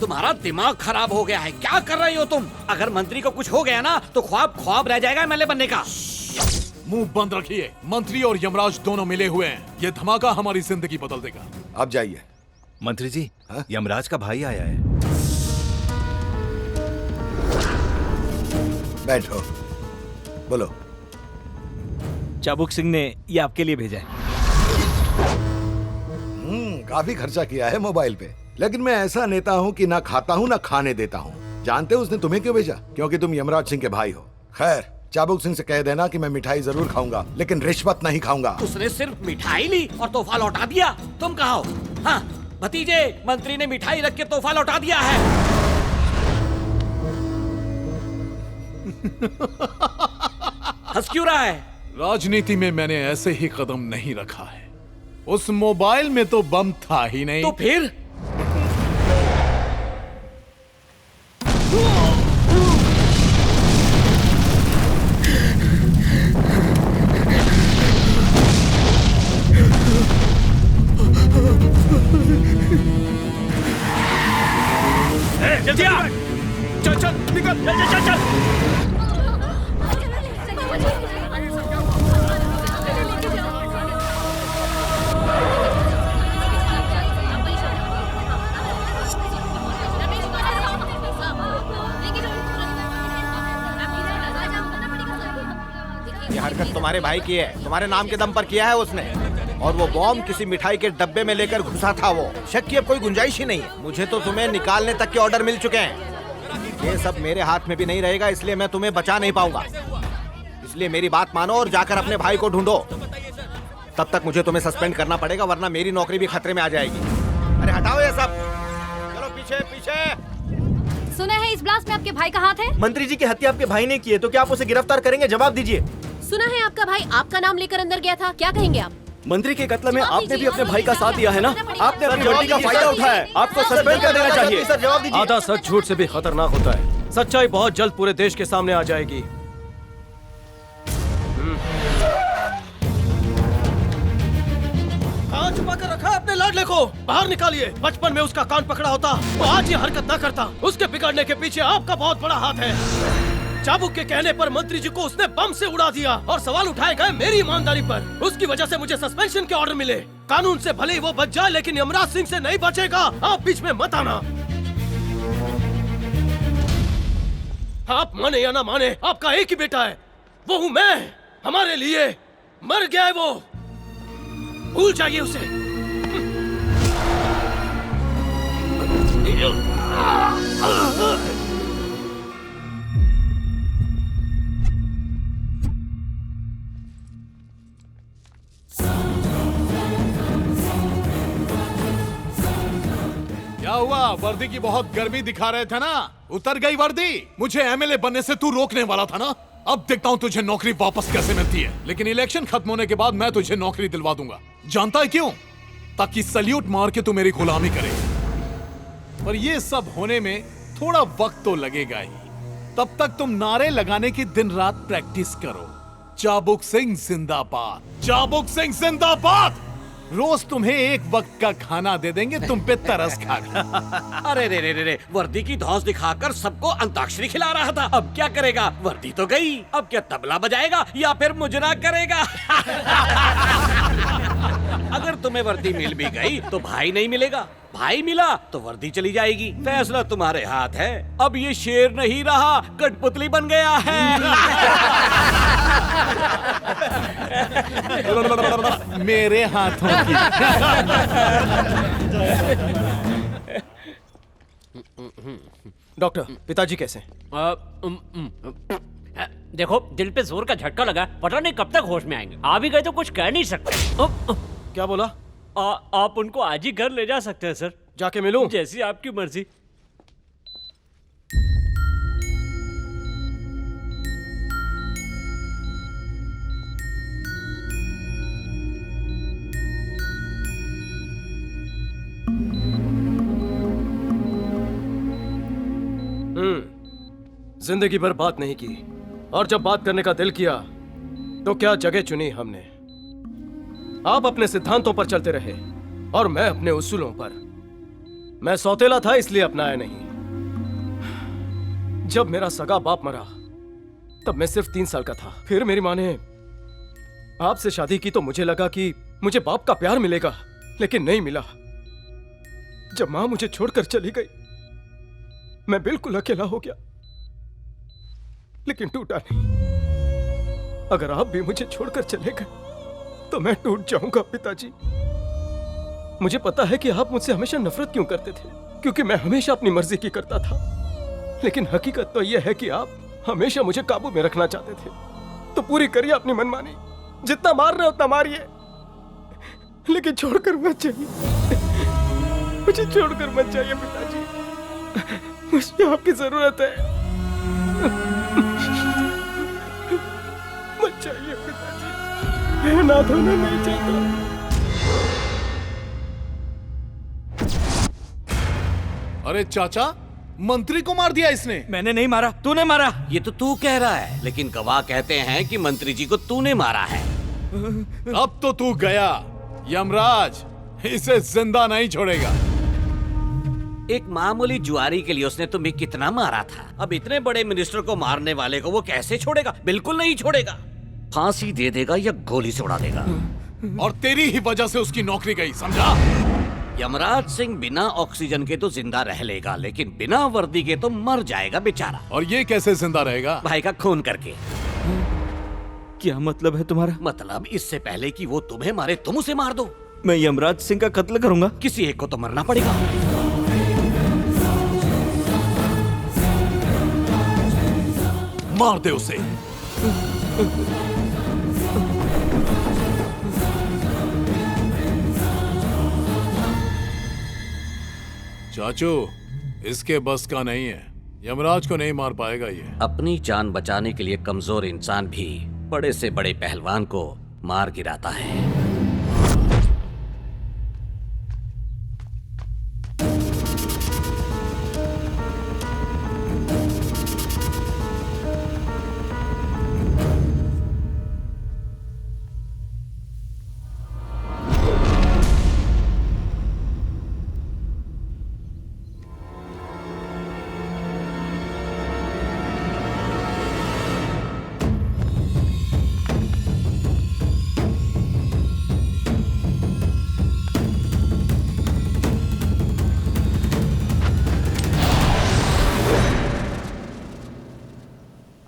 तुम्हारा दिमाग खराब हो गया है, क्या कर रही हो तुम? अगर मंत्री को कुछ हो गया ना तो ख्वाब रह जाएगा एमएलए बनने का। मुंह बंद रखिए। मंत्री और यमराज दोनों मिले हुए हैं। ये धमाका हमारी जिंदगी बदल देगा। आप जाइए। मंत्री जी, यमराज का भाई आया है। बैठो, बोलो। चाबुक सिंह ने ये आपके लिए भेजा है। काफी खर्चा किया है मोबाइल पे, लेकिन मैं ऐसा नेता हूँ कि ना खाता हूँ ना खाने देता हूँ। जानते हो उसने तुम्हें क्यों भेजा? क्योंकि तुम यमराज सिंह के भाई हो। खैर, चाबुक सिंह से कह देना कि मैं मिठाई जरूर खाऊंगा, लेकिन रिश्वत नहीं खाऊंगा। उसने सिर्फ मिठाई ली और तोहफा लौटा दिया। तुम कहाँ हो? हाँ भतीजे, मंत्री ने मिठाई रख के तोहफा लौटा दिया है। हंस क्यों रहा है? राजनीति में मैंने ऐसे ही कदम नहीं रखा है। उस मोबाइल में तो बम था ही नहीं। तो फिर? जल्दी आ। चल चल निकल, चल चल चल ये हरकत तुम्हारे भाई की है, तुम्हारे नाम के दम पर किया है उसने। और वो बॉम्ब किसी मिठाई के डब्बे में लेकर घुसा था वो। शक की अब कोई गुंजाइश ही नहीं है। मुझे तो तुम्हें निकालने तक के ऑर्डर मिल चुके हैं। ये सब मेरे हाथ में भी नहीं रहेगा, इसलिए मैं तुम्हें बचा नहीं पाऊंगा। इसलिए मेरी बात मानो और जाकर अपने भाई को ढूंढो। तब तक मुझे तुम्हें सस्पेंड करना पड़ेगा, वरना मेरी नौकरी भी खतरे में आ जाएगी। अरे हटाओ ये सब, चलो पीछे पीछे। सुना है इस ब्लास्ट में आपके भाई का हाथ है? मंत्री जी की हत्या आपके भाई ने की है, तो क्या आप उसे गिरफ्तार करेंगे? जवाब दीजिए। सुना है आपका भाई आपका नाम लेकर अंदर गया था, क्या कहेंगे आप? मंत्री के कत्ल में आपने भी अपने भाई का साथ दिया है ना? आपने अपनी गलती का फायदा उठाया है, आपको सस्पेंड कर देना चाहिए। सर जवाब दीजिए। आधा सच झूठ से भी खतरनाक होता है। सच्चाई बहुत जल्द पूरे देश के सामने आ जाएगी। कहाँ छुपा कर रखा है अपने लाडले को? बाहर निकालिए। बचपन में उसका कान पकड़ा होता तो आज ये हरकत न करता। उसके बिगड़ने के पीछे आपका बहुत बड़ा हाथ है। चाबुक के कहने पर मंत्री जी को उसने बम से उड़ा दिया और सवाल उठाए गए मेरी ईमानदारी पर। उसकी वजह से मुझे सस्पेंशन के ऑर्डर मिले। कानून से भले ही वो बच जाए, लेकिन यमराज सिंह से नहीं बचेगा। आप बीच में मत आना। आप माने या ना माने, आपका एक ही बेटा है, वो हूँ मैं। हमारे लिए मर गया है वो, भूल जाइए उसे। क्या हुआ? वर्दी की बहुत गर्मी दिखा रहे थे ना, उतर गई वर्दी? मुझे एमएलए बनने से तू रोकने वाला था ना। अब देखता हूँ तुझे नौकरी वापस कैसे मिलती है। लेकिन इलेक्शन खत्म होने के बाद मैं तुझे नौकरी दिलवा दूंगा। जानता है क्यों? ताकि सल्यूट मार के तू मेरी गुलामी करे। पर ये सब होने में थोड़ा वक्त तो लगेगा ही। तब तक तुम नारे लगाने की दिन रात प्रैक्टिस करो। चाबुक सिंह जिंदाबाद, चाबुक सिंह जिंदाबाद। रोज तुम्हें एक वक्त का खाना दे देंगे, तुम पे तरस खाकर। अरे रे रे रे रे, वर्दी की धौंस दिखाकर सबको अंताक्षरी खिला रहा था। अब क्या करेगा? वर्दी तो गई, अब क्या तबला बजाएगा या फिर मुजरा करेगा? अगर तुम्हें वर्दी मिल भी गई तो भाई नहीं मिलेगा, भाई मिला तो वर्दी चली जाएगी। फैसला तुम्हारे हाथ है। अब ये शेर नहीं रहा, कठपुतली बन गया है। मेरे हाथों की। डॉक्टर, पिताजी कैसे? देखो, दिल पे जोर का झटका लगा, पता नहीं कब तक होश में आएंगे। आ भी गए तो कुछ कह नहीं सकते। क्या बोला? आप उनको आज ही घर ले जा सकते हैं सर। जाके मिलूं? जैसी आपकी मर्जी। जिंदगी भर बात नहीं की, और जब बात करने का दिल किया तो क्या जगह चुनी हमने। आप अपने सिद्धांतों पर चलते रहे और मैं अपने उसूलों पर। मैं सौतेला था इसलिए अपनाया नहीं। जब मेरा सगा बाप मरा तब मैं सिर्फ 3 साल का था। फिर मेरी माँ ने आपसे शादी की तो मुझे लगा कि मुझे बाप का प्यार मिलेगा, लेकिन नहीं मिला। जब माँ मुझे छोड़कर चली गई मैं बिल्कुल अकेला हो गया, लेकिन टूटा नहीं। अगर आप भी मुझे छोड़कर चले गए तो मैं टूट जाऊंगा पिताजी। मुझे पता है कि आप मुझसे हमेशा नफरत क्यों करते थे, क्योंकि मैं हमेशा अपनी मर्जी की करता था। लेकिन हकीकत तो यह है कि आप हमेशा मुझे काबू में रखना चाहते थे। तो पूरी करिए अपनी मनमानी, जितना मार रहे उतना मारिए, लेकिन छोड़कर मत जाइए। मुझे छोड़कर मत जाइए पिताजी, मुझे आपकी जरूरत है। मत जाइए पिताजी, मैं अनाथ होना नहीं चाहता। अरे चाचा, मंत्री को मार दिया इसने। मैंने नहीं मारा, तूने मारा। ये तो तू कह रहा है, लेकिन गवाह कहते हैं कि मंत्री जी को तूने मारा है। अब तो तू गया। यमराज इसे जिंदा नहीं छोड़ेगा। एक मामूली जुआरी के लिए उसने तुम्हें कितना मारा था। अब इतने बड़े मिनिस्टर को मारने वाले को वो कैसे छोड़ेगा? बिल्कुल नहीं छोड़ेगा। फांसी दे देगा या गोली से उड़ा देगा। और तेरी ही वजह से उसकी नौकरी गई, समझा? यमराज सिंह बिना ऑक्सीजन के तो जिंदा रह लेगा, लेकिन बिना वर्दी के तो मर जाएगा बेचारा। और ये कैसे जिंदा रहेगा? भाई का खून करके। क्या मतलब है तुम्हारा? मतलब इससे पहले कि वो तुम्हें मारे तुम उसे मार दो। मैं यमराज सिंह का कत्ल करूंगा? किसी एक को तो मरना पड़ेगा। मार दे उसे। चाचू, इसके बस का नहीं है। यमराज को नहीं मार पाएगा ये। अपनी जान बचाने के लिए कमजोर इंसान भी बड़े से बड़े पहलवान को मार गिराता है।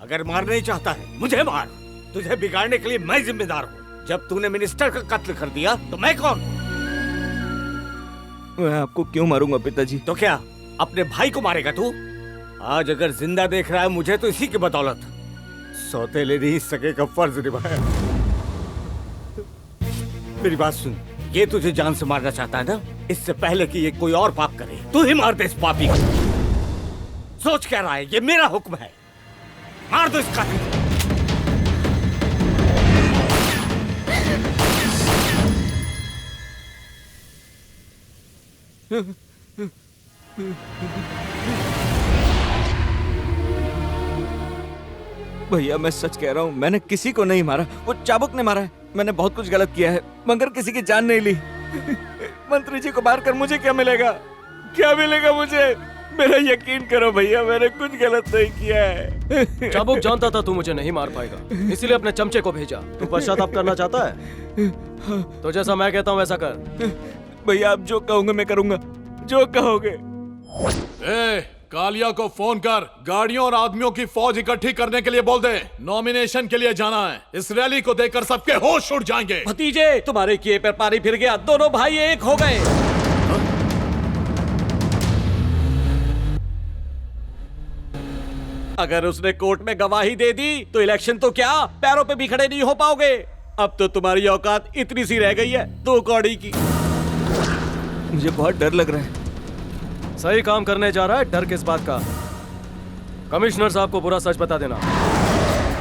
अगर मारना ही चाहता है मुझे मार। तुझे बिगाड़ने के लिए मैं जिम्मेदार हूँ। जब तूने मिनिस्टर का कत्ल कर दिया तो मैं कौन? मैं आपको क्यों मारूंगा पिताजी? तो क्या अपने भाई को मारेगा तू? आज अगर जिंदा देख रहा है मुझे तो इसी की बदौलत। सौतेले नहीं सके का फर्ज निभाया। मेरी बात सुन, ये तुझे जान से मारना चाहता है ना? इससे पहले कि ये कोई और पाप करे तू ही मार दे इस पापी को। सोच क्या रहा है? ये मेरा हुक्म है। मार दो इसका। भैया मैं सच कह रहा हूँ, मैंने किसी को नहीं मारा। वो चाबुक ने मारा है। मैंने बहुत कुछ गलत किया है मगर किसी की जान नहीं ली। मंत्री जी को मारकर मुझे क्या मिलेगा? क्या मिलेगा मुझे? मेरा यकीन करो भैया, मैंने कुछ गलत नहीं किया है। चाबुक जानता था तू मुझे नहीं मार पाएगा, इसीलिए अपने चमचे को भेजा। तू पश्चाताप करना चाहता है? तो जैसा मैं कहता हूँ वैसा कर। भैया आप जो कहोगे मैं करूंगा, जो कहोगे। कालिया को फोन कर, गाड़ियों और आदमियों की फौज इकट्ठी करने के लिए बोल दे। नॉमिनेशन के लिए जाना है। इस रैली को देखकर सबके होश उड़ जाएंगे। भतीजे, तुम्हारे किए पर पानी फिर गया। दोनों भाई एक हो गए। अगर उसने कोर्ट में गवाही दे दी तो इलेक्शन तो क्या, पैरों पे भी खड़े नहीं हो पाओगे। अब तो तुम्हारी औकात इतनी सी रह गई है, 2 कौड़ी की। मुझे बहुत डर लग रहा है। सही काम करने जा रहा है, डर किस बात का? कमिश्नर साहब को पूरा सच बता देना।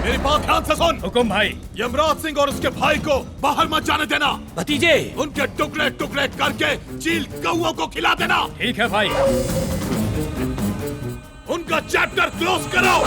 मेरी बात ध्यान से सुन। हुकुम भाई। यमराज सिंह और उसके भाई को बाहर मत जाने देना। भतीजे, उनके टुकड़े टुकड़े करके चील कौओं को खिला देना। ठीक है भाई। उनका चैप्टर क्लोज करो।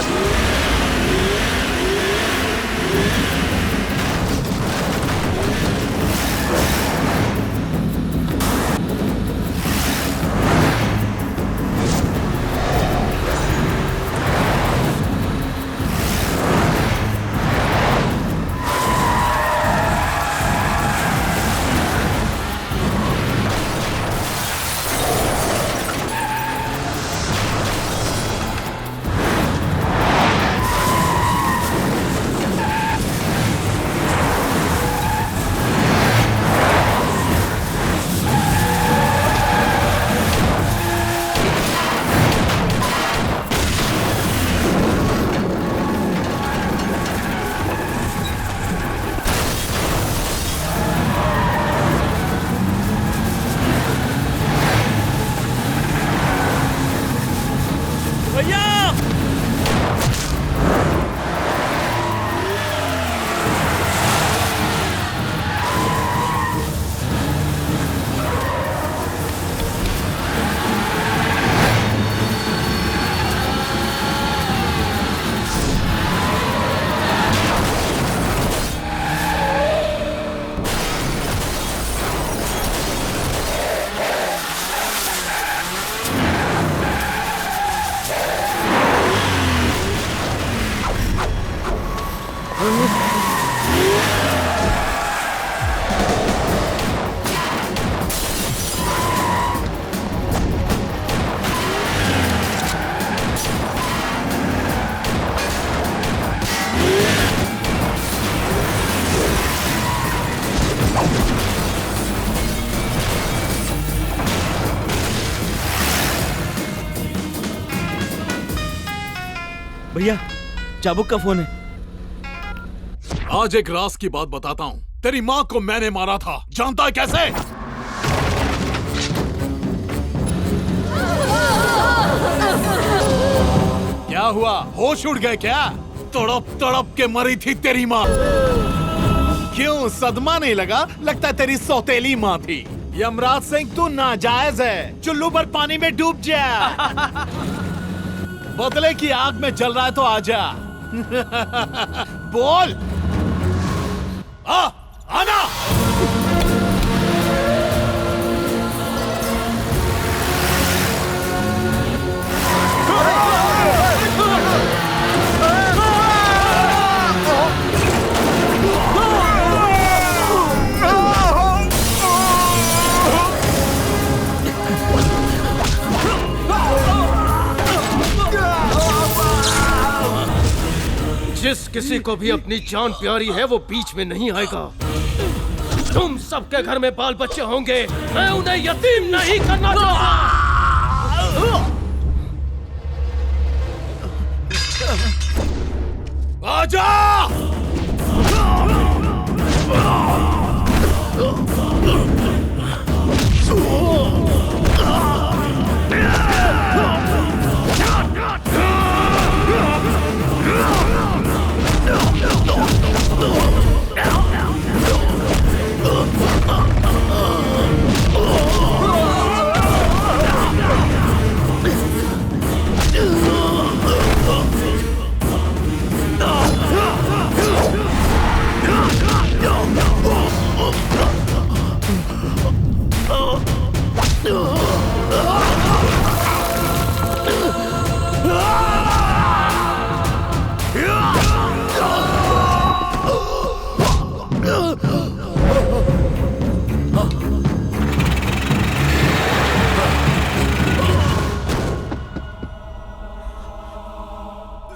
भैया चाबुक का फोन है। आज एक राज की बात बताता हूँ। तेरी माँ को मैंने मारा था, जानता है कैसे? क्या हुआ, होश उड़ गए क्या? तड़प तड़प के मरी थी तेरी माँ। क्यों, सदमा नहीं लगा? लगता है तेरी सौतेली माँ थी। यमराज सिंह तू नाजायज है, चुल्लू पर पानी में डूब जा। बदले की आग में जल रहा है तो आजा। बोल। आना। जिस किसी को भी अपनी जान प्यारी है वो बीच में नहीं आएगा। तुम सबके घर में बाल बच्चे होंगे, मैं उन्हें यतीम नहीं करना चाहता। आजा।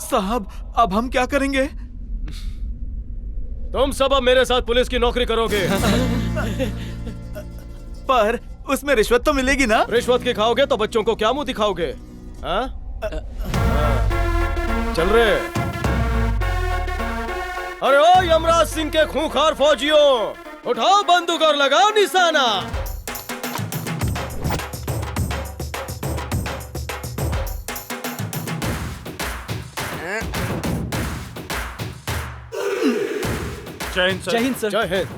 साहब अब हम क्या करेंगे? तुम सब अब मेरे साथ पुलिस की नौकरी करोगे। पर उसमें रिश्वत तो मिलेगी ना? रिश्वत की खाओगे तो बच्चों को क्या मुंह दिखाओगे? हाँ? चल रहे। अरे ओ यमराज सिंह के खूंखार फौजियों, उठाओ बंदूक और लगाओ निशाना। जय हिंद सर। जय हिंद सर। जय हिंद।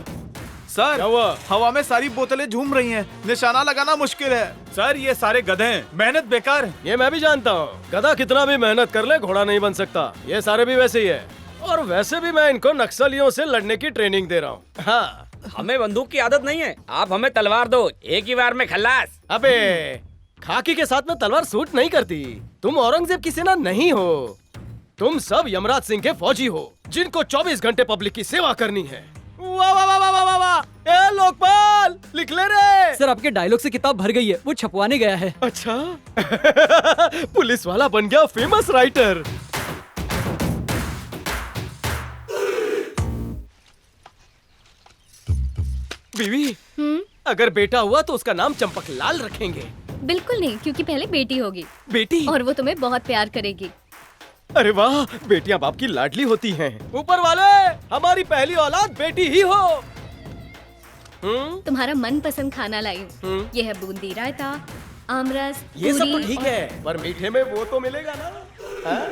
सर क्या हुआ? हवा में सारी बोतलें झूम रही हैं, निशाना लगाना मुश्किल है। सर ये सारे गधे हैं, मेहनत बेकार है। ये मैं भी जानता हूँ, गधा कितना भी मेहनत कर ले घोड़ा नहीं बन सकता। ये सारे भी वैसे ही है। और वैसे भी मैं इनको नक्सलियों से लड़ने की ट्रेनिंग दे रहा हूँ। हाँ। हमें बंदूक की आदत नहीं है, आप हमें तलवार दो, एक ही बार में खल्लास। अबे खाकी के साथ में तलवार सूट नहीं करती। तुम औरंगजेब की सेना नहीं हो, तुम सब यमराज सिंह के फौजी हो जिनको 24 घंटे पब्लिक की सेवा करनी है। वाह वाह वाह वाह वाह वाह। ए लोकपाल लिख ले रे। सर आपके डायलॉग से किताब भर गई है, वो छपवाने गया है। अच्छा। पुलिस वाला बन गया फेमस राइटर। बीवी, अगर बेटा हुआ तो उसका नाम चंपक लाल रखेंगे। बिल्कुल नहीं, क्योंकि पहले बेटी होगी। बेटी? और वो तुम्हें बहुत प्यार करेगी। अरे वाह, बेटियां बाप की लाडली होती हैं। ऊपर वाले, हमारी पहली औलाद बेटी ही हो। तुम्हारा मनपसंद खाना लाई हूँ। ये है बूंदी रायता, आमरस, ये सब तो पूरी ठीक और... है, पर मीठे में वो तो मिलेगा ना? हाँ?